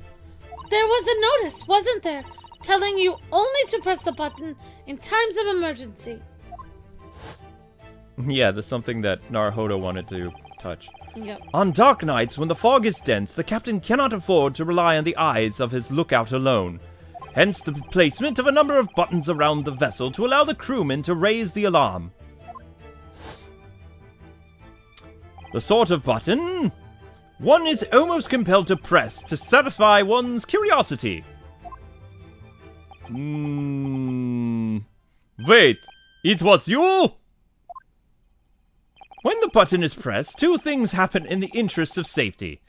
There was a notice, wasn't there? Telling you only to press the button in times of emergency. Yeah, that's something that Naruhodo wanted to touch. Yep. On dark nights, when the fog is dense, the captain cannot afford to rely on the eyes of his lookout alone. Hence the placement of a number of buttons around the vessel to allow the crewmen to raise the alarm. The sort of button one is almost compelled to press to satisfy one's curiosity. Wait, it was you? When the button is pressed, two things happen in the interest of safety.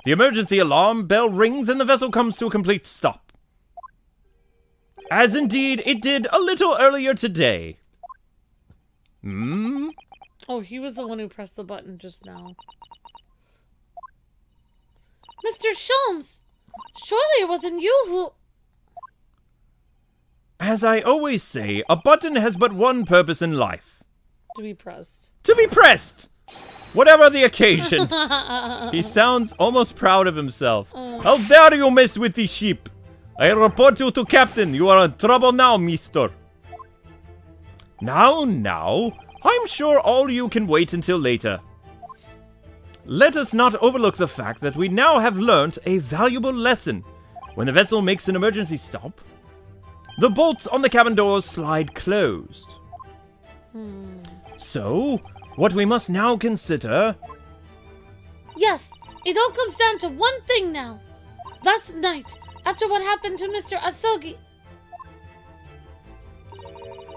The emergency alarm bell rings and the vessel comes to a complete stop. As indeed it did a little earlier today. Hmm? Oh, he was the one who pressed the button just now. Mr. Sholmes! Surely it wasn't you who... As I always say, a button has but one purpose in life. To be pressed. To be pressed! Whatever the occasion. He sounds almost proud of himself. How dare you mess with the sheep? I report you to Captain. You are in trouble now, mister. Now, I'm sure all you can wait until later. Let us not overlook the fact that we now have learnt a valuable lesson. When the vessel makes an emergency stop, the bolts on the cabin doors slide closed. So, what we must now consider... Yes, it all comes down to one thing now. Last night, after what happened to Mr. Asogi,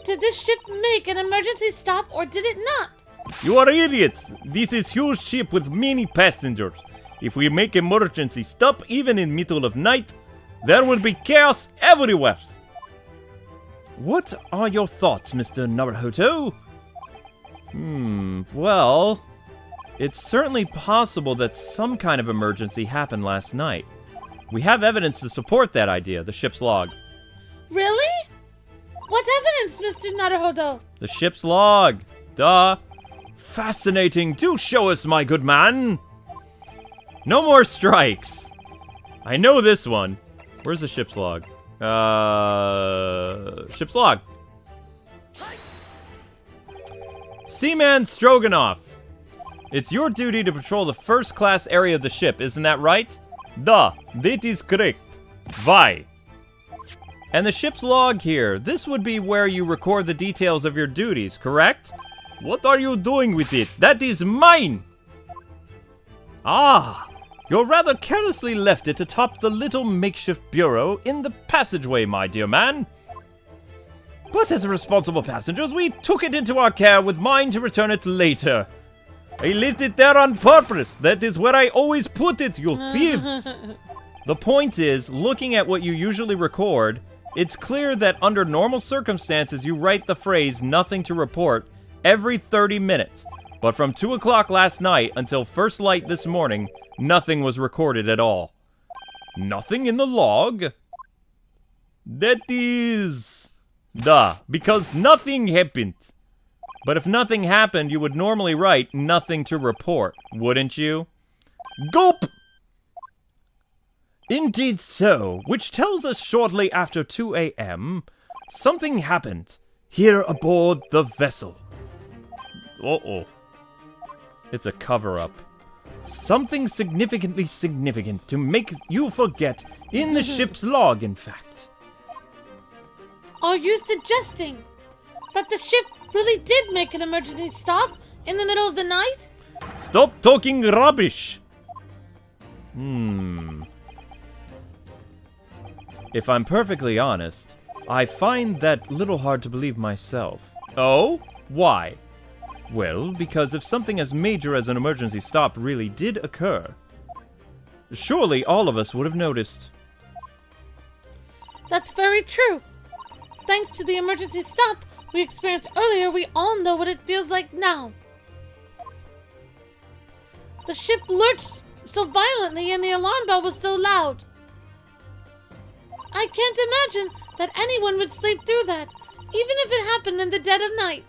did this ship make an emergency stop or did it not? You are idiots! This is huge ship with many passengers. If we make emergency stop even in middle of night, there will be chaos everywhere. What are your thoughts, Mr. Naruhodo? Well, it's certainly possible that some kind of emergency happened last night. We have evidence to support that idea, the ship's log. Really? What evidence, Mr. Naruhodo? The ship's log. Duh. Fascinating. Do show us, my good man. No more strikes. I know this one. Where's the ship's log? Ship's log. Seaman Stroganoff. It's your duty to patrol the first-class area of the ship, isn't that right? Duh, that is correct. Why? And the ship's log here. This would be where you record the details of your duties, correct? What are you doing with it? That is mine! Ah, you rather carelessly left it atop the little makeshift bureau in the passageway, my dear man. But as responsible passengers, we took it into our care with mind to return it later. I left it there on purpose. That is where I always put it, you thieves. The point is, looking at what you usually record, it's clear that under normal circumstances you write the phrase "nothing to report" every 30 minutes. But from 2 o'clock last night until first light this morning, nothing was recorded at all. Nothing in the log? That is... Duh, because nothing happened. But if nothing happened, you would normally write "nothing to report," wouldn't you? Gulp! Indeed so, which tells us shortly after 2 a.m., something happened here aboard the vessel. Uh-oh. It's a cover-up. Something significantly significant to make you forget in the ship's log, in fact. Are you suggesting that the ship really did make an emergency stop in the middle of the night? Stop talking rubbish! If I'm perfectly honest, I find that little hard to believe myself. Oh? Why? Well, because if something as major as an emergency stop really did occur, surely all of us would have noticed. That's very true. Thanks to the emergency stop we experienced earlier, we all know what it feels like now. The ship lurched so violently and the alarm bell was so loud. I can't imagine that anyone would sleep through that, even if it happened in the dead of night.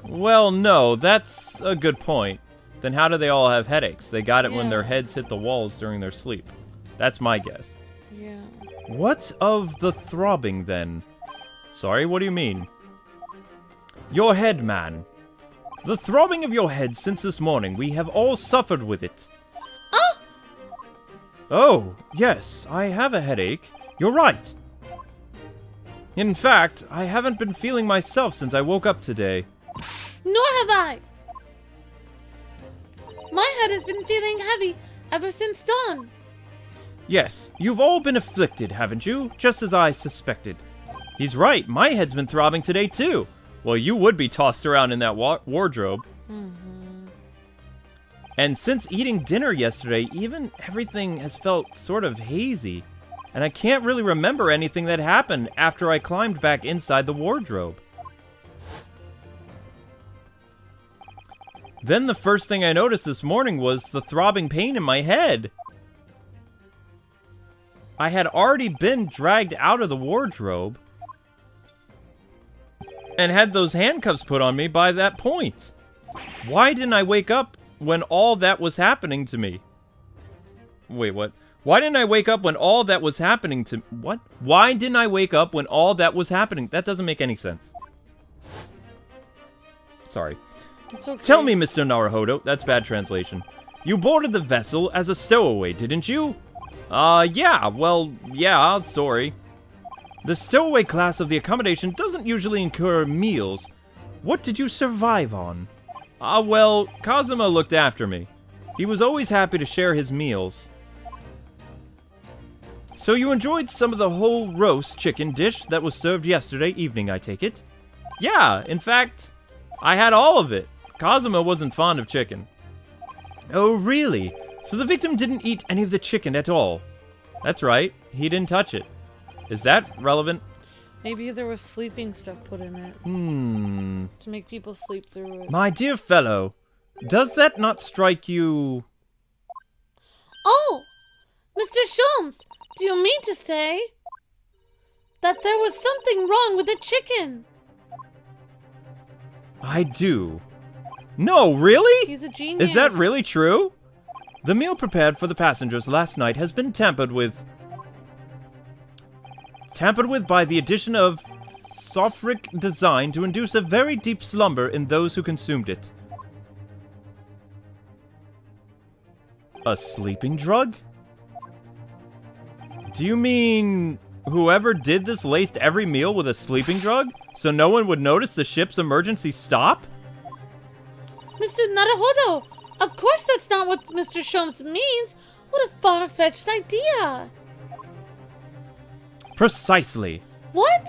Well, no, that's a good point. Then how do they all have headaches? They got it when their heads hit the walls during their sleep. That's my guess. Yeah. What of the throbbing, then? Sorry, what do you mean? Your head, man. The throbbing of your head since this morning. We have all suffered with it. Oh! Oh, yes, I have a headache. You're right. In fact, I haven't been feeling myself since I woke up today. Nor have I. My head has been feeling heavy ever since dawn. Yes, you've all been afflicted, haven't you? Just as I suspected. He's right, my head's been throbbing today too. Well, you would be tossed around in that wardrobe. And since eating dinner yesterday, even everything has felt sort of hazy. And I can't really remember anything that happened after I climbed back inside the wardrobe. Then the first thing I noticed this morning was the throbbing pain in my head. I had already been dragged out of the wardrobe and had those handcuffs put on me by that point. Why didn't I wake up when all that was happening to me? Wait, what? Why didn't I wake up when all that was happening to... What? Why didn't I wake up when all that was happening? That doesn't make any sense. Sorry. It's okay. Tell me, Mr. Naruhodo, that's bad translation. You boarded the vessel as a stowaway, didn't you? Yeah, sorry. The stowaway class of the accommodation doesn't usually incur meals. What did you survive on? Well, Kazuma looked after me. He was always happy to share his meals. So you enjoyed some of the whole roast chicken dish that was served yesterday evening, I take it? Yeah, in fact, I had all of it. Kazuma wasn't fond of chicken. Oh, really? So the victim didn't eat any of the chicken at all? That's right, he didn't touch it. Is that relevant? Maybe there was sleeping stuff put in it. To make people sleep through it. My dear fellow, does that not strike you... Oh! Mr. Sholmes, do you mean to say that there was something wrong with the chicken? I do. No, really? He's a genius. Is that really true? The meal prepared for the passengers last night has been tampered with by the addition of sulfuric design to induce a very deep slumber in those who consumed it. A sleeping drug? Do you mean whoever did this laced every meal with a sleeping drug so no one would notice the ship's emergency stop? Mr. Naruhodo, of course that's not what Mr. Sholmes means. What a far-fetched idea. Precisely. What?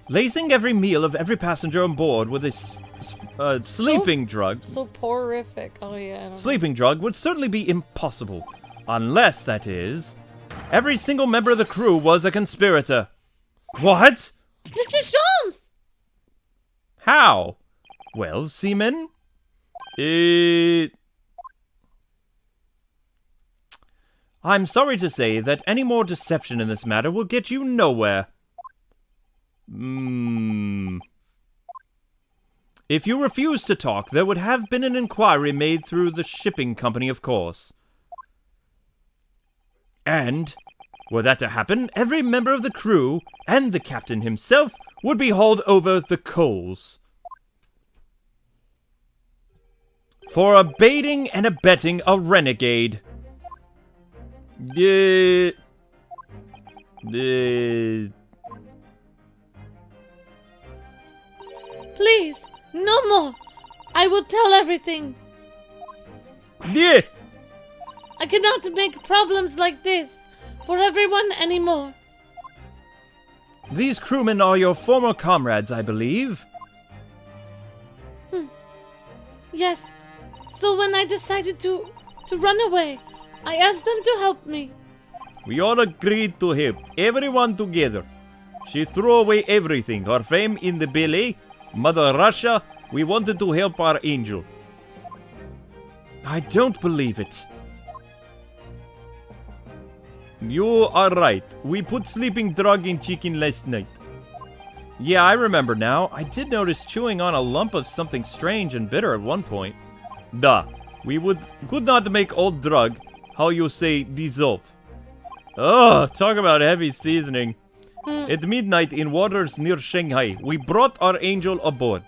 Lacing every meal of every passenger on board with a sleeping drug. So horrific. Oh yeah. I don't Sleeping drug would certainly be impossible. Unless, that is, every single member of the crew was a conspirator. What? Mr. Sholmes! How? Well, seaman, I'm sorry to say that any more deception in this matter will get you nowhere. If you refuse to talk, there would have been an inquiry made through the shipping company, of course. And, were that to happen, every member of the crew, and the captain himself, would be hauled over the coals. For aiding and abetting a renegade. Please, no more. I will tell everything. Yeah. I cannot make problems like this for everyone anymore. These crewmen are your former comrades, I believe. Yes. So when I decided to run away, I asked them to help me. We all agreed to help, everyone together. She threw away everything, her fame in the ballet, Mother Russia. We wanted to help our angel. I don't believe it. You are right. We put sleeping drug in chicken last night. Yeah, I remember now. I did notice chewing on a lump of something strange and bitter at one point. Duh. We could not make old drug, how you say, dissolve. Oh, talk about heavy seasoning. At midnight in waters near Shanghai, we brought our angel aboard.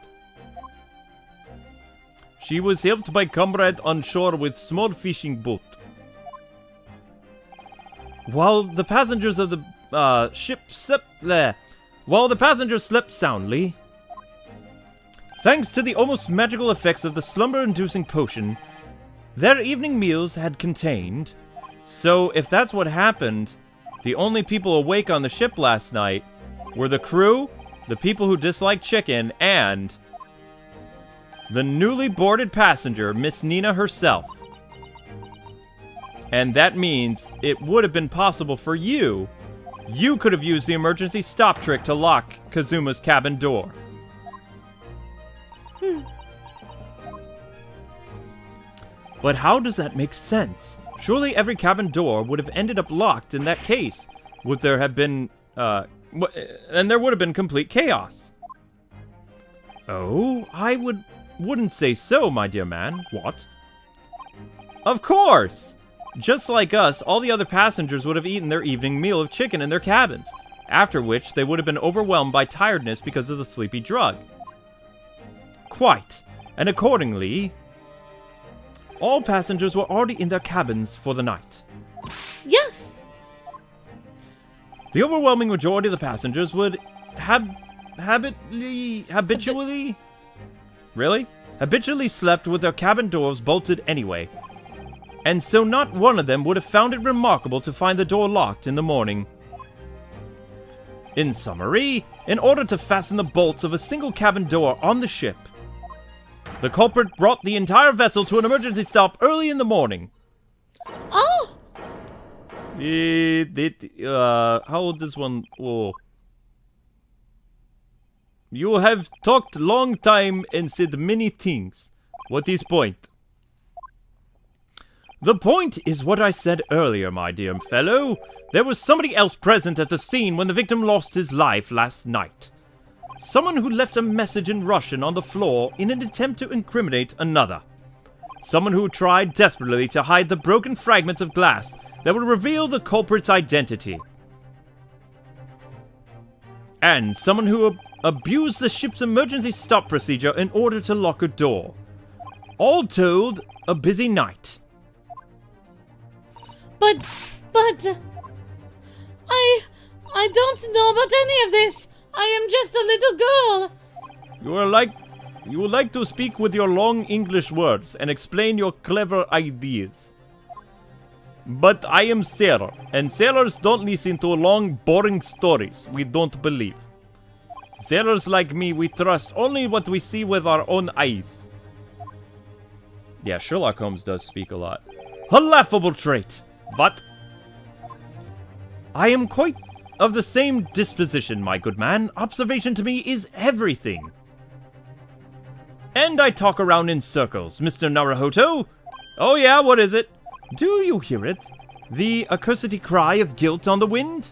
She was helped by comrade on shore with small fishing boat. While the passengers of the ship slept there, while the passengers slept soundly, thanks to the almost magical effects of the slumber-inducing potion, their evening meals had contained. So, if that's what happened, the only people awake on the ship last night were the crew, the people who disliked chicken, and the newly boarded passenger, Miss Nina herself. And that means it would have been possible for you. You could have used the emergency stop trick to lock Kazuma's cabin door. But how does that make sense? Surely every cabin door would have ended up locked in that case. Would there have been, and there would have been complete chaos. Oh, I wouldn't say so, my dear man. What? Of course! Just like us, all the other passengers would have eaten their evening meal of chicken in their cabins, after which they would have been overwhelmed by tiredness because of the sleepy drug. Quite. And accordingly, all passengers were already in their cabins for the night. Yes! The overwhelming majority of the passengers would habitually slept with their cabin doors bolted anyway. And so not one of them would have found it remarkable to find the door locked in the morning. In summary, in order to fasten the bolts of a single cabin door on the ship, the culprit brought the entire vessel to an emergency stop early in the morning. Oh! How old is one? Oh. You have talked long time and said many things. What is point? The point is what I said earlier, my dear fellow. There was somebody else present at the scene when the victim lost his life last night. Someone who left a message in Russian on the floor in an attempt to incriminate another. Someone who tried desperately to hide the broken fragments of glass that would reveal the culprit's identity. And someone who abused the ship's emergency stop procedure in order to lock a door. All told, a busy night. But I don't know about any of this. I am just a little girl. You would like to speak with your long English words and explain your clever ideas. But I am sailor, and sailors don't listen to long, boring stories we don't believe. Sailors like me, we trust only what we see with our own eyes. Yeah, Sherlock Holmes does speak a lot. A laughable trait. What? I am quite of the same disposition, my good man. Observation to me is everything. And I talk around in circles, Mr. Naruhodo. Oh yeah, what is it? Do you hear it? The accursed cry of guilt on the wind?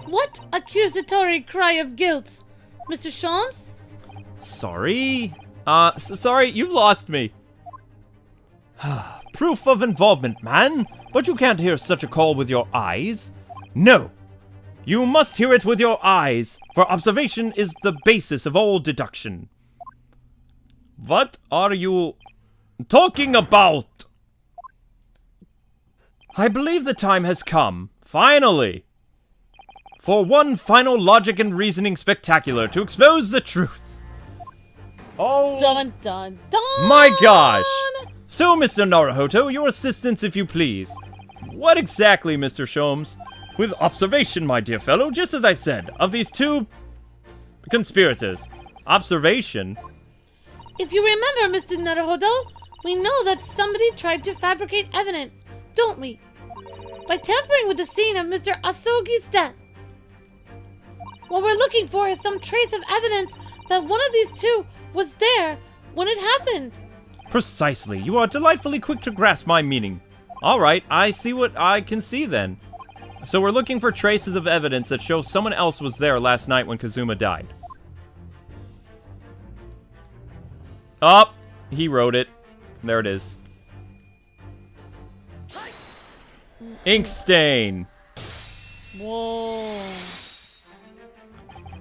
What accusatory cry of guilt? Mr. Sholmes? Sorry. Sorry, you've lost me. Proof of involvement, man. But you can't hear such a call with your eyes. No. You must hear it with your eyes, for observation is the basis of all deduction. What are you talking about? I believe the time has come, finally, for one final logic and reasoning spectacular to expose the truth. Oh, Dun dun dun! my gosh! So, Mr. Naruhodo, your assistance, if you please. What exactly, Mr. Sholmes? With observation, my dear fellow, just as I said, of these two conspirators. Observation? If you remember, Mr. Naruhodo, we know that somebody tried to fabricate evidence, don't we? By tampering with the scene of Mr. Asogi's death. What we're looking for is some trace of evidence that one of these two was there when it happened. Precisely. You are delightfully quick to grasp my meaning. Alright, I see what I can see then. So we're looking for traces of evidence that show someone else was there last night when Kazuma died. Oh, he wrote it. There it is. Ink stain. Whoa.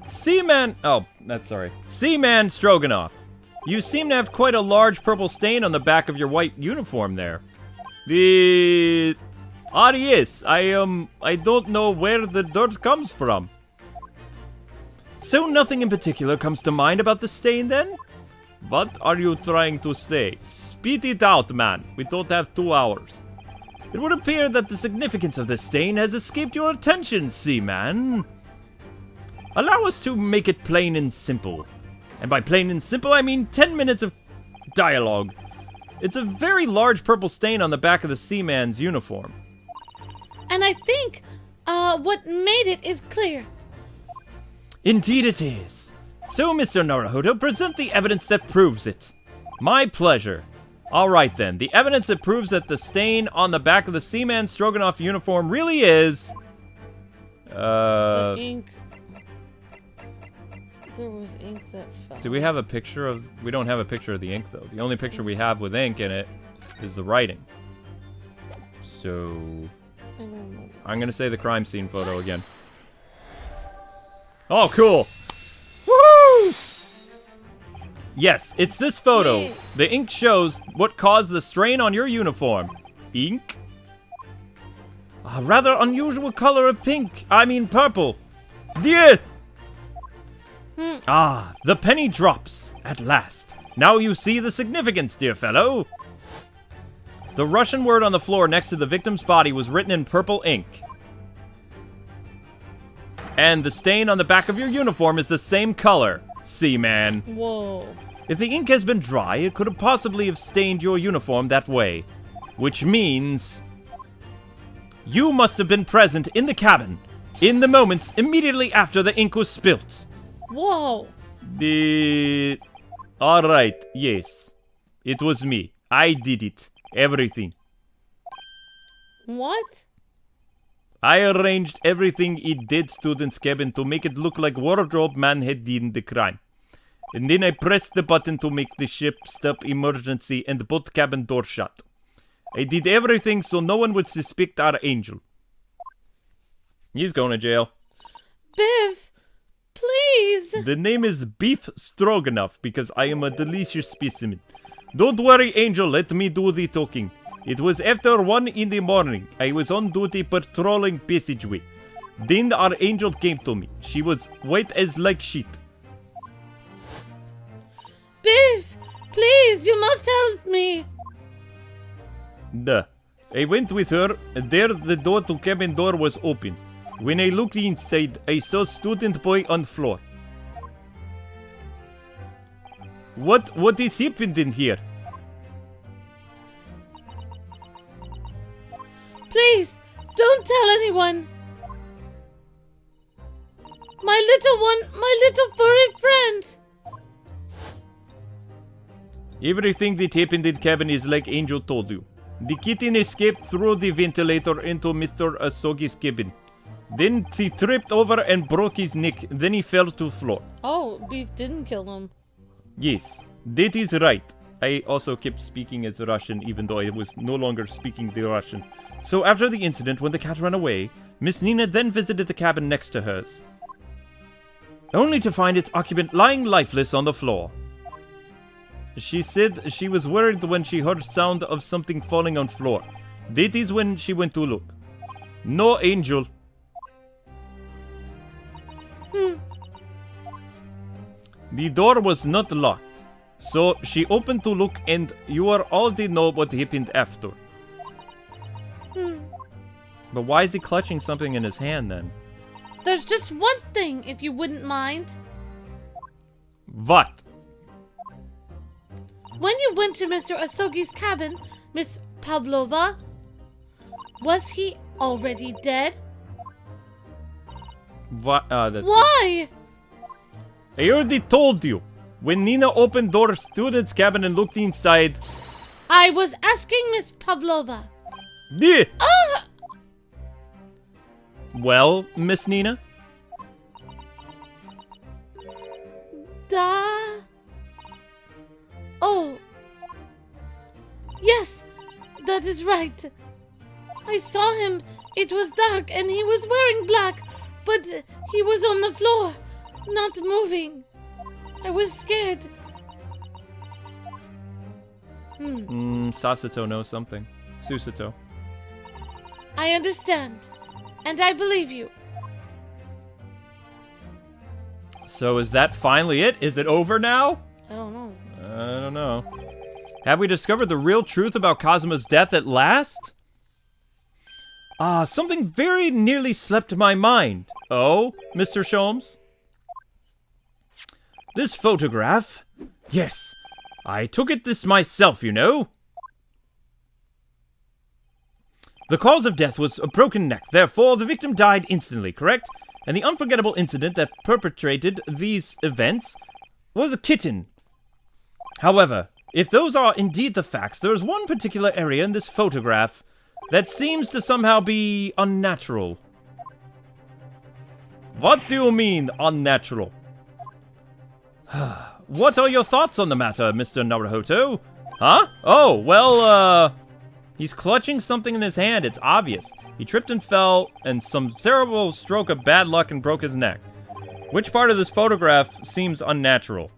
Seaman... Oh, that's sorry. Seaman Stroganoff. You seem to have quite a large purple stain on the back of your white uniform there. Yes, I don't know where the dirt comes from. So nothing in particular comes to mind about the stain then? What are you trying to say? Spit it out, man. We don't have 2 hours. It would appear that the significance of this stain has escaped your attention, Seaman. Allow us to make it plain and simple. And by plain and simple, I mean 10 minutes of dialogue. It's a very large purple stain on the back of the Seaman's uniform. And I think, what made it is clear. Indeed it is. So, Mr. Naruhodo, present the evidence that proves it. My pleasure. Alright then, the evidence that proves that the stain on the back of the Seaman Stroganoff uniform really is... The ink. There was ink that fell. Do we have a picture of... We don't have a picture of the ink, though. The only picture we have with ink in it is the writing. So... I don't know. I'm gonna say the crime scene photo again. Oh, cool! Woohoo! Yes, it's this photo. Yay. The ink shows what caused the stain on your uniform. Ink? A rather unusual color of pink. I mean purple. Yeah! Ah, the penny drops. At last. Now you see the significance, dear fellow. The Russian word on the floor next to the victim's body was written in purple ink. And the stain on the back of your uniform is the same color. Seaman. Whoa. If the ink has been dry, it could have possibly have stained your uniform that way. Which means... you must have been present in the cabin in the moments immediately after the ink was spilt. Whoa. Alright, yes. It was me. I did it. Everything. What? I arranged everything in dead student's cabin to make it look like wardrobe man had done the crime. And then I pressed the button to make the ship stop emergency and both cabin doors shut. I did everything so no one would suspect our angel. He's going to jail. Biff, please. The name is Beef Stroganoff because I am a delicious specimen. Don't worry, Angel, let me do the talking. It was after 1 in the morning. I was on duty patrolling passageway. Then our angel came to me. She was white as like sheet. Biff, please, you must help me. Duh. I went with her, and there the door to cabin door was open. When I looked inside, I saw student boy on floor. What is happened in here? Please, don't tell anyone. My little furry friend. Everything that happened in cabin is like Angel told you. The kitten escaped through the ventilator into Mr. Asogi's cabin. Then he tripped over and broke his neck. Then he fell to the floor. Oh, Beef didn't kill him. Yes, that is right. I also kept speaking as Russian even though I was no longer speaking the Russian. So after the incident, when the cat ran away, Miss Nina then visited the cabin next to hers. Only to find its occupant lying lifeless on the floor. She said she was worried when she heard sound of something falling on floor. That is when she went to look. No angel. The door was not locked, so she opened to look and you are all to know what happened after. But why is he clutching something in his hand then? There's just one thing, if you wouldn't mind. What? When you went to Mr. Asogi's cabin, Miss Pavlova, was he already dead? What? Why? I already told you. When Nina opened door of student's cabin and looked inside. I was asking Miss Pavlova. Yeah. Well, Miss Nina? Oh. Yes, that is right. I saw him. It was dark and he was wearing black, but he was on the floor, not moving. I was scared. Sasuto knows something. Susato. I understand. And I believe you. So is that finally it? Is it over now? I don't know. I don't know. Have we discovered the real truth about Kazuma's death at last? Something very nearly slipped my mind. Oh, Mr. Sholmes? This photograph? Yes, I took this myself, you know. The cause of death was a broken neck, therefore the victim died instantly, correct? And the unforgettable incident that perpetrated these events was a kitten. However, If those are indeed the facts, there is one particular area in this photograph that seems to somehow be unnatural. What do you mean, unnatural? What are your thoughts on the matter, Mr. Naruhodo? Huh? Oh, well, he's clutching something in his hand, it's obvious. He tripped and fell, and some cerebral stroke of bad luck and broke his neck. Which part of this photograph seems unnatural?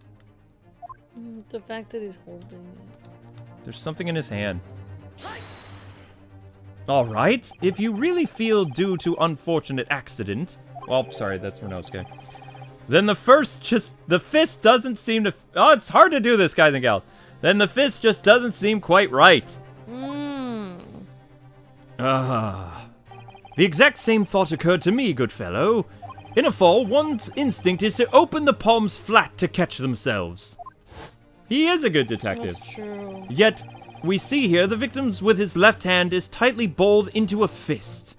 The fact that he's holding it. There's something in his hand. Alright, if you really feel due to unfortunate accident... Oh, sorry, that's Ryunosuke. Then the fist doesn't seem to... Oh, it's hard to do this, guys and gals. Then the fist just doesn't seem quite right. The exact same thought occurred to me, good fellow. In a fall, one's instinct is to open the palms flat to catch themselves. He is a good detective. That's true. Yet, we see here the victim's with his left hand is tightly balled into a fist.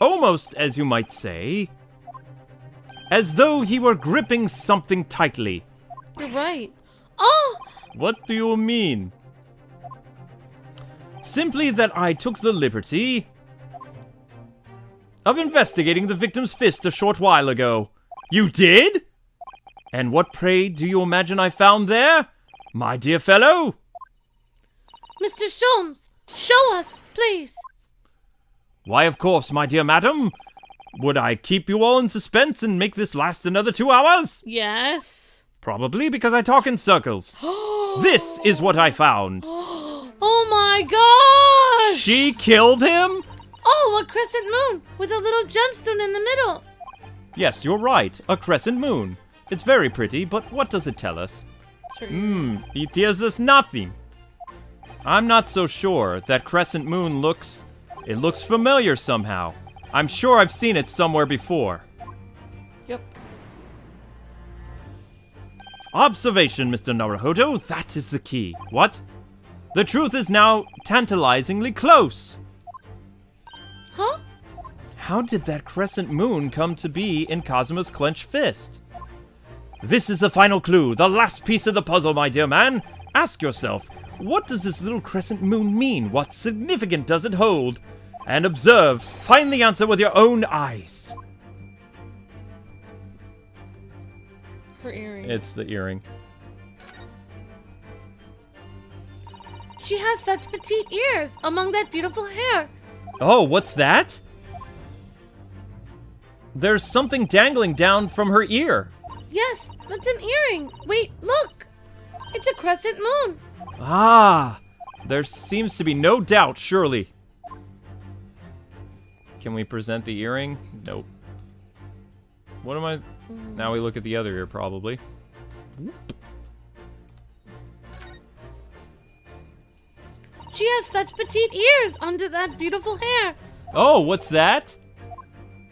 Almost, as you might say, as though he were gripping something tightly. You're right. Oh! What do you mean? Simply that I took the liberty of investigating the victim's fist a short while ago. You did? And what, pray, do you imagine I found there? My dear fellow? Mr. Sholmes, show us, please. Why, of course, my dear madam. Would I keep you all in suspense and make this last another 2 hours? Yes. Probably because I talk in circles. This is what I found. Oh my gosh! She killed him? Oh, a crescent moon with a little gemstone in the middle. Yes, you're right. A crescent moon. It's very pretty, but what does it tell us? It tells us nothing. I'm not so sure. That crescent moon looks familiar somehow. I'm sure I've seen it somewhere before. Yep. Observation, Mr. Naruhodo. That is the key. What? The truth is now tantalizingly close. Huh? How did that crescent moon come to be in Kazuma's clenched fist? This is the final clue, the last piece of the puzzle, my dear man. Ask yourself, what does this little crescent moon mean? What significance does it hold? And observe, find the answer with your own eyes. Her earring. It's the earring. She has such petite ears among that beautiful hair. Oh, what's that? There's something dangling down from her ear. Yes, that's an earring. Wait, look. It's a crescent moon. Ah, there seems to be no doubt, surely. Can we present the earring? Nope. What am I... Now we look at the other ear, probably. She has such petite ears under that beautiful hair. Oh, what's that?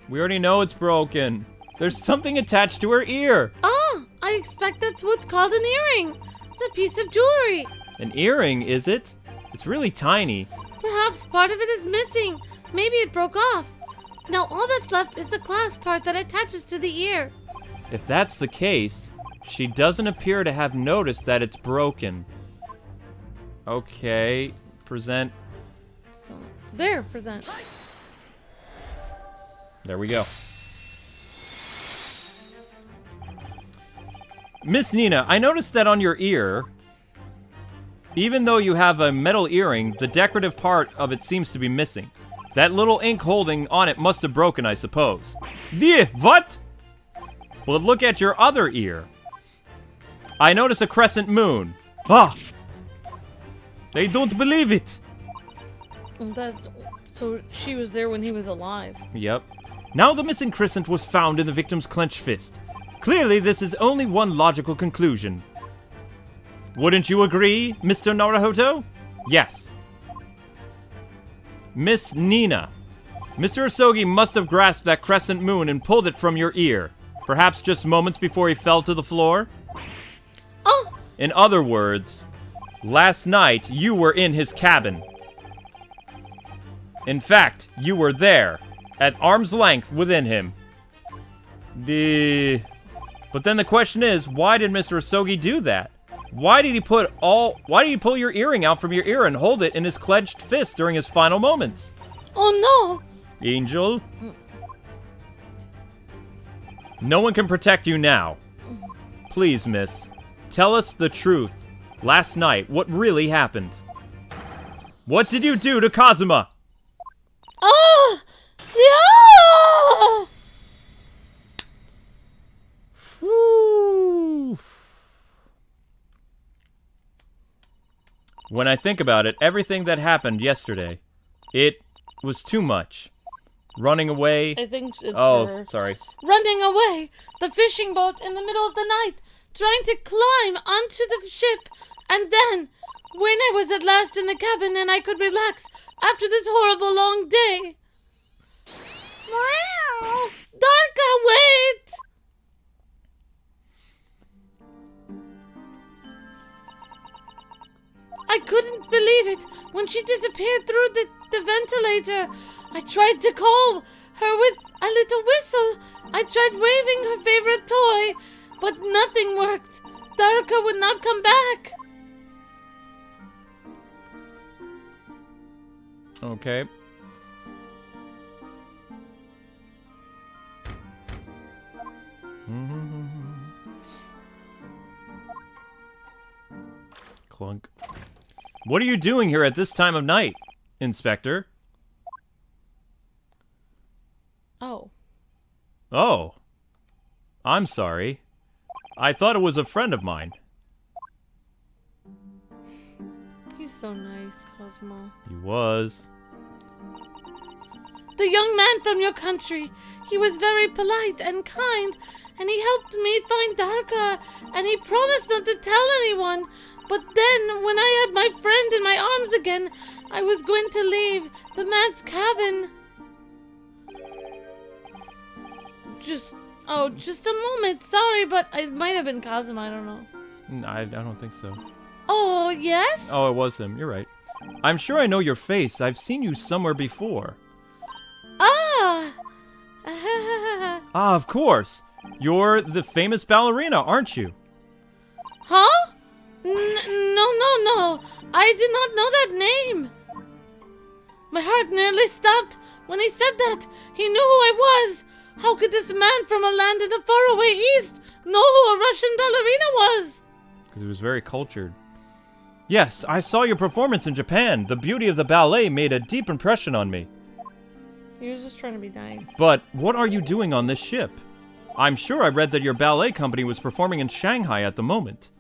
We already know it's broken. There's something attached to her ear. Ah, I expect that's what's called an earring. It's a piece of jewelry. An earring, is it? It's really tiny. Perhaps part of it is missing. Maybe it broke off. Now all that's left is the clasp part that attaches to the ear. If that's the case, she doesn't appear to have noticed that it's broken. Okay, present. So, there, present. There we go. Miss Nina, I noticed that on your ear, even though you have a metal earring, the decorative part of it seems to be missing. That little ink holding on it must have broken, I suppose. What? But look at your other ear. I notice a crescent moon. Ah! They don't believe it. That's... So she was there when he was alive. Yep. Now the missing crescent was found in the victim's clenched fist. Clearly, this is only one logical conclusion. Wouldn't you agree, Mr. Naruhodo? Yes. Miss Nina, Mr. Asogi must have grasped that crescent moon and pulled it from your ear. Perhaps just moments before he fell to the floor? Oh! In other words, last night you were in his cabin. In fact, you were there, at arm's length within him. But then the question is, why did Mr. Asogi do that? Why did he pull your earring out from your ear and hold it in his clenched fist during his final moments? Oh no! Angel? No one can protect you now. Please, miss, tell us the truth. Last night, what really happened? What did you do to Kazuma? Oh! Yeah! Whew. When I think about it, everything that happened yesterday, it was too much. Running away. I think it's Oh, sorry. Running away, the fishing boat in the middle of the night, trying to climb onto the ship, and then, when I was at last in the cabin and I could relax after this horrible long day. Meow! Darka, wait! I couldn't believe it when she disappeared through the ventilator. I tried to call her with a little whistle. I tried waving her favorite toy, but nothing worked. Darka would not come back. Okay. Clunk. What are you doing here at this time of night, Inspector? Oh. Oh. I'm sorry. I thought it was a friend of mine. He's so nice, Cosmo. He was. The young man from your country. He was very polite and kind, and he helped me find Darka, and he promised not to tell anyone. But then, when I had my friend in my arms again, I was going to leave the man's cabin. Just a moment. Sorry, but it might have been Kazuma, I don't know. I don't think so. Oh, yes? Oh, it was him. You're right. I'm sure I know your face. I've seen you somewhere before. Ah! Ah, of course. You're the famous ballerina, aren't you? Huh? No. I do not know that name. My heart nearly stopped when he said that. He knew who I was. How could this man from a land in the faraway east know who a Russian ballerina was? Because he was very cultured. Yes, I saw your performance in Japan. The beauty of the ballet made a deep impression on me. He was just trying to be nice. But what are you doing on this ship? I'm sure I read that your ballet company was performing in Shanghai at the moment.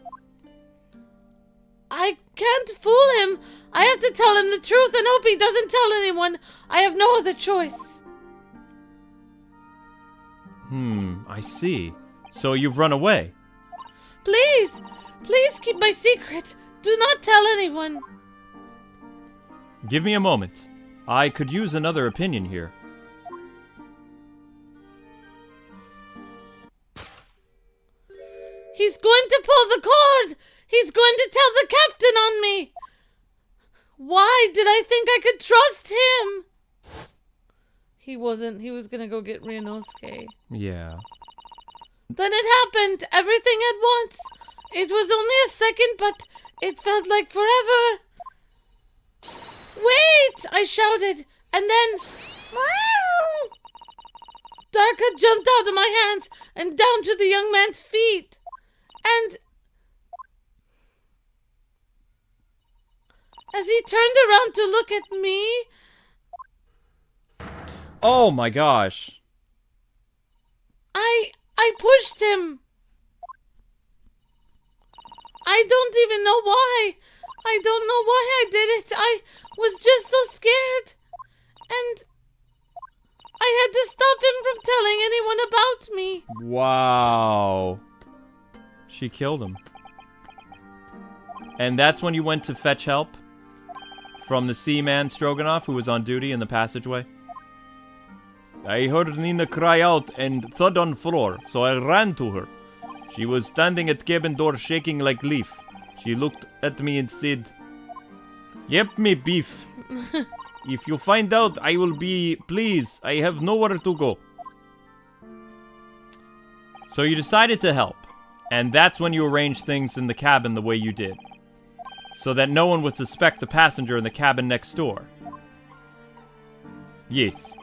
I can't fool him. I have to tell him the truth and hope he doesn't tell anyone. I have no other choice. I see. So you've run away. Please keep my secret. Do not tell anyone. Give me a moment. I could use another opinion here. He's going to pull the cord. He's going to tell the captain on me. Why did I think I could trust him? He wasn't. He was going to go get Ryunosuke. Yeah. Then it happened. Everything at once. It was only a second, but it felt like forever. Wait! I shouted. And then... Meow! Darka jumped out of my hands and down to the young man's feet. And... as he turned around to look at me... Oh my gosh. I pushed him. I don't even know why. I don't know why I did it. I was just so scared. And I had to stop him from telling anyone about me. Wow. She killed him. And that's when you went to fetch help? From the seaman Stroganoff who was on duty in the passageway? I heard Nina cry out and thud on floor, so I ran to her. She was standing at cabin door shaking like leaf. She looked at me and said, "Yep, me beef. If you find out, I will be pleased. I have nowhere to go." So you decided to help. And that's when you arranged things in the cabin the way you did. So that no one would suspect the passenger in the cabin next door. Yes.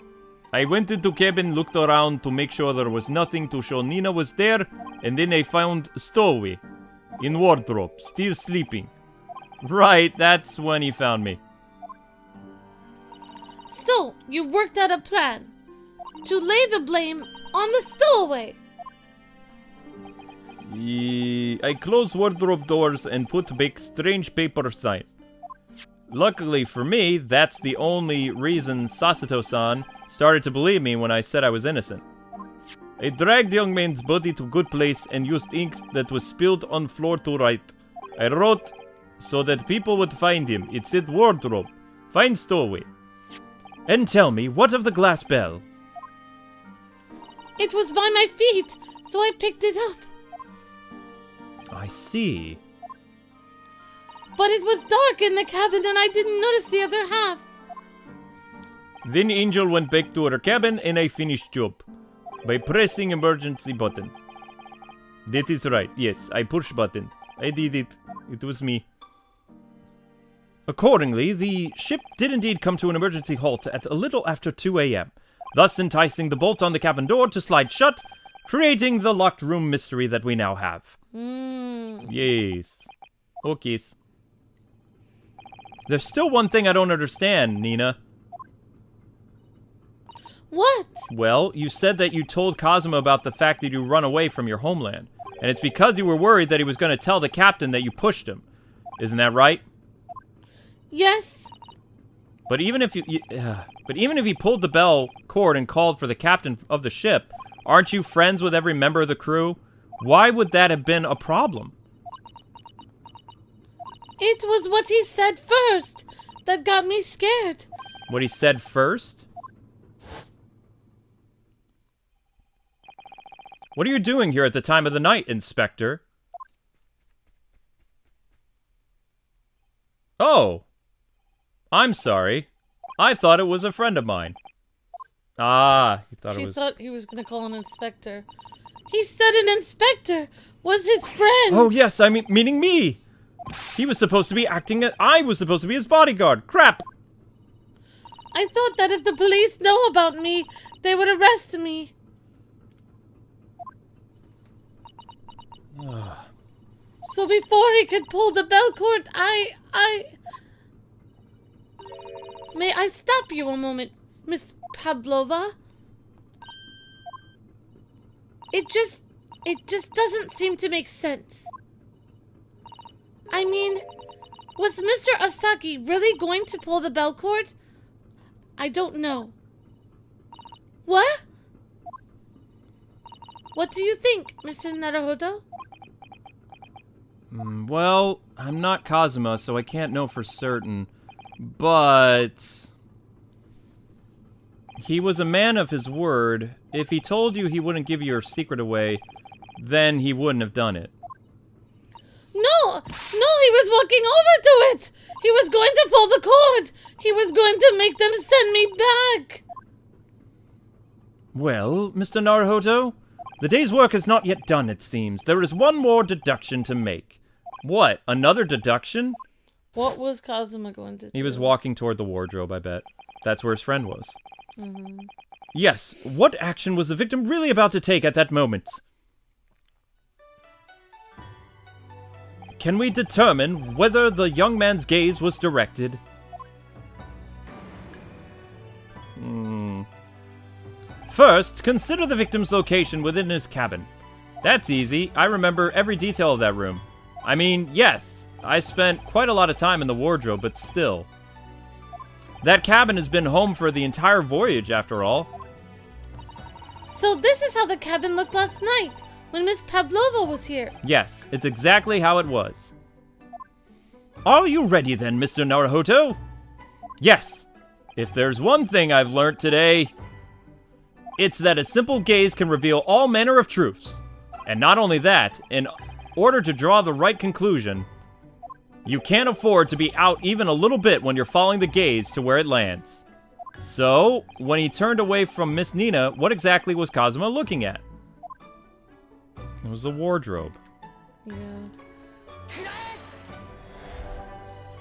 I went into cabin, looked around to make sure there was nothing to show Nina was there, and then I found Stowaway in wardrobe, still sleeping. Right, that's when he found me. So, you worked out a plan to lay the blame on the stowaway. I closed wardrobe doors and put big strange paper sign. Luckily for me, that's the only reason Sasito-san started to believe me when I said I was innocent. I dragged young man's body to good place and used ink that was spilled on floor to write. I wrote so that people would find him. It said wardrobe. Find stowaway. And tell me, what of the glass bell? It was by my feet, so I picked it up. I see. But it was dark in the cabin and I didn't notice the other half. Then Angel went back to her cabin and I finished job. By pressing emergency button. That is right, yes, I push button. I did it. It was me. Accordingly, the ship did indeed come to an emergency halt at a little after 2 a.m., thus enticing the bolt on the cabin door to slide shut, creating the locked room mystery that we now have. Yes. Okay. There's still one thing I don't understand, Nina. What? Well, you said that you told Kazuma about the fact that you run away from your homeland. And it's because you were worried that he was going to tell the captain that you pushed him. Isn't that right? Yes. But even if he pulled the bell cord and called for the captain of the ship, aren't you friends with every member of the crew? Why would that have been a problem? It was what he said first that got me scared. What he said first? What are you doing here at the time of the night, Inspector? Oh. I'm sorry. I thought it was a friend of mine. Ah, he thought it was... She thought he was going to call an inspector. He said an inspector was his friend. Oh, yes, I mean, meaning me. He was supposed to be I was supposed to be his bodyguard. Crap. I thought that if the police know about me, they would arrest me. So before he could pull the bell cord, May I stop you a moment, Miss Pavlova? It just doesn't seem to make sense. I mean, was Mr. Asaki really going to pull the bell cord? I don't know. What? What do you think, Mr. Naruhodo? Well, I'm not Kazuma, so I can't know for certain. But... he was a man of his word. If he told you he wouldn't give your secret away, then he wouldn't have done it. No, he was walking over to it. He was going to pull the cord. He was going to make them send me back. Well, Mr. Naruhodo, the day's work is not yet done, it seems. There is one more deduction to make. What, another deduction? What was Kazuma going to do? He was walking toward the wardrobe, I bet. That's where his friend was. Yes, what action was the victim really about to take at that moment? Can we determine whether the young man's gaze was directed? First, consider the victim's location within his cabin. That's easy. I remember every detail of that room. I mean, yes, I spent quite a lot of time in the wardrobe, but still. That cabin has been home for the entire voyage, after all. So this is how the cabin looked last night, when Miss Pavlova was here. Yes, it's exactly how it was. Are you ready then, Mr. Naruhodo? Yes. If there's one thing I've learned today, it's that a simple gaze can reveal all manner of truths. And not only that, in order to draw the right conclusion, you can't afford to be out even a little bit when you're following the gaze to where it lands. So, when he turned away from Miss Nina, what exactly was Kazuma looking at? It was the wardrobe. Yeah.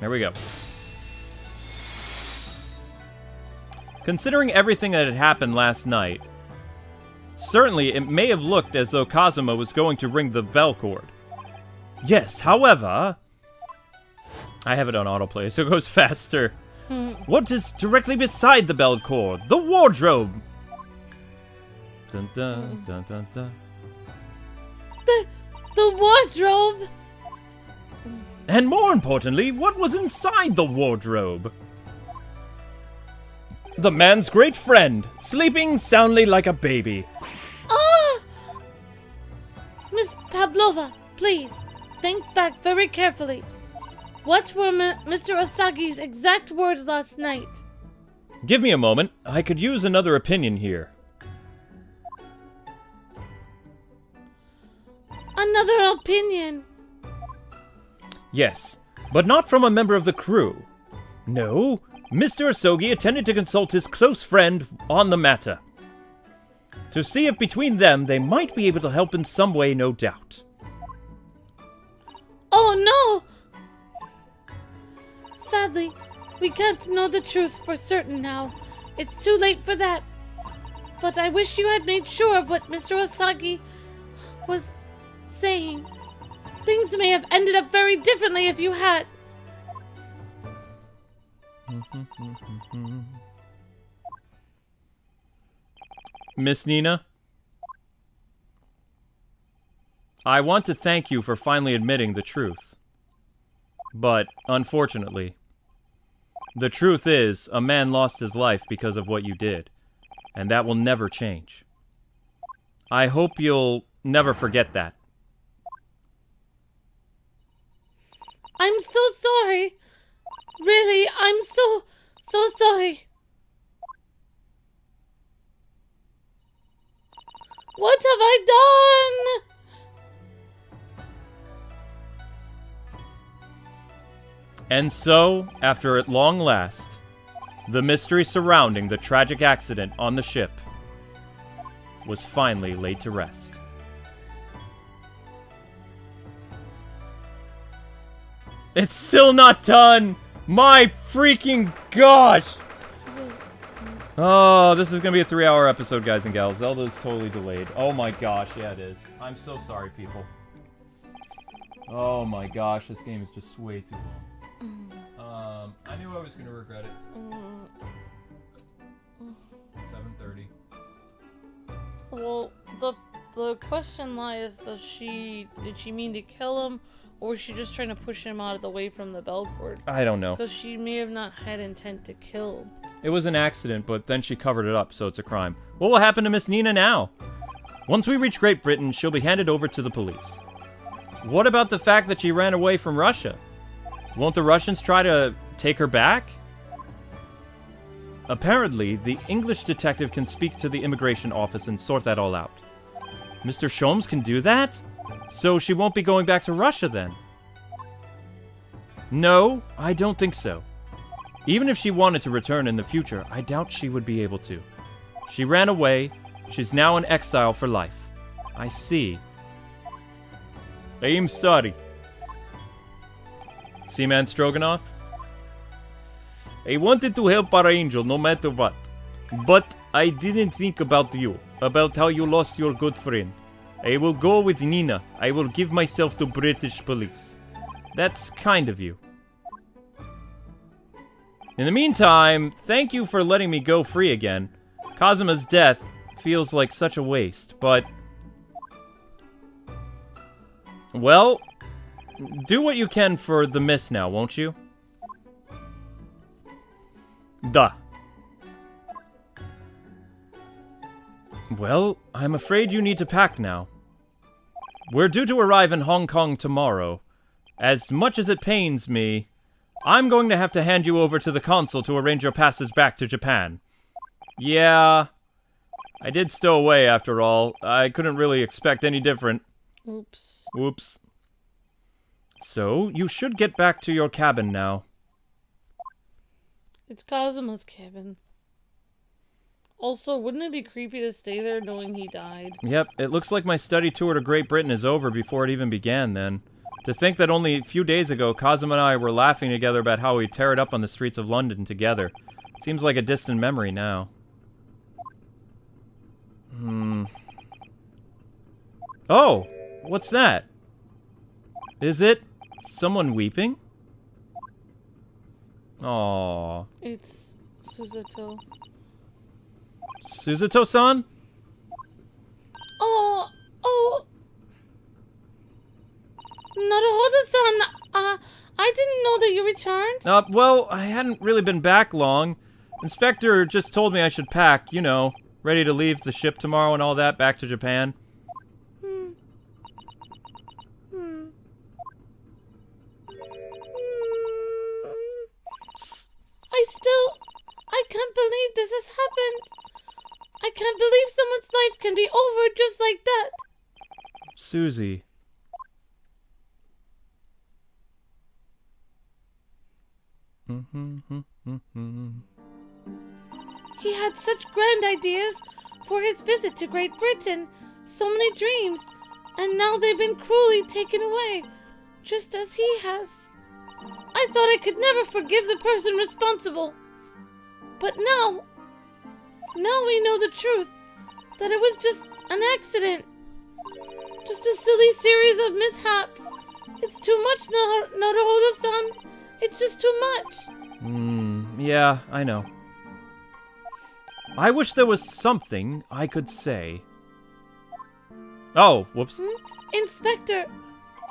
There we go. Considering everything that had happened last night, certainly it may have looked as though Kazuma was going to ring the bell cord. Yes, however... I have it on autoplay, so it goes faster. What is directly beside the bell cord? The wardrobe! Dun dun dun dun dun. The wardrobe! And more importantly, what was inside the wardrobe? The man's great friend, sleeping soundly like a baby. Ah! Miss Pavlova, please, think back very carefully. What were Mr. Asagi's exact words last night? Give me a moment. I could use another opinion here. Another opinion? Yes, but not from a member of the crew. No, Mr. Asogi intended to consult his close friend on the matter. To see if between them they might be able to help in some way, no doubt. Oh no! Sadly, we can't know the truth for certain now. It's too late for that. But I wish you had made sure of what Mr. Asagi was saying. Things may have ended up very differently if you had. Miss Nina? I want to thank you for finally admitting the truth. But, unfortunately, the truth is, a man lost his life because of what you did, and that will never change. I hope you'll never forget that. I'm so sorry. Really, I'm so sorry. What have I done? And so, after at long last, the mystery surrounding the tragic accident on the ship was finally laid to rest. It's still not done! My freaking gosh! Oh, this is gonna be a 3-hour episode, guys and gals. Zelda's totally delayed. Oh my gosh, yeah it is. I'm so sorry, people. Oh my gosh, this game is just way too long. I knew I was gonna regret it. 7:30. Well, the question lies: did she mean to kill him, or was she just trying to push him out of the way from the bell cord? I don't know. Because she may have not had intent to kill. It was an accident, but then she covered it up, so it's a crime. What will happen to Miss Nina now? Once we reach Great Britain, she'll be handed over to the police. What about the fact that she ran away from Russia? Won't the Russians try to take her back? Apparently, the English detective can speak to the immigration office and sort that all out. Mr. Sholmes can do that? So she won't be going back to Russia then? No, I don't think so. Even if she wanted to return in the future, I doubt she would be able to. She ran away. She's now in exile for life. I see. I'm sorry. Seaman Stroganoff? I wanted to help our angel no matter what. But I didn't think about you, about how you lost your good friend. I will go with Nina. I will give myself to British police. That's kind of you. In the meantime, thank you for letting me go free again. Kazuma's death feels like such a waste, but... well, do what you can for the miss now, won't you? Duh. Well, I'm afraid you need to pack now. We're due to arrive in Hong Kong tomorrow. As much as it pains me, I'm going to have to hand you over to the consul to arrange your passage back to Japan. Yeah, I did stow away after all. I couldn't really expect any different. Oops. Whoops. So, you should get back to your cabin now. It's Kazuma's cabin. Also, wouldn't it be creepy to stay there knowing he died? Yep, it looks like my study tour to Great Britain is over before it even began then. To think that only a few days ago, Cosmo and I were laughing together about how we tear it up on the streets of London together. Seems like a distant memory now. Oh! What's that? Is it someone weeping? Aww. It's Suzuto. Suzuto-san? Oh! Naruhodo-san, I didn't know that you returned. Well, I hadn't really been back long. Inspector just told me I should pack, you know, ready to leave the ship tomorrow and all that, back to Japan. I can't believe this has happened. I can't believe someone's life can be over just like that. Susie. He had such grand ideas for his visit to Great Britain, so many dreams, and now they've been cruelly taken away, just as he has. I thought I could never forgive the person responsible. But now we know the truth, that it was just an accident. Just a silly series of mishaps. It's too much, Naruhodo-san. It's just too much. Yeah, I know. I wish there was something I could say. Oh, whoops. Inspector.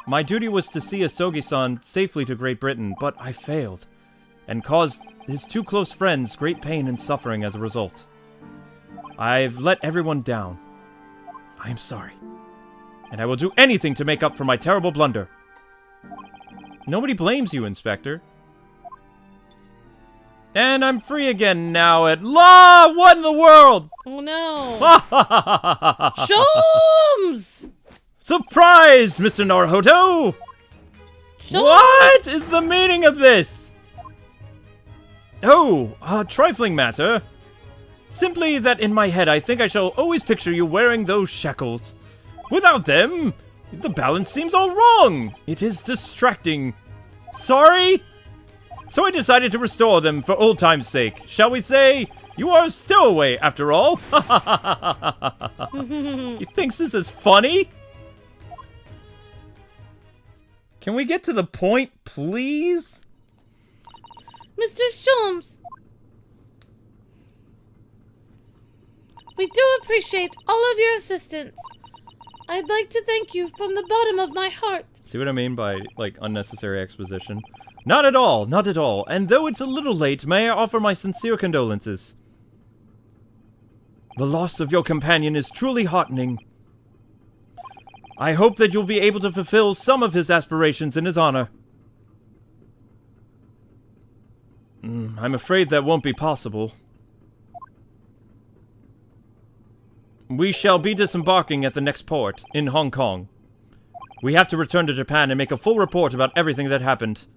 My duty was to see Asogi-san safely to Great Britain, but I failed, and caused his two close friends great pain and suffering as a result. I've let everyone down. I am sorry, and I will do anything to make up for my terrible blunder. Nobody blames you, Inspector. And I'm free again now at law! What in the world? Oh no. Shomes! Surprise, Mr. Naruhodo! What is the meaning of this? Oh, a trifling matter. Simply that in my head I think I shall always picture you wearing those shackles. Without them, the balance seems all wrong. It is distracting. Sorry? So I decided to restore them for old time's sake. Shall we say, you are a stowaway after all? He thinks this is funny? Can we get to the point, please? Mr. Shomes, we do appreciate all of your assistance. I'd like to thank you from the bottom of my heart. See what I mean by, like, unnecessary exposition? Not at all, not at all. And though it's a little late, may I offer my sincere condolences. The loss of your companion is truly heartening. I hope that you'll be able to fulfill some of his aspirations in his honor. I'm afraid that won't be possible. We shall be disembarking at the next port, in Hong Kong. We have to return to Japan and make a full report about everything that happened.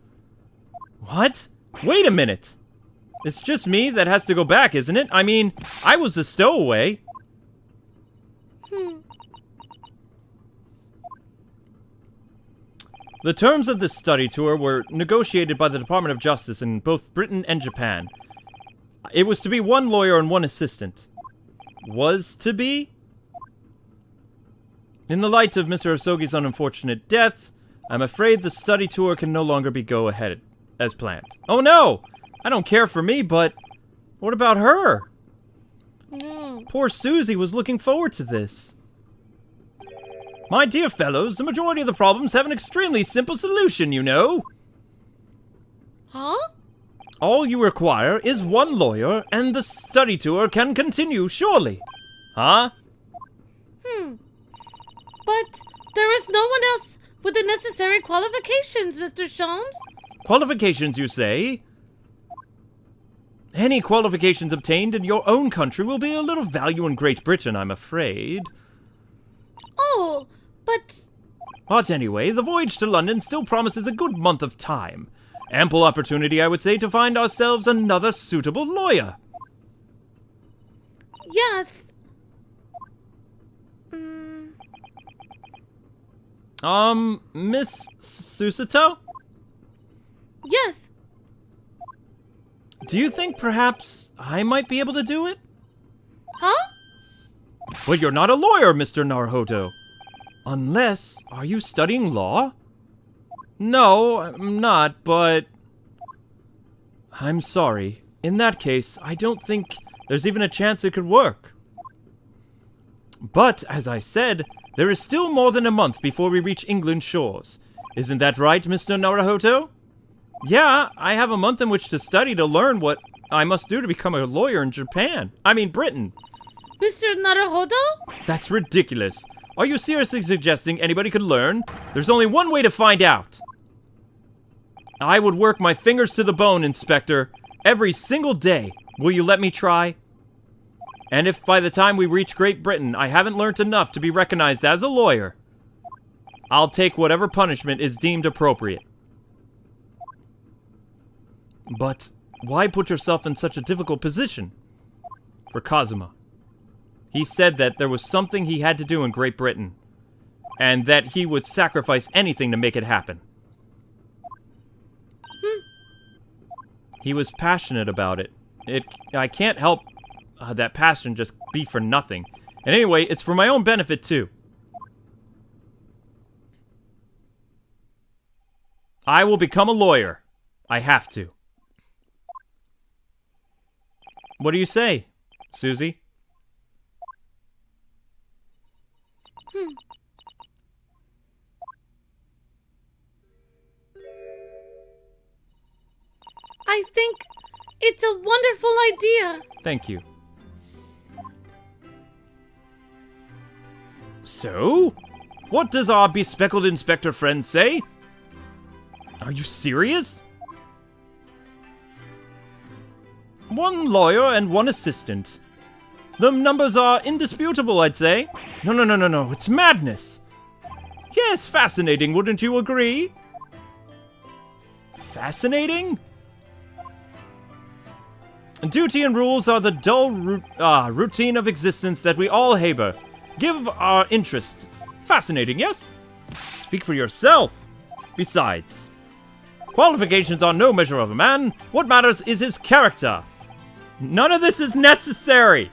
What? Wait a minute! It's just me that has to go back, isn't it? I mean, I was a stowaway. The terms of this study tour were negotiated by the Department of Justice in both Britain and Japan. It was to be one lawyer and one assistant. Was to be? In the light of Mr. Asogi's unfortunate death, I'm afraid the study tour can no longer be go ahead as planned. Oh no! I don't care for me, but what about her? Poor Susie was looking forward to this. My dear fellows, the majority of the problems have an extremely simple solution, you know. Huh? All you require is one lawyer, and the study tour can continue, surely. Huh? But there is no one else with the necessary qualifications, Mr. Shomes. Qualifications, you say? Any qualifications obtained in your own country will be of little value in Great Britain, I'm afraid. Oh, but... But anyway, the voyage to London still promises a good month of time. Ample opportunity, I would say, to find ourselves another suitable lawyer. Yes. Miss Susato? Yes. Do you think perhaps I might be able to do it? Huh? But you're not a lawyer, Mr. Naruhodo. Unless, are you studying law? No, I'm not, but... I'm sorry. In that case, I don't think there's even a chance it could work. But, as I said, there is still more than a month before we reach England's shores. Isn't that right, Mr. Naruhodo? Yeah, I have a month in which to study to learn what I must do to become a lawyer in Japan. I mean, Britain. Mr. Naruhodo? That's ridiculous. Are you seriously suggesting anybody could learn? There's only one way to find out. I would work my fingers to the bone, Inspector, every single day. Will you let me try? And if by the time we reach Great Britain I haven't learnt enough to be recognized as a lawyer, I'll take whatever punishment is deemed appropriate. But why put yourself in such a difficult position? For Kazuma. He said that there was something he had to do in Great Britain, and that he would sacrifice anything to make it happen. He was passionate about it. I can't help that passion just be for nothing. And anyway, it's for my own benefit, too. I will become a lawyer. I have to. What do you say, Susie? I think it's a wonderful idea. Thank you. So? What does our bespeckled inspector friend say? Are you serious? One lawyer and one assistant. The numbers are indisputable, I'd say. No. It's madness. Yes, fascinating, wouldn't you agree? Fascinating? Duty and rules are the dull routine of existence that we all give our interest. Fascinating, yes? Speak for yourself. Besides, qualifications are no measure of a man. What matters is his character. None of this is necessary.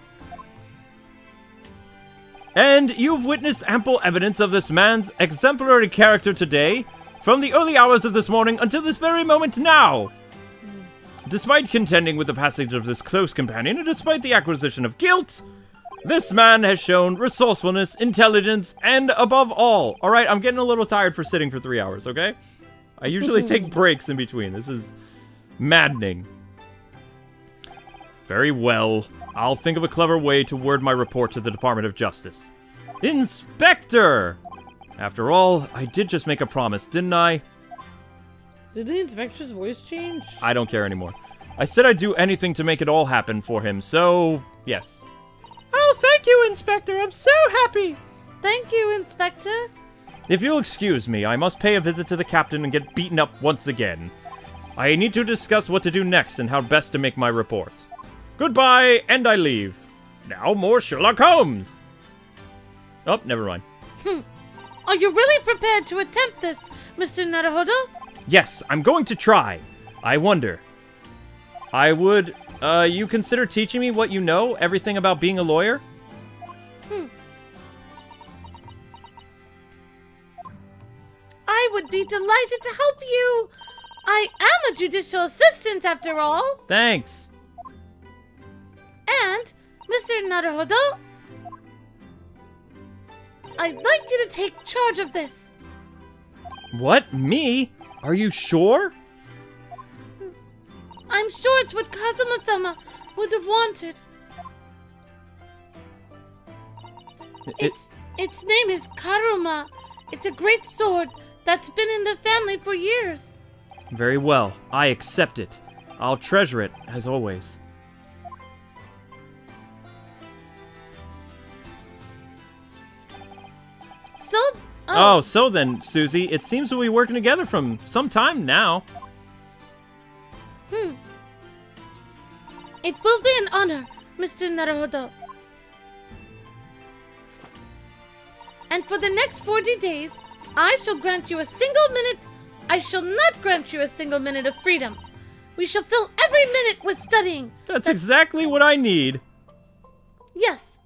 And you've witnessed ample evidence of this man's exemplary character today, from the early hours of this morning until this very moment now. Despite contending with the passage of this close companion, and despite the acquisition of guilt, this man has shown resourcefulness, intelligence, and above all... Alright, I'm getting a little tired for sitting for 3 hours, okay? I usually take breaks in between. This is maddening. Very well. I'll think of a clever way to word my report to the Department of Justice. Inspector! After all, I did just make a promise, didn't I? Did the inspector's voice change? I don't care anymore. I said I'd do anything to make it all happen for him, so... yes. Oh, thank you, Inspector. I'm so happy. Thank you, Inspector. If you'll excuse me, I must pay a visit to the captain and get beaten up once again. I need to discuss what to do next and how best to make my report. Goodbye, and I leave. Now more Sherlock Holmes! Oh, never mind. Are you really prepared to attempt this, Mr. Naruhodo? Yes, I'm going to try. I wonder. You consider teaching me what you know, everything about being a lawyer? I would be delighted to help you. I am a judicial assistant, after all. Thanks. And, Mr. Naruhodo, I'd like you to take charge of this. What? Me? Are you sure? I'm sure it's what Kazuma-sama would have wanted. Its name is Karuma. It's a great sword that's been in the family for years. Very well. I accept it. I'll treasure it, as always. So then, Susie, it seems we'll be working together from some time now. It will be an honor, Mr. Naruhodo. And for the next 40 days, I shall grant you a single minute. I shall not grant you a single minute of freedom. We shall fill every minute with studying. That's exactly what I need. Yes.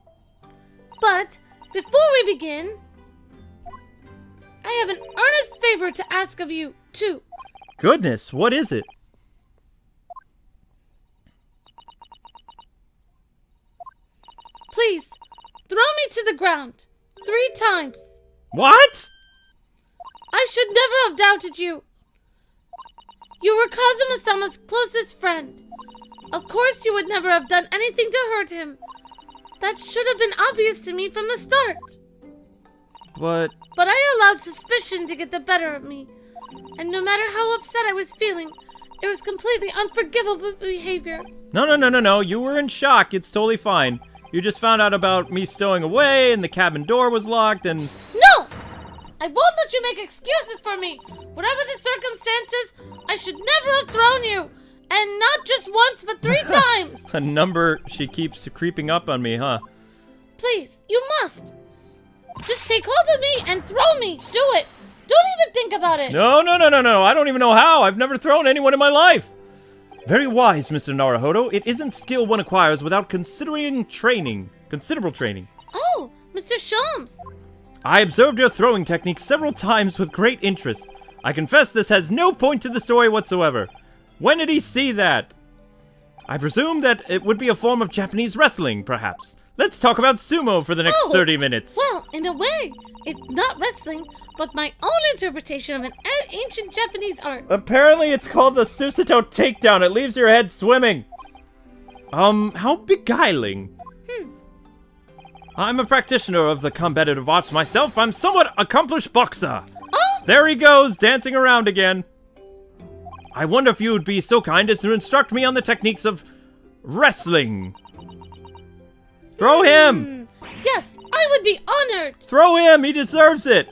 But before we begin, I have an earnest favor to ask of you, too. Goodness, what is it? Please, throw me to the ground 3 times. What? I should never have doubted you. You were Kazuma-sama's closest friend. Of course you would never have done anything to hurt him. That should have been obvious to me from the start. But I allowed suspicion to get the better of me. And no matter how upset I was feeling, it was completely unforgivable behavior. No. You were in shock. It's totally fine. You just found out about me stowing away and the cabin door was locked and... No! I won't let you make excuses for me. Whatever the circumstances, I should never have thrown you. And not just once, but 3 times. A number she keeps creeping up on me, huh? Please, you must. Just take hold of me and throw me. Do it. Don't even think about it. No. I don't even know how. I've never thrown anyone in my life. Very wise, Mr. Naruhodo. It isn't skill one acquires without considerable training. Oh, Mr. Shams. I observed your throwing technique several times with great interest. I confess this has no point to the story whatsoever. When did he see that? I presume that it would be a form of Japanese wrestling, perhaps. Let's talk about sumo for the next 30 minutes. Well, in a way, it's not wrestling, but my own interpretation of an ancient Japanese art. Apparently it's called the Susato takedown. It leaves your head swimming. How beguiling. I'm a practitioner of the combative arts myself. I'm somewhat accomplished boxer. Oh! There he goes, dancing around again. I wonder if you would be so kind as to instruct me on the techniques of wrestling. Throw him! Yes, I would be honored. Throw him, he deserves it.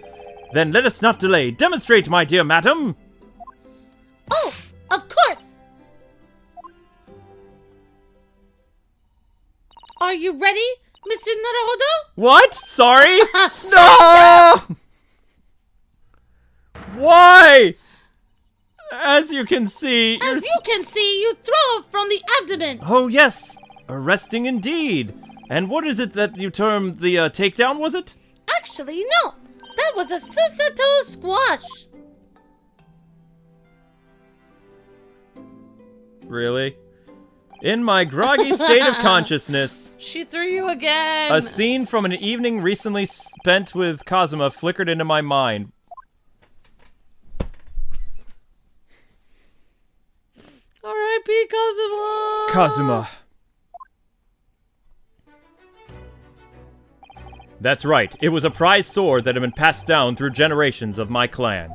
Then let us not delay. Demonstrate, my dear madam. Oh, of course. Are you ready, Mr. Naruhodo? What? Sorry? No! Why? As you can see... you throw it from the abdomen. Oh, yes. Arresting indeed. And what is it that you termed the takedown, was it? Actually, no. That was a Susato squash. Really? In my groggy state of consciousness... She threw you again. A scene from an evening recently spent with Kazuma flickered into my mind. R.I.P. Kazuma. Kazuma. That's right. It was a prized sword that had been passed down through generations of my clan.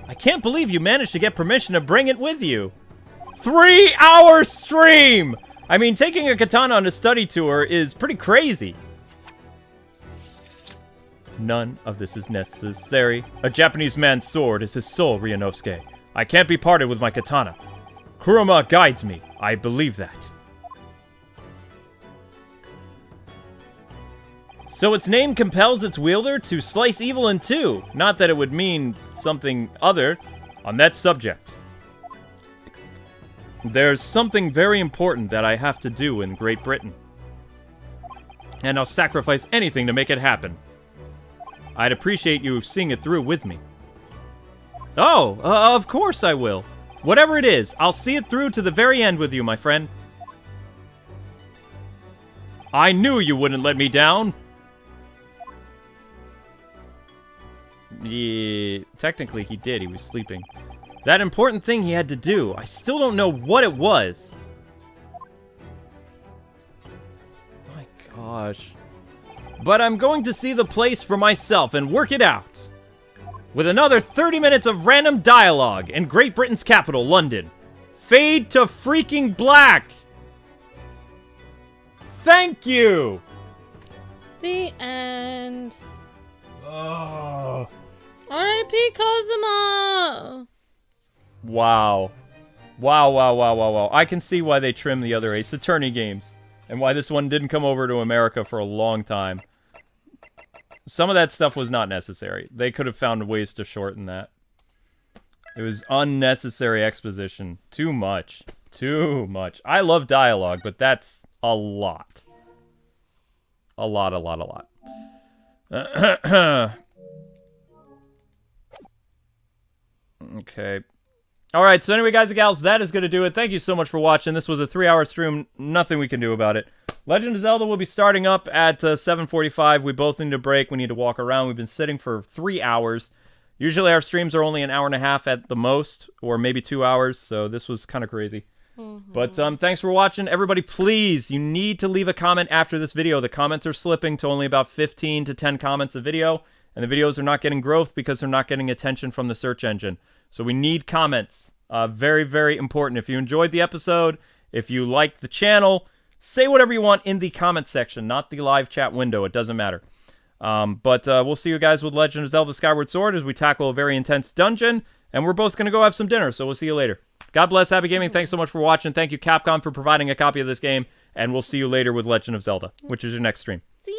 I can't believe you managed to get permission to bring it with you. 3-hour stream! I mean, taking a katana on a study tour is pretty crazy. None of this is necessary. A Japanese man's sword is his soul, Ryunosuke. I can't be parted with my katana. Kurama guides me. I believe that. So its name compels its wielder to slice evil in two. Not that it would mean something other on that subject. There's something very important that I have to do in Great Britain. And I'll sacrifice anything to make it happen. I'd appreciate you seeing it through with me. Oh, of course I will. Whatever it is, I'll see it through to the very end with you, my friend. I knew you wouldn't let me down. Yeah, technically he did. He was sleeping. That important thing he had to do. I still don't know what it was. My gosh. But I'm going to see the place for myself and work it out. With another 30 minutes of random dialogue in Great Britain's capital, London. Fade to freaking black. Thank you. The end. Oh. R.I.P. Kazuma. Wow. Wow. I can see why they trimmed the other Ace Attorney games. And why this one didn't come over to America for a long time. Some of that stuff was not necessary. They could have found ways to shorten that. It was unnecessary exposition. Too much. Too much. I love dialogue, but that's a lot. A lot. Okay. Alright, so anyway, guys and gals, that is going to do it. Thank you so much for watching. This was a 3-hour stream. Nothing we can do about it. Legend of Zelda will be starting up at 7:45. We both need a break. We need to walk around. We've been sitting for 3 hours. Usually our streams are only an hour and a half at the most, or maybe 2 hours, so this was kind of crazy. But thanks for watching. Everybody, please, you need to leave a comment after this video. The comments are slipping to only about 15 to 10 comments a video, and the videos are not getting growth because they're not getting attention from the search engine. So we need comments. Very, very important. If you enjoyed the episode, if you liked the channel, say whatever you want in the comment section, not the live chat window. It doesn't matter. But we'll see you guys with Legend of Zelda Skyward Sword as we tackle a very intense dungeon, and we're both going to go have some dinner, so we'll see you later. God bless, happy gaming, thanks so much for watching, thank you Capcom for providing a copy of this game, and we'll see you later with Legend of Zelda, which is your next stream. See